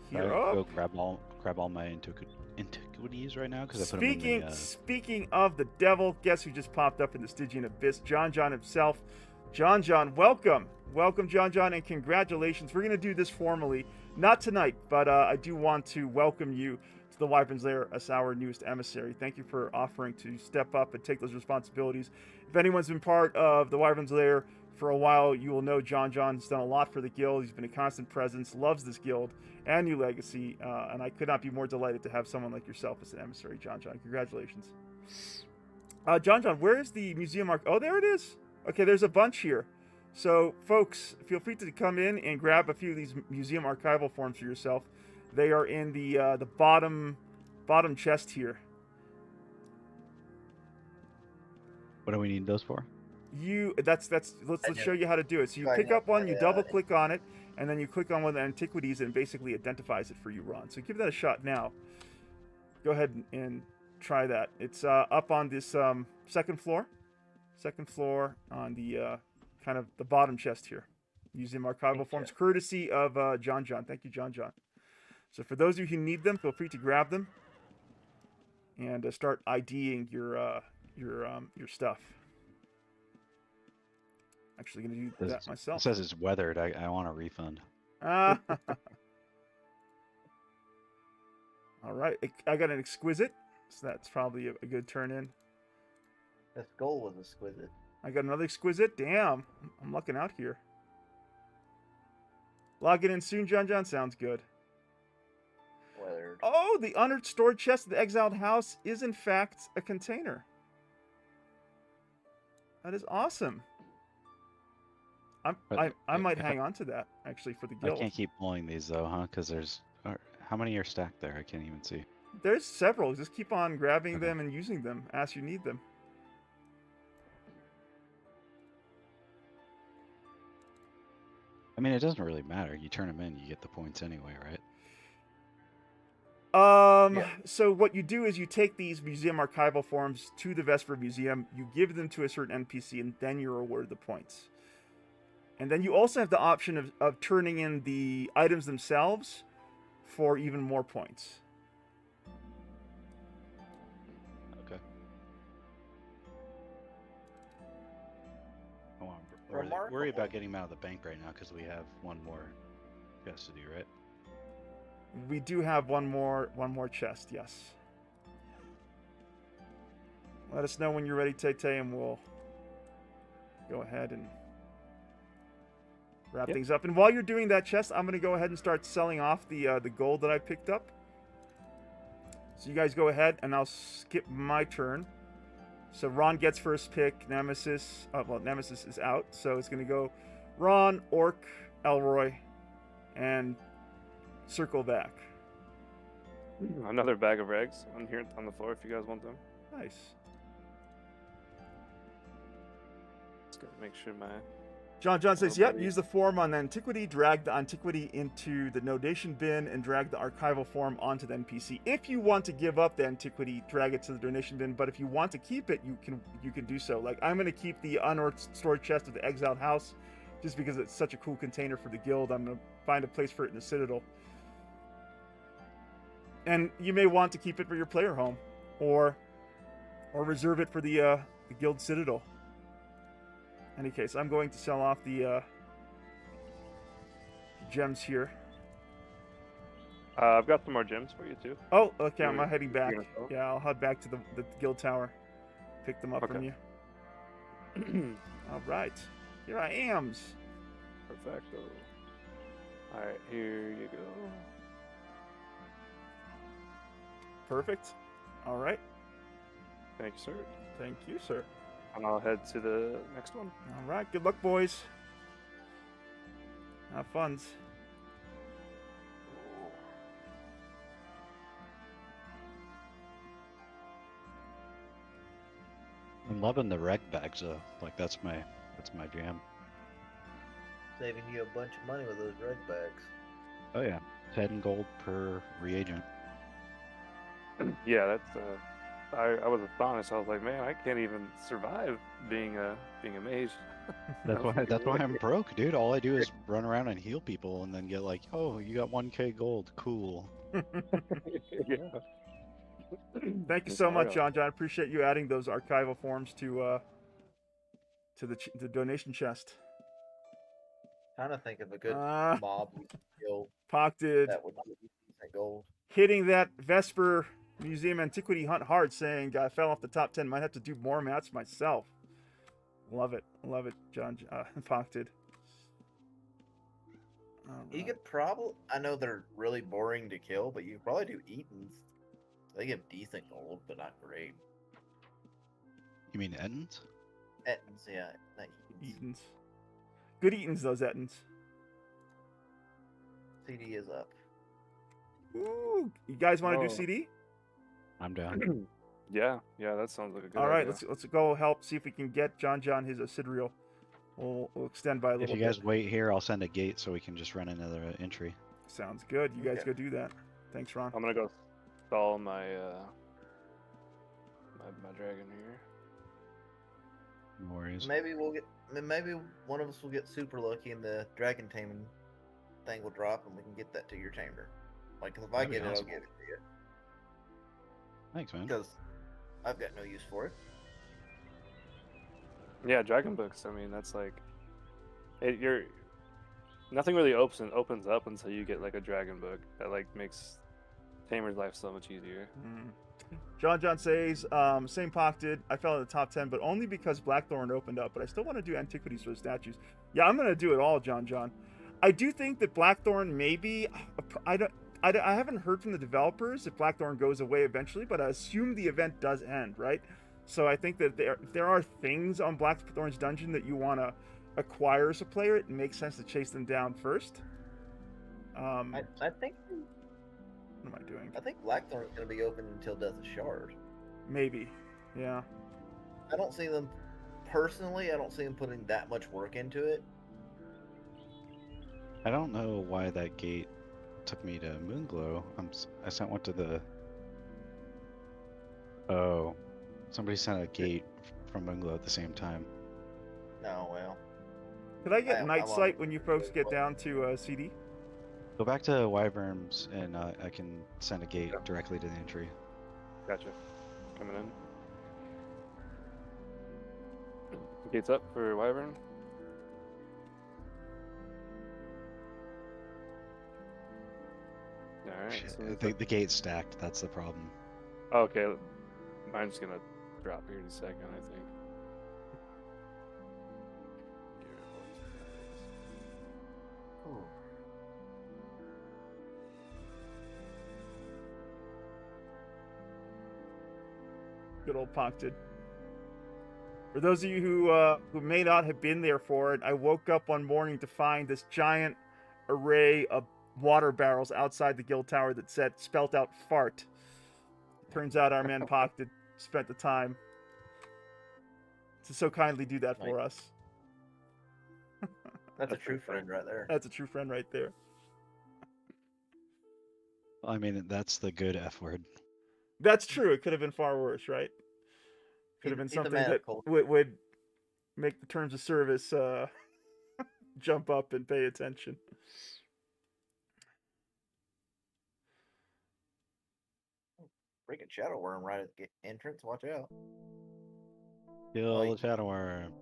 here. Go grab all my antiquities right now because I put them in the. Speaking of the devil, guess who just popped up in the Stygian Abyss? John himself. John, welcome, John, and congratulations. We're gonna do this formally, not tonight, but I do want to welcome you to the Wyvern's Lair as our newest emissary. Thank you for offering to step up and take those responsibilities. If anyone's been part of the Wyvern's Lair for a while, you will know John's done a lot for the guild. He's been a constant presence, loves this guild and New Legacy, and I could not be more delighted to have someone like yourself as an emissary, John. Congratulations. John, where is the museum Oh, there it is. Okay, there's a bunch here. So, folks, feel free to come in and grab a few of these museum archival forms for yourself. They are in the bottom chest here. What do we need those for? Let's show you how to do it. So you pick up one, you double click on it, and then you click on one of the antiquities, and it basically identifies it for you, Ron. So give that a shot now. Go ahead and try that. It's up on this second floor on the kind of the bottom chest here. Museum archival forms, courtesy of John. Thank you, John. So for those of you who need them, feel free to grab them and start IDing your stuff. Actually going to do that myself. It says it's weathered. I want a refund. All right. I got an exquisite, so that's probably a good turn in. The skull was exquisite. I got another exquisite. Damn. I'm lucking out here. Log it in soon, John. Sounds good. Weathered. Oh, the unearthed storage chest of the exiled house is in fact a container. That is awesome. I might hang on to that, actually, for the guild. I can't keep pulling these, though, huh? Because there's... How many are stacked there? I can't even see. There's several. Just keep on grabbing them and using them as you need them. I mean, it doesn't really matter. You turn them in, you get the points anyway, right? So what you do is you take these museum archival forms to the Vesper Museum, you give them to a certain NPC, and then you're awarded the points. And then you also have the option of turning in the items themselves for even more points. Okay. I want to worry about getting them out of the bank right now because we have one more chest to do, right? We do have one more chest, yes. Let us know when you're ready, Tay, and we'll go ahead and wrap things up. And while you're doing that chest, I'm going to go ahead and start selling off the gold that I picked up. So you guys go ahead, and I'll skip my turn. So Ron gets first pick. Nemesis is out, so it's going to go Ron, Orc, Elroy, and circle back. Another bag of eggs on here on the floor if you guys want them. Nice. Just gotta make sure my... John says, yep, use the form on the antiquity, drag the antiquity into the donation bin, and drag the archival form onto the NPC. If you want to give up the antiquity, drag it to the donation bin, but if you want to keep it, you can do so. Like, I'm going to keep the unearthed storage chest of the exiled house, just because it's such a cool container for the guild. I'm going to find a place for it in the Citadel. And you may want to keep it for your player home, or reserve it for the Guild Citadel. In any case, I'm going to sell off the gems here. I've got some more gems for you too. Oh, okay. I'm heading back. gonna sell? Yeah, I'll head back to the Guild Tower. Pick them up from you. All right. Here I am. Perfecto. All right, here you go. Perfect. All right. Thank you, sir. Thank you, sir. And I'll head to the next one. All right. Good luck, boys. Have fun. I'm loving the reg bags though. Like that's my jam. Saving you a bunch of money with those red bags. Oh yeah, 10 gold per reagent. Yeah, that's. I was astonished. I was like, man, I can't even survive being a mage. That's why I'm broke, dude. All I do is run around and heal people, and then get like, oh, you got 1k gold, cool. Yeah. Thank you so much, John. I appreciate you adding those archival forms to the donation chest. Trying to think of a good mob skill Pocketed. that would give you decent gold. Hitting that Vesper Museum Antiquity hunt hard, saying I fell off the top 10. Might have to do more mats myself. Love it, John. Pocketed. You could probably. I know they're really boring to kill, but you could probably do Eatons. They give decent gold, but not great. You mean Ettins? Ettins, yeah, not Eatons. Eatons. Good Eatons, those Ettins. CD is up. Ooh, you guys want to do CD? I'm down. Yeah, that sounds like a good All right, idea. let's go help see if we can get John his Sidereal. We'll extend by a little If bit. you guys wait here, I'll send a gate so we can just run another entry. Sounds good. You guys go do that. Thanks, Ron. I'm gonna go stall my my dragon here. No worries. Maybe one of us will get super lucky and the dragon taming thing will drop and we can get that to your chamber. Like, 'cause if I That'd be get it, awesome. I'll give it to you. Thanks, man. Because I've got no use for it. Yeah, dragon books. I mean, that's like, nothing really opens up until you get like a dragon book that like makes Tamer's life so much easier. John says, same pocketed. I fell in the top 10, but only because Blackthorn opened up. But I still want to do antiquities for the statues. Yeah, I'm gonna do it all, John. I do think that Blackthorn maybe. I haven't heard from the developers if Blackthorn goes away eventually, but I assume the event does end, right? So I think that there are things on Blackthorn's dungeon that you want to acquire as a player. It makes sense to chase them down first. I think. What am I doing? I think Blackthorn is going to be open until Death of Shard. Maybe. Yeah. I don't see them personally. I don't see them putting that much work into it. I don't know why that gate took me to Moonglow. I sent one to the. Oh, somebody sent a gate from Moonglow at the same time. No, well. Could I get Night Sight when you folks get down to CD? Go back to Wyverns and I can send a gate directly to the entry. Gotcha. Coming in. Gates up for Wyvern. Alright. So The gate's stacked, that's the problem. okay. Mine's gonna drop here in a second, I think. Good old pocketed. For those of you who may not have been there for it, I woke up one morning to find this giant array of water barrels outside the guild tower that spelt out fart. Turns out our man Pocketed spent the time to so kindly do that for us. That's a true friend right there. That's a true friend right there. I mean, that's the good F word. That's true. It could have been far worse, right? Could have been something that would make the terms of service jump up and pay attention. Freaking Shadow Worm right at the entrance. Watch out. Kill the Shadow Worm.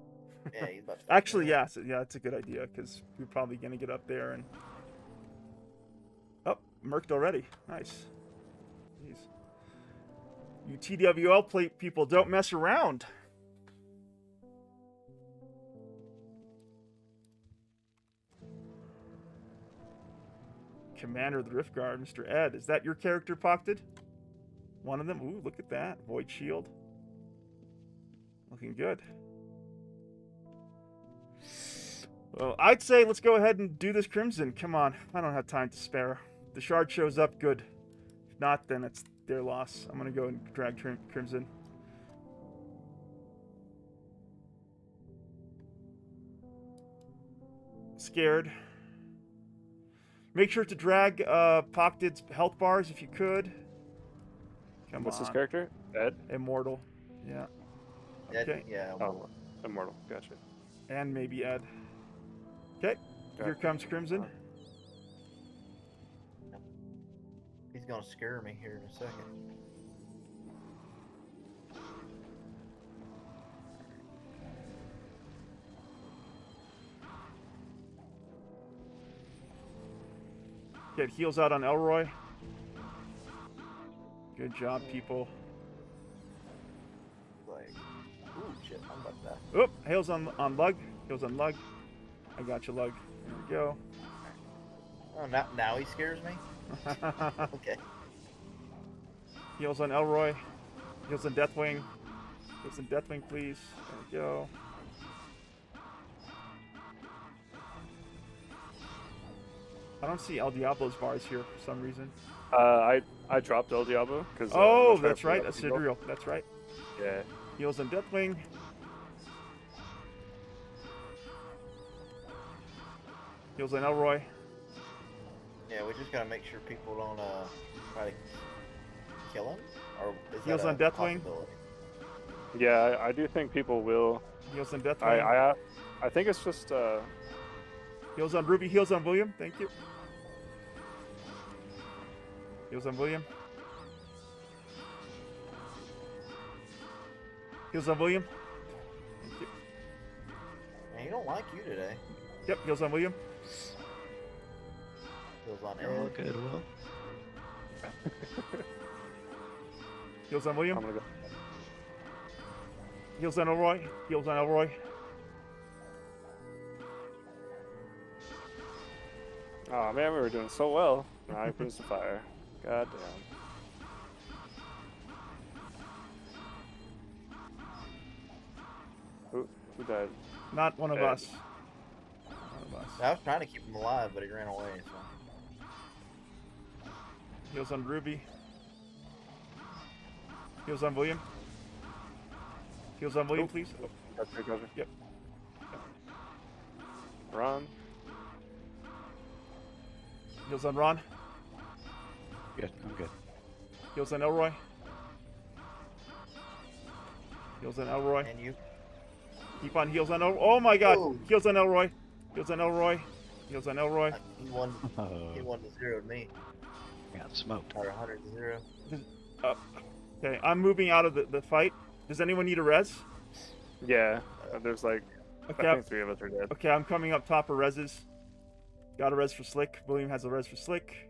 Yeah, he's about to Actually, yeah, it's a good idea because we're probably gonna get up there and. Oh, murked already. Nice. Jeez. You TWL people don't mess around. Commander of the Rift Guard, Mr. Ed. Is that your character pocketed? One of them? Ooh, look at that. Void Shield. Looking good. Well, I'd say let's go ahead and do this Crimson. Come on. I don't have time to spare. If the shard shows up, good. If not, then it's their loss. I'm going to go and drag Crimson. Scared. Make sure to drag Pocked's health bars if you could. Come What's on. his character? Ed? Immortal. Yeah. Okay. Yeah. Oh, Immortal. Gotcha. And maybe Ed. Okay. Here comes Crimson. He's gonna scare me here in a second. Get heals out on Elroy. Good job, people. Like, ooh, shit, I'm about to die. Oop, hails on Lug. Hails on Lug. I got you, Lug. There we go. Oh, now he scares me? Okay. Heals on Elroy. Heals on Deathwing. Heals on Deathwing, please. There we go. I don't see El Diablo's bars here for some reason. I dropped El Diablo because. Oh, that's right. A Sidriel. That's right. Yeah. Heals on Deathwing. Heals on Elroy. Yeah, we just gotta make sure people don't try to kill him. Or is Heals that on a Deathwing. possibility? Yeah, I do think people will. Heals on Deathwing. I think it's just. Heals on Ruby. Heals on William. Thank you. Heals on William. Heals on William. Thank you. Man, he don't like you today. Yep, heals on William. Heals on You're all Ed. good, Will. Heals on William. I'm gonna go. Heals on Elroy. Heals on Elroy. Oh man, we were doing so well. Now I brings the fire. God damn. Who died? Not one of Ed. us. One of us. I was trying to keep him alive, but he ran away, so. Heals on Ruby. Heals on William. Heals on William, please. Oh, Gotcha. yep. Ron. Heals on Ron. Good, I'm good. Heals on Elroy. Heals on Elroy. And you? Keep on heals on Elroy. Oh my god! Whoa. Heals on Elroy. Heals on Elroy. Heals on Elroy. He won. Oh, He won to 0 to me. got smoked. Or 100 to 0. Okay, I'm moving out of the fight. Does anyone need a res? Yeah. There's like. Okay, I think 3 of us are dead. okay, I'm coming up top of reses. Got a res for Slick. William has a res for Slick.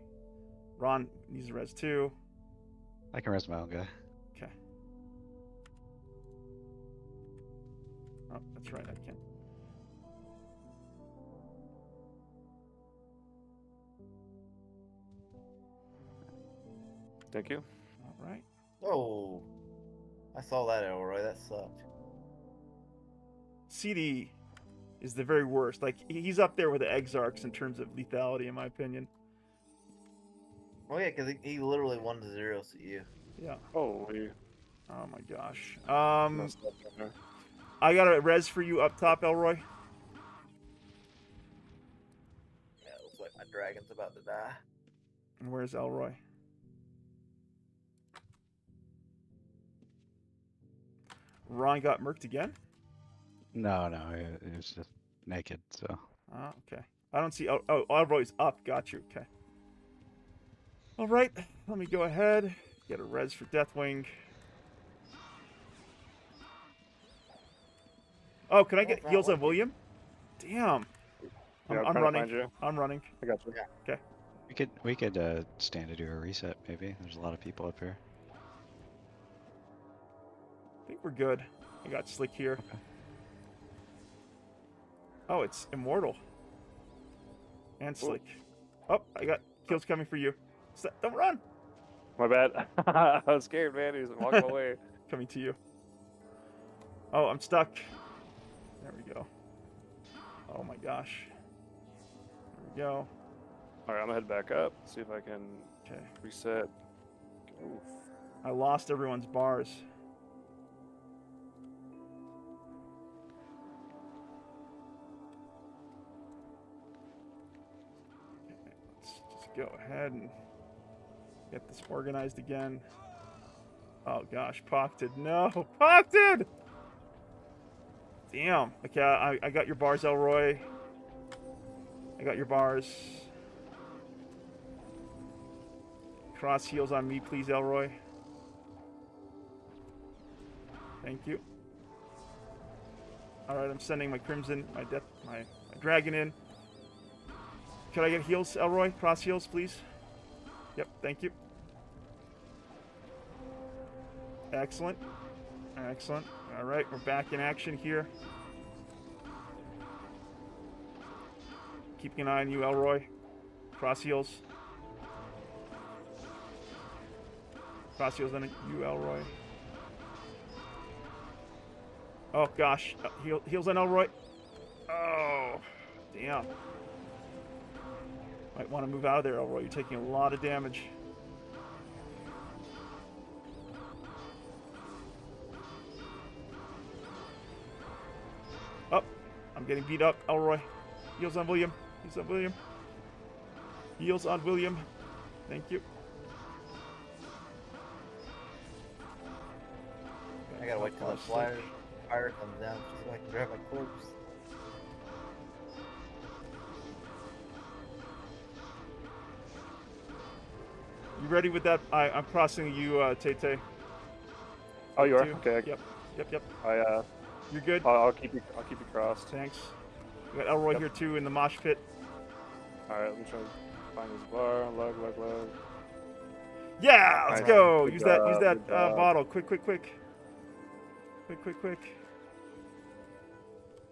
Ron needs a res too. I can rest my own guy. Okay. Oh, that's right, I can't. Thank you. All right. Oh. I saw that, Elroy. That sucked. CD is the very worst. Like, he's up there with the Exarchs in terms of lethality, in my opinion. Oh, yeah, because he literally 1 to 0 CU. Yeah. Holy. Oh my gosh. Messed up there. I got a res for you up top, Elroy. Yeah, it looks like my dragon's about to die. And where's Elroy? Ron got murked again? No, it was just naked, so. Ah, okay. I don't see. Oh, Elroy's up. Got you. Okay. All right. Let me go ahead. Get a res for Deathwing. Oh, can I get heals on William? Damn. Yeah, I'm trying to running. find you. I'm running. I got you. Yeah. Okay. We could stand to do a reset maybe. There's a lot of people up here. I think we're good. I got Slick here. Okay. Oh, it's Immortal. And Slick. Oh, I got kills coming for you. Don't run! My bad. I was scared, man. He was walking away. Coming to you. Oh, I'm stuck. There we go. Oh my gosh. There we go. All right, I'm gonna head back up. See if I can Okay. reset. Oof. I lost everyone's bars. Okay, let's just go ahead and get this organized again. Oh gosh, Pocted. No, Pocted! Damn. Okay, I got your bars, Elroy. I got your bars. Cross heals on me, please, Elroy. Thank you. All right, I'm sending my Crimson, my Dragon in. Can I get heals, Elroy? Cross heals, please. Yep, thank you. Excellent. Excellent. All right, we're back in action here. Keeping an eye on you, Elroy. Cross heals. Cross heals on you, Elroy. Oh gosh, heals on Elroy. Oh, damn. Might want to move out of there, Elroy. You're taking a lot of damage. Oh, I'm getting beat up, Elroy. Heals on William. Heals on William. Heals on William. Thank you. I gotta wait till that fire comes down so I can grab my corpse. You ready with that? I'm crossing you, Tay-Tay. Oh, you are? Two. Okay. Yep. You're good? I'll keep you crossed. Thanks. We got Elroy here too in the mosh pit. All right, let me try to find this bar. Lug. Yeah, let's Nice. go. Good Use that job, good job. bottle. Quick.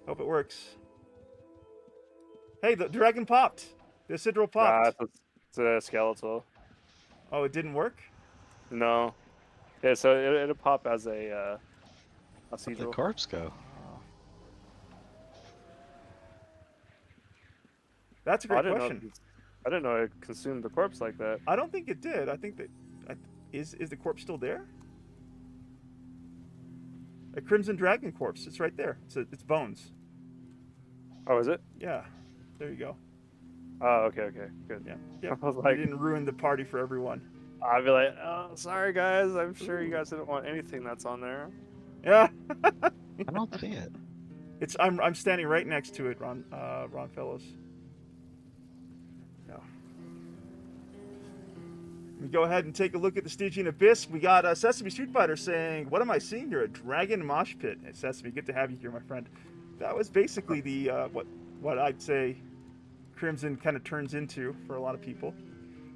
Hope it works. Hey, the dragon popped. The Sidral popped. Nah, it's a skeletal. Oh, it didn't work? No. Yeah, so it'll pop as a Where'd the sigil. corpse go? That's a Oh, great question. I didn't know it consumed the corpse like that. I don't think it did. I think that is the corpse still there? A Crimson Dragon corpse. It's right there. It's bones. Oh, is it? Yeah. There you go. Oh, okay, good. Yeah. I was You like, didn't ruin the party for everyone. I'd be like, oh, sorry guys, I'm sure you guys didn't want anything that's on there. Yeah. I don't see it. I'm standing right next to it, Ron Fellows. No. Let me go ahead and take a look at the Stygian Abyss. We got Sesame Street Fighter saying, "What am I seeing here? A dragon mosh pit." Hey, Sesame, good to have you here, my friend. That was basically the what I'd say Crimson kind of turns into for a lot of people.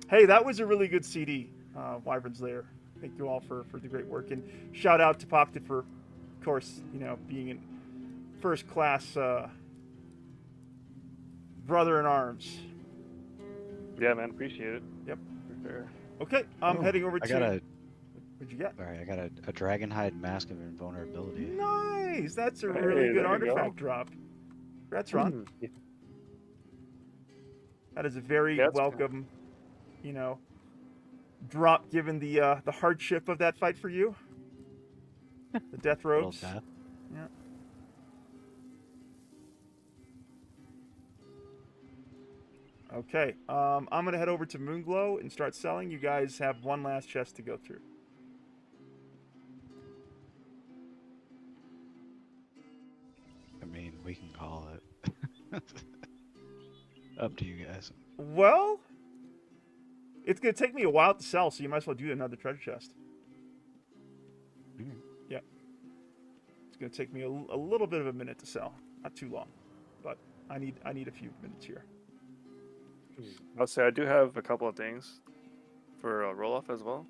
Hey, that was a really good CD, Wyvern's Lair. Thank you all for the great work, and shout out to Pocta for, of course, being in first class brother in arms. Yeah, man, appreciate it. Yep. For sure. Okay, I'm heading over to. What'd you get? Sorry, I got a dragonhide mask of invulnerability. Nice. That's a Hey, really good there you artifact go. drop. Congrats, Ron. Yeah. That is a very Yeah, that's welcome, drop given the hardship of that fight for you. The death Little robes. death. Yeah. Okay. I'm gonna head over to Moonglow and start selling. You guys have one last chest to go through. I mean, we can call it. Up to you guys. Well, it's gonna take me a while to sell, so you might as well do another treasure chest. Yep. It's gonna take me a little bit of a minute to sell. Not too long, but I need a few minutes here. I'll say I do have a couple of things for a roll off as well.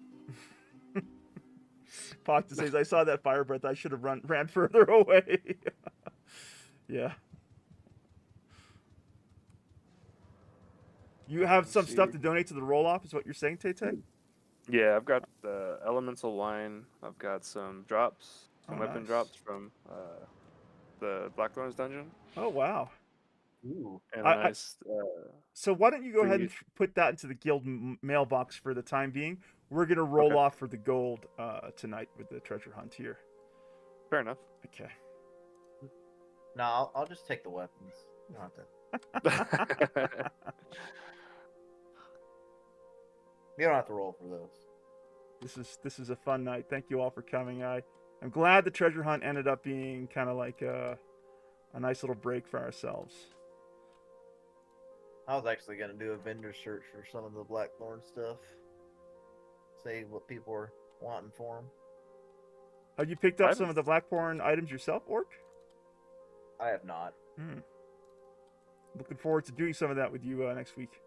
Pocta says, I saw that fire breath. I should have ran further away. Yeah. You have some stuff to donate to the roll off, is what you're saying, Tay? Yeah, I've got the elemental wine. I've got some drops, some weapon nice. drops from the Blackthorns dungeon. Oh, wow. Ooh. And a nice. So why don't you go ahead and put that into the guild mailbox for the time being? We're going to roll off for the gold tonight with the treasure hunt here. Fair enough. Okay. No, I'll just take the weapons. You don't have to. You don't have to roll for those. This is a fun night. Thank you all for coming. I'm glad the treasure hunt ended up being kind of like a nice little break for ourselves. I was actually going to do a vendor search for some of the Blackthorn stuff. See what people are wanting for them. Have you picked up some of the Blackthorn items yourself, Orc? I have not. Looking forward to doing some of that with you next week.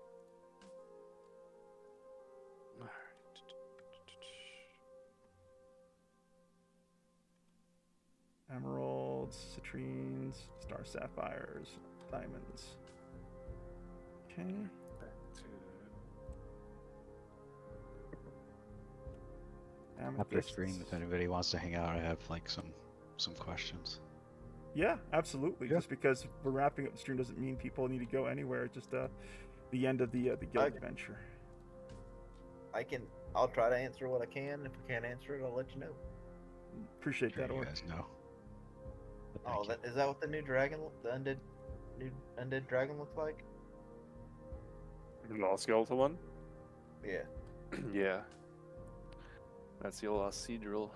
Emeralds, citrines, star sapphires, diamonds. Okay. After stream, if anybody wants to hang out, I have like some questions. Yeah, absolutely. Yeah. Just because we're wrapping up the stream doesn't mean people need to go anywhere. Just the end of the guild adventure. I'll try to answer what I can. If I can't answer it, I'll let you know. Appreciate that, You Orc. guys know. Oh, is that what the new dragon, new undead dragon looks like? The all skeletal one? Yeah. Yeah. That's the old Cathedral.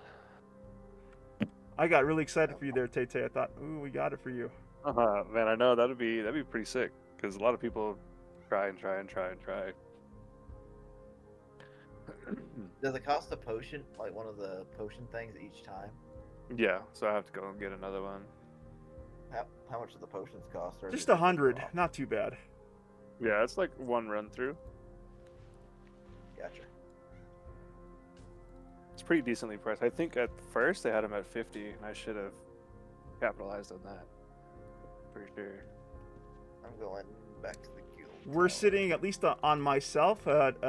I got really excited for you there, Tay. I thought, ooh, we got it for you. Man, I know that'd be pretty sick because a lot of people try. Does it cost a potion, like one of the potion things each time? Yeah, so I have to go and get another one. How much do the potions cost? Just 100, not too bad. Yeah, it's like one run through. Gotcha. It's pretty decently priced. I think at first they had them at 50, and I should have capitalized on that for sure. I'm going back to the guild. We're sitting, at least on myself, at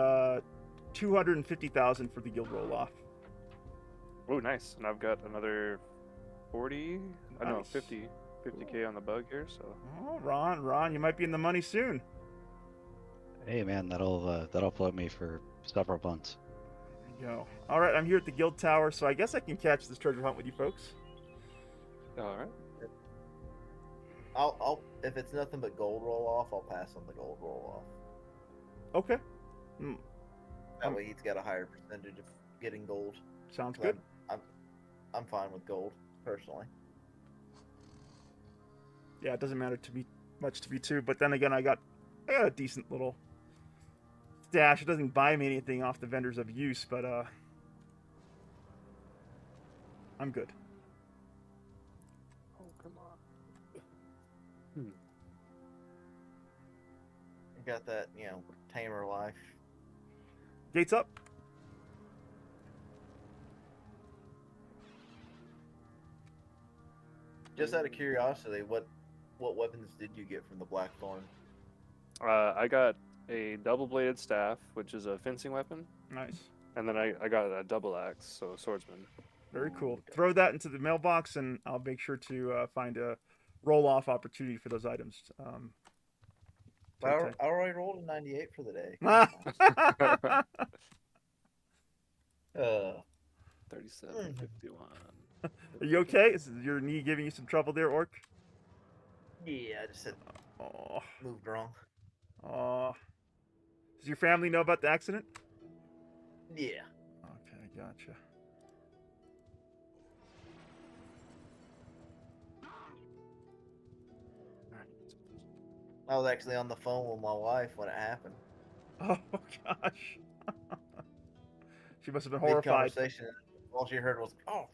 250,000 for the guild roll-off. Oh, nice. And I've got another 40, nice. I don't know, 50K on the bug here, so. Oh, Ron, you might be in the money soon. Hey man, that'll float me for several months. There you go. All right, I'm here at the guild tower, so I guess I can catch this treasure hunt with you folks. All right. I'll if it's nothing but gold roll off, I'll pass on the gold roll off. Okay. That way he's got a higher percentage of getting gold. Sounds good. I'm fine with gold personally. Yeah, it doesn't matter to me much to me too, but then again, I got a decent little stash. It doesn't buy me anything off the vendors of use, but I'm good. Oh, come on. You got that, tamer life. Gates up. Just out of curiosity, what weapons did you get from the Blackthorn? I got a double-bladed staff, which is a fencing weapon. Nice. And then I got a double axe, so swordsman. Very cool. Throw that into the mailbox, and I'll make sure to find a roll-off opportunity for those items. I already rolled a 98 for the day. 37.51. Are you okay? Is your knee giving you some trouble there, Orc? Yeah, I just moved wrong. Does your family know about the accident? Yeah. Okay, gotcha. I was actually on the phone with my wife when it happened. Oh gosh. She must have been horrified. Conversation. All she heard was, "Oh,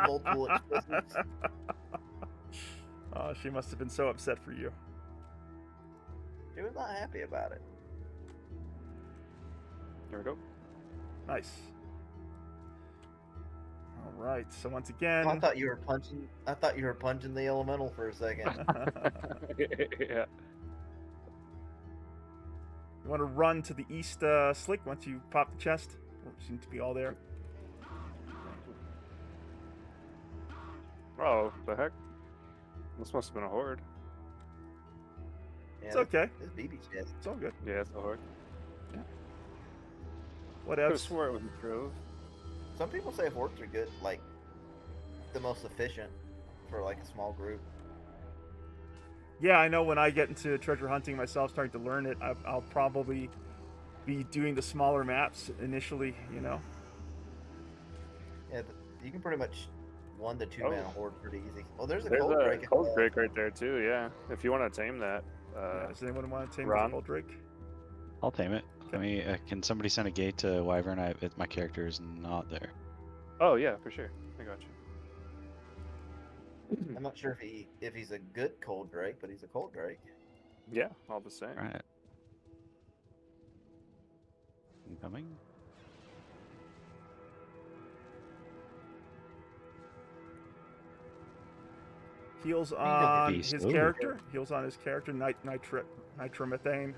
multiple explosives. Oh, she must have been so upset for you. She was not happy about it. Here we go. Nice. All right. So once again, I thought you were punching. I thought you were punching the elemental for a second. Yeah. you want to run to the east slick once you pop the chest. Seem to be all there. Oh, the heck? This must have been a horde. Yeah, It's okay. This BB chest. It's all good. Yeah, it's a horde. What I could have else? swore it was a trove. Some people say hordes are good, like the most efficient for like a small group. Yeah, I know when I get into treasure hunting myself, starting to learn it, I'll probably be doing the smaller maps initially, you know. Yeah, you can pretty much 1 to 2 man horde pretty easy. Oh, there's a There's cold a break. cold break right there too. Yeah, if you want to tame that. Does anyone want to tame Ron? the Cold Drake? I'll tame it. I mean, can somebody send a gate to Wyvern? My character is not there. Oh yeah, for sure. I got you. I'm not sure if he's a good cold drake, but he's a cold drake. Yeah, all the same. Right. Incoming. Heals on beast. his Ooh. character. Heals on his character. Nitromethane.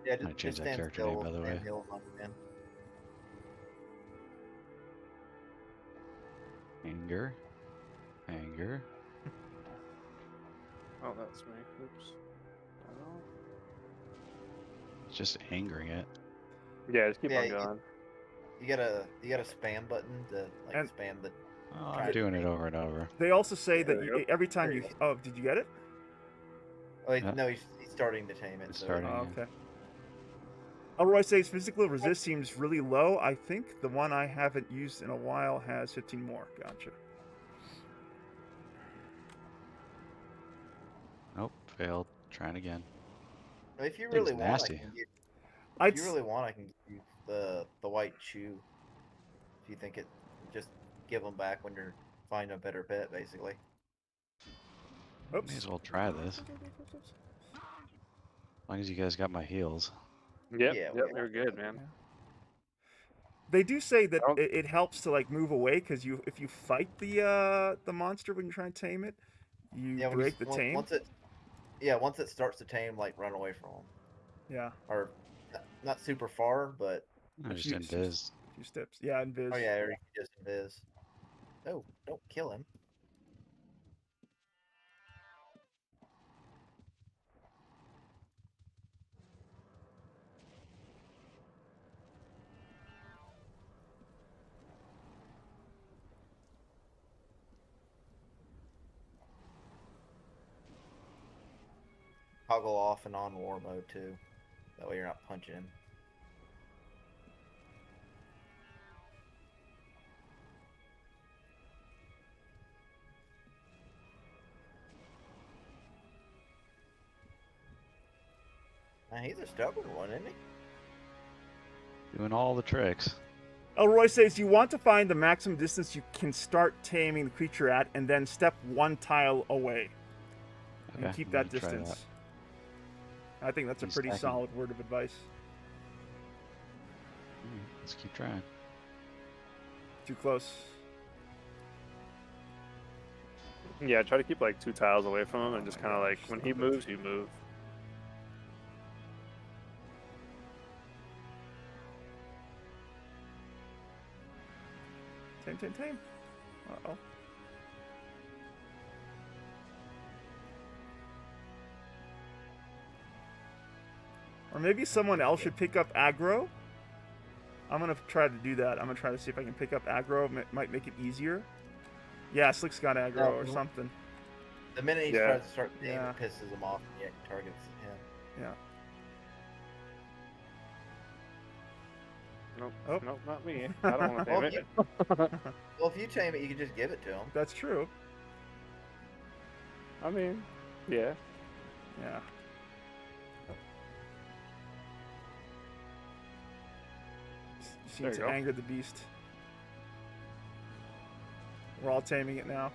Yeah, I changed that character name, by the way. Anger. Oh, that's me. Oops. Oh. It's just angering it. Yeah, just keep Yeah, on going. You got a spam button to like And- spam the. Oh, I'm doing it over and over. They also say There that you go. every time There you. you go. Oh, did you get it? Oh Yeah. no, he's starting to tame it. It's so- starting. Oh, Yeah. okay. Elroy says physical resist seems really low. I think the one I haven't used in a while has 15 more. Gotcha. Nope, failed. Trying again. If you Thing's really want, nasty. I'd if you really want, I can give you the white shoe. If you think it, just give them back when you're finding a better pet, basically. Oops. May as well try this. As long as you guys got my heals. Yep, Yeah, yep, you're good, man. They do say that Oh. it helps to like move away because if you fight the monster when you try and tame it, you Yeah, when break the tame. once it starts to tame, like run away from them, Yeah, or not super far, but I A just few- invis. a few steps. Yeah, and Viz. oh yeah, or you can just invis. Oh, don't kill him. Toggle off and on war mode too. That way you're not punching him. Now, he's a stubborn one, isn't he? Doing all the tricks. Elroy says you want to find the maximum distance you can start taming the creature at, and then step 1 tile away, and Okay, keep I'm that gonna try distance. I think that's a He's pretty stacking. solid word of advice. Let's keep trying. Too close. Yeah, try to keep like 2 tiles away from him and just kind of like when he moves, you move. Tame. Uh-oh. Or maybe someone else should pick up aggro. I'm going to try to do that. I'm going to try to see if I can pick up aggro. Might make it easier. Yeah, Slick's got aggro or something. The minute he Yeah. tries to start the game, Yeah. it pisses him off and he targets him. Yeah. Nope, Oh. nope, not me. I don't want to Well, tame if it. Well, if you tame it, you can just give it to him. That's true. I mean, yeah. Yeah. You seem There you to go. anger the beast. We're all taming it now.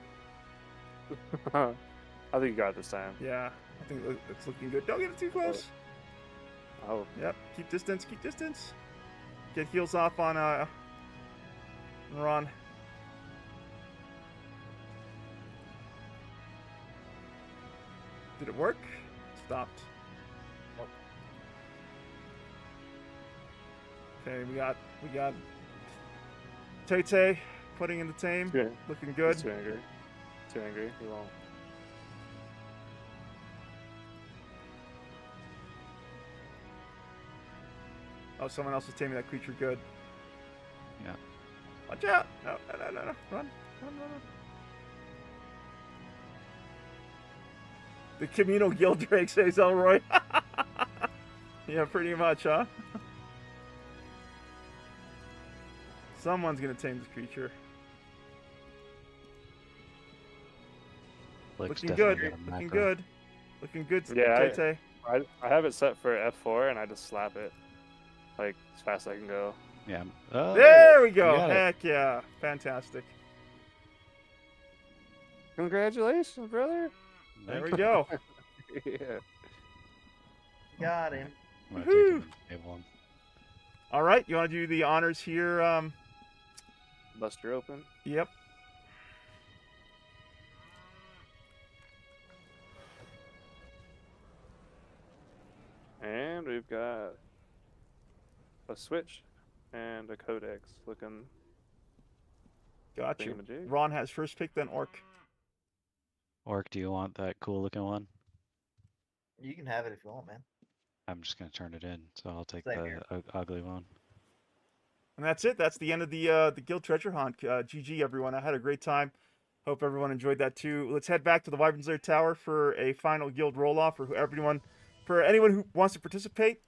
I think you got it this time. Yeah, I think it's looking good. Don't get it too close. Oh. Yep, keep distance, keep distance. Get heals off on Ron. Did it work? Stopped. Okay, we got Tay putting in the tame. Yeah. Looking good. He's too angry. Too angry. He won't. Oh, someone else is taming that creature good. Yeah. Watch out! No. Run. The communal guild drake, says Elroy. Yeah, pretty much, huh? Someone's gonna tame this creature. Looking good. Looking good. Looking good, Yeah, Tay. I have it set for F4 and I just slap it like as fast as I can go. Yeah. Oh, There we go. you got it. Heck yeah. Fantastic. Congratulations, brother. There we go. Yeah. Got him. I'm gonna take him to table him. All right, you want to do the honors here? Buster open. Yep. And we've got a switch and a codex looking. Got you. thingamajig. Ron has first pick, then Orc. Orc, do you want that cool looking one? You can have it if you want, man. I'm just gonna turn it in, so I'll take Same the here. ugly one. And that's it. That's the end of the guild treasure hunt. GG, everyone. I had a great time. Hope everyone enjoyed that too. Let's head back to the Wyvern's Lair Tower for a final guild roll-off for anyone who wants to participate.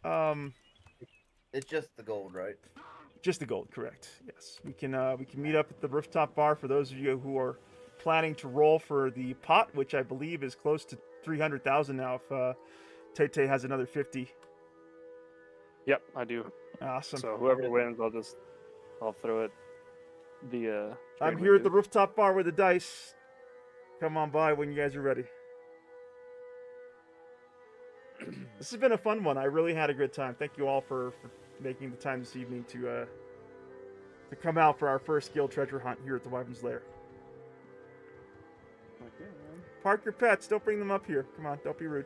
It's just the gold, right? Just the gold, correct? Yes. We can meet up at the rooftop bar for those of you who are planning to roll for the pot, which I believe is close to 300,000 now. If Tay has another 50. Yep, I do. Awesome. So whoever wins, I'll throw it via. I'm here at the rooftop bar with the dice. Come on by when you guys are ready. This has been a fun one. I really had a good time. Thank you all for making the time this evening to come out for our first guild treasure hunt here at the Wyvern's Lair. Okay, man. Park your pets. Don't bring them up here. Come on, don't be rude.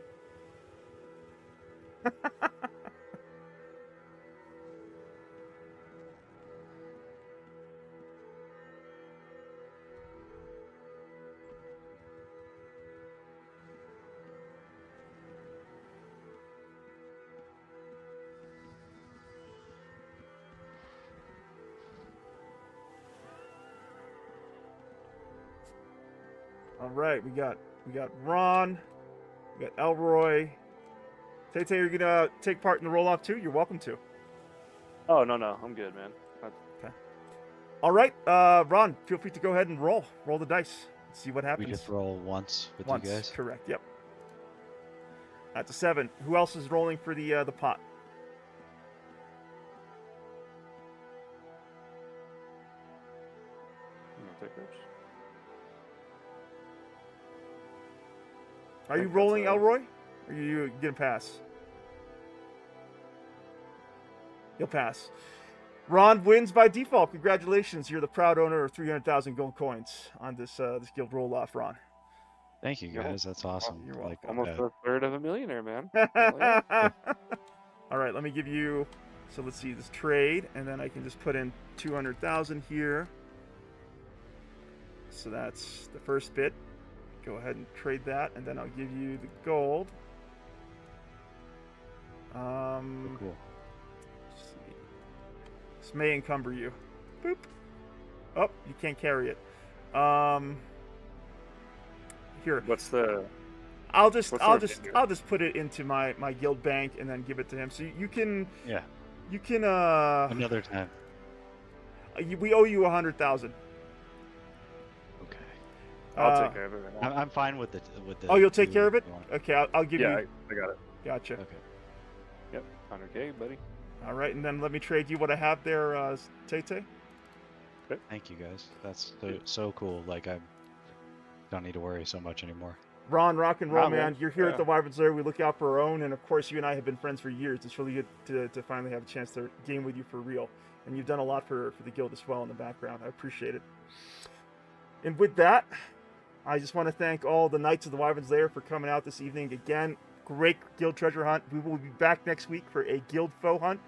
All right, we got Ron, we got Elroy. Tay, you're gonna take part in the roll-off too? You're welcome to. Oh no, I'm good, man. Okay. All right, Ron, feel free to go ahead and roll the dice. See what happens. We just roll once with Once, you guys. correct? Yep. That's a 7. Who else is rolling for the pot? I'll take this. Are you think rolling, that's, Elroy? Or are you gonna pass? You'll pass. Ron wins by default. Congratulations! You're the proud owner of 300,000 gold coins on this guild roll-off, Ron. Thank you guys. That's awesome. You're Like, Almost a third of a millionaire, man. All right, let me give you. So let's see this trade, and then I can just put in 200,000 here. So that's the first bit. Go ahead and trade that, and then I'll give you the gold. cool. Let's see. This may encumber you. Boop. Oh, you can't carry it. Here. What's the? I'll just What's put it into my guild bank and then give it to him. So you can. Yeah. You can. Another time. We owe you 100,000. Okay. I'll take care of it. Right now. I'm fine with the. Oh, you'll take two care of it? if you want. Okay, I'll give Yeah, you. I got it. Gotcha. Okay. Yep, 100K, buddy. All right, and then let me trade you what I have there, Tay. Thank you guys. That's so cool. Like I don't need to worry so much anymore. Ron, rock and roll, Nah, man. man. You're here Yeah. at the Wyvern's Lair. We look out for our own, and of course, you and I have been friends for years. It's really good to finally have a chance to game with you for real. And you've done a lot for the guild as well in the background. I appreciate it. And with that, I just want to thank all the Knights of the Wyvern's Lair for coming out this evening. Again, great guild treasure hunt. We will be back next week for a guild foe hunt,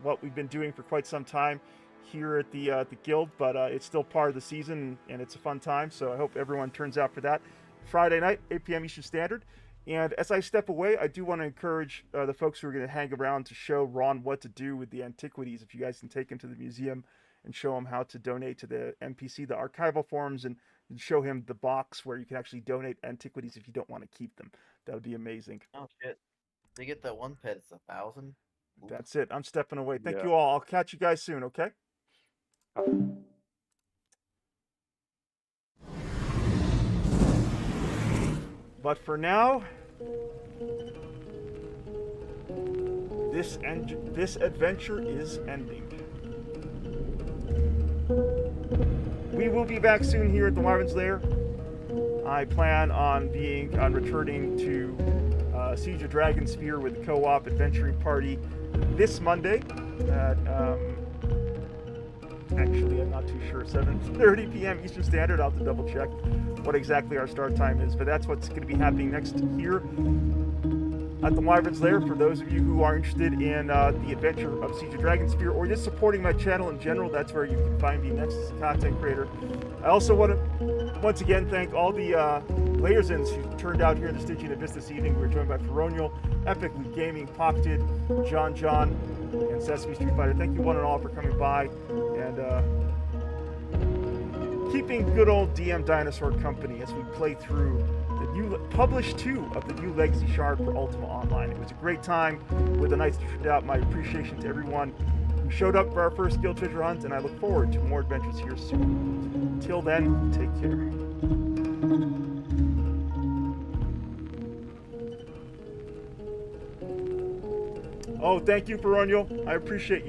what we've been doing for quite some time here at the guild, but it's still part of the season, and it's a fun time, so I hope everyone turns out for that. Friday night, 8 p.m. Eastern Standard. And as I step away, I do want to encourage the folks who are going to hang around to show Ron what to do with the antiquities. If you guys can take him to the museum and show him how to donate to the NPC, the archival forums, and show him the box where you can actually donate antiquities if you don't want to keep them. That would be amazing. Oh shit! They get that one pet. It's 1,000. That's it. I'm stepping away. Thank Yeah. you all. I'll catch you guys soon, okay? But for now, this adventure is ending. We will be back soon here at the Wyvern's Lair. I plan on returning to Siege of Dragonspear with the co-op adventuring party this Monday at actually, I'm not too sure, 7:30 p.m. Eastern Standard. I'll have to double check what exactly our start time is, but that's what's going to be happening next here at the Wyvern's Lair. For those of you who are interested in the adventure of Siege of Dragonspear, or just supporting my channel in general, that's where you can find me next as a content creator. I also want to once again thank all the Layersins who turned out here in the Stygian Abyss this evening. We're joined by Feronial, Epic Loot Gaming, Pocted, John, and Sesame Street Fighter. Thank you one and all for coming by and keeping good old DM Dinosaur company as we play through the new published 2 of the new Legacy Shard for Ultima Online. It was a great time with the Knights that turned out. My appreciation to everyone who showed up for our first guild treasure hunt, and I look forward to more adventures here soon. Till then, take care. Oh, thank you, Feronial. I appreciate you.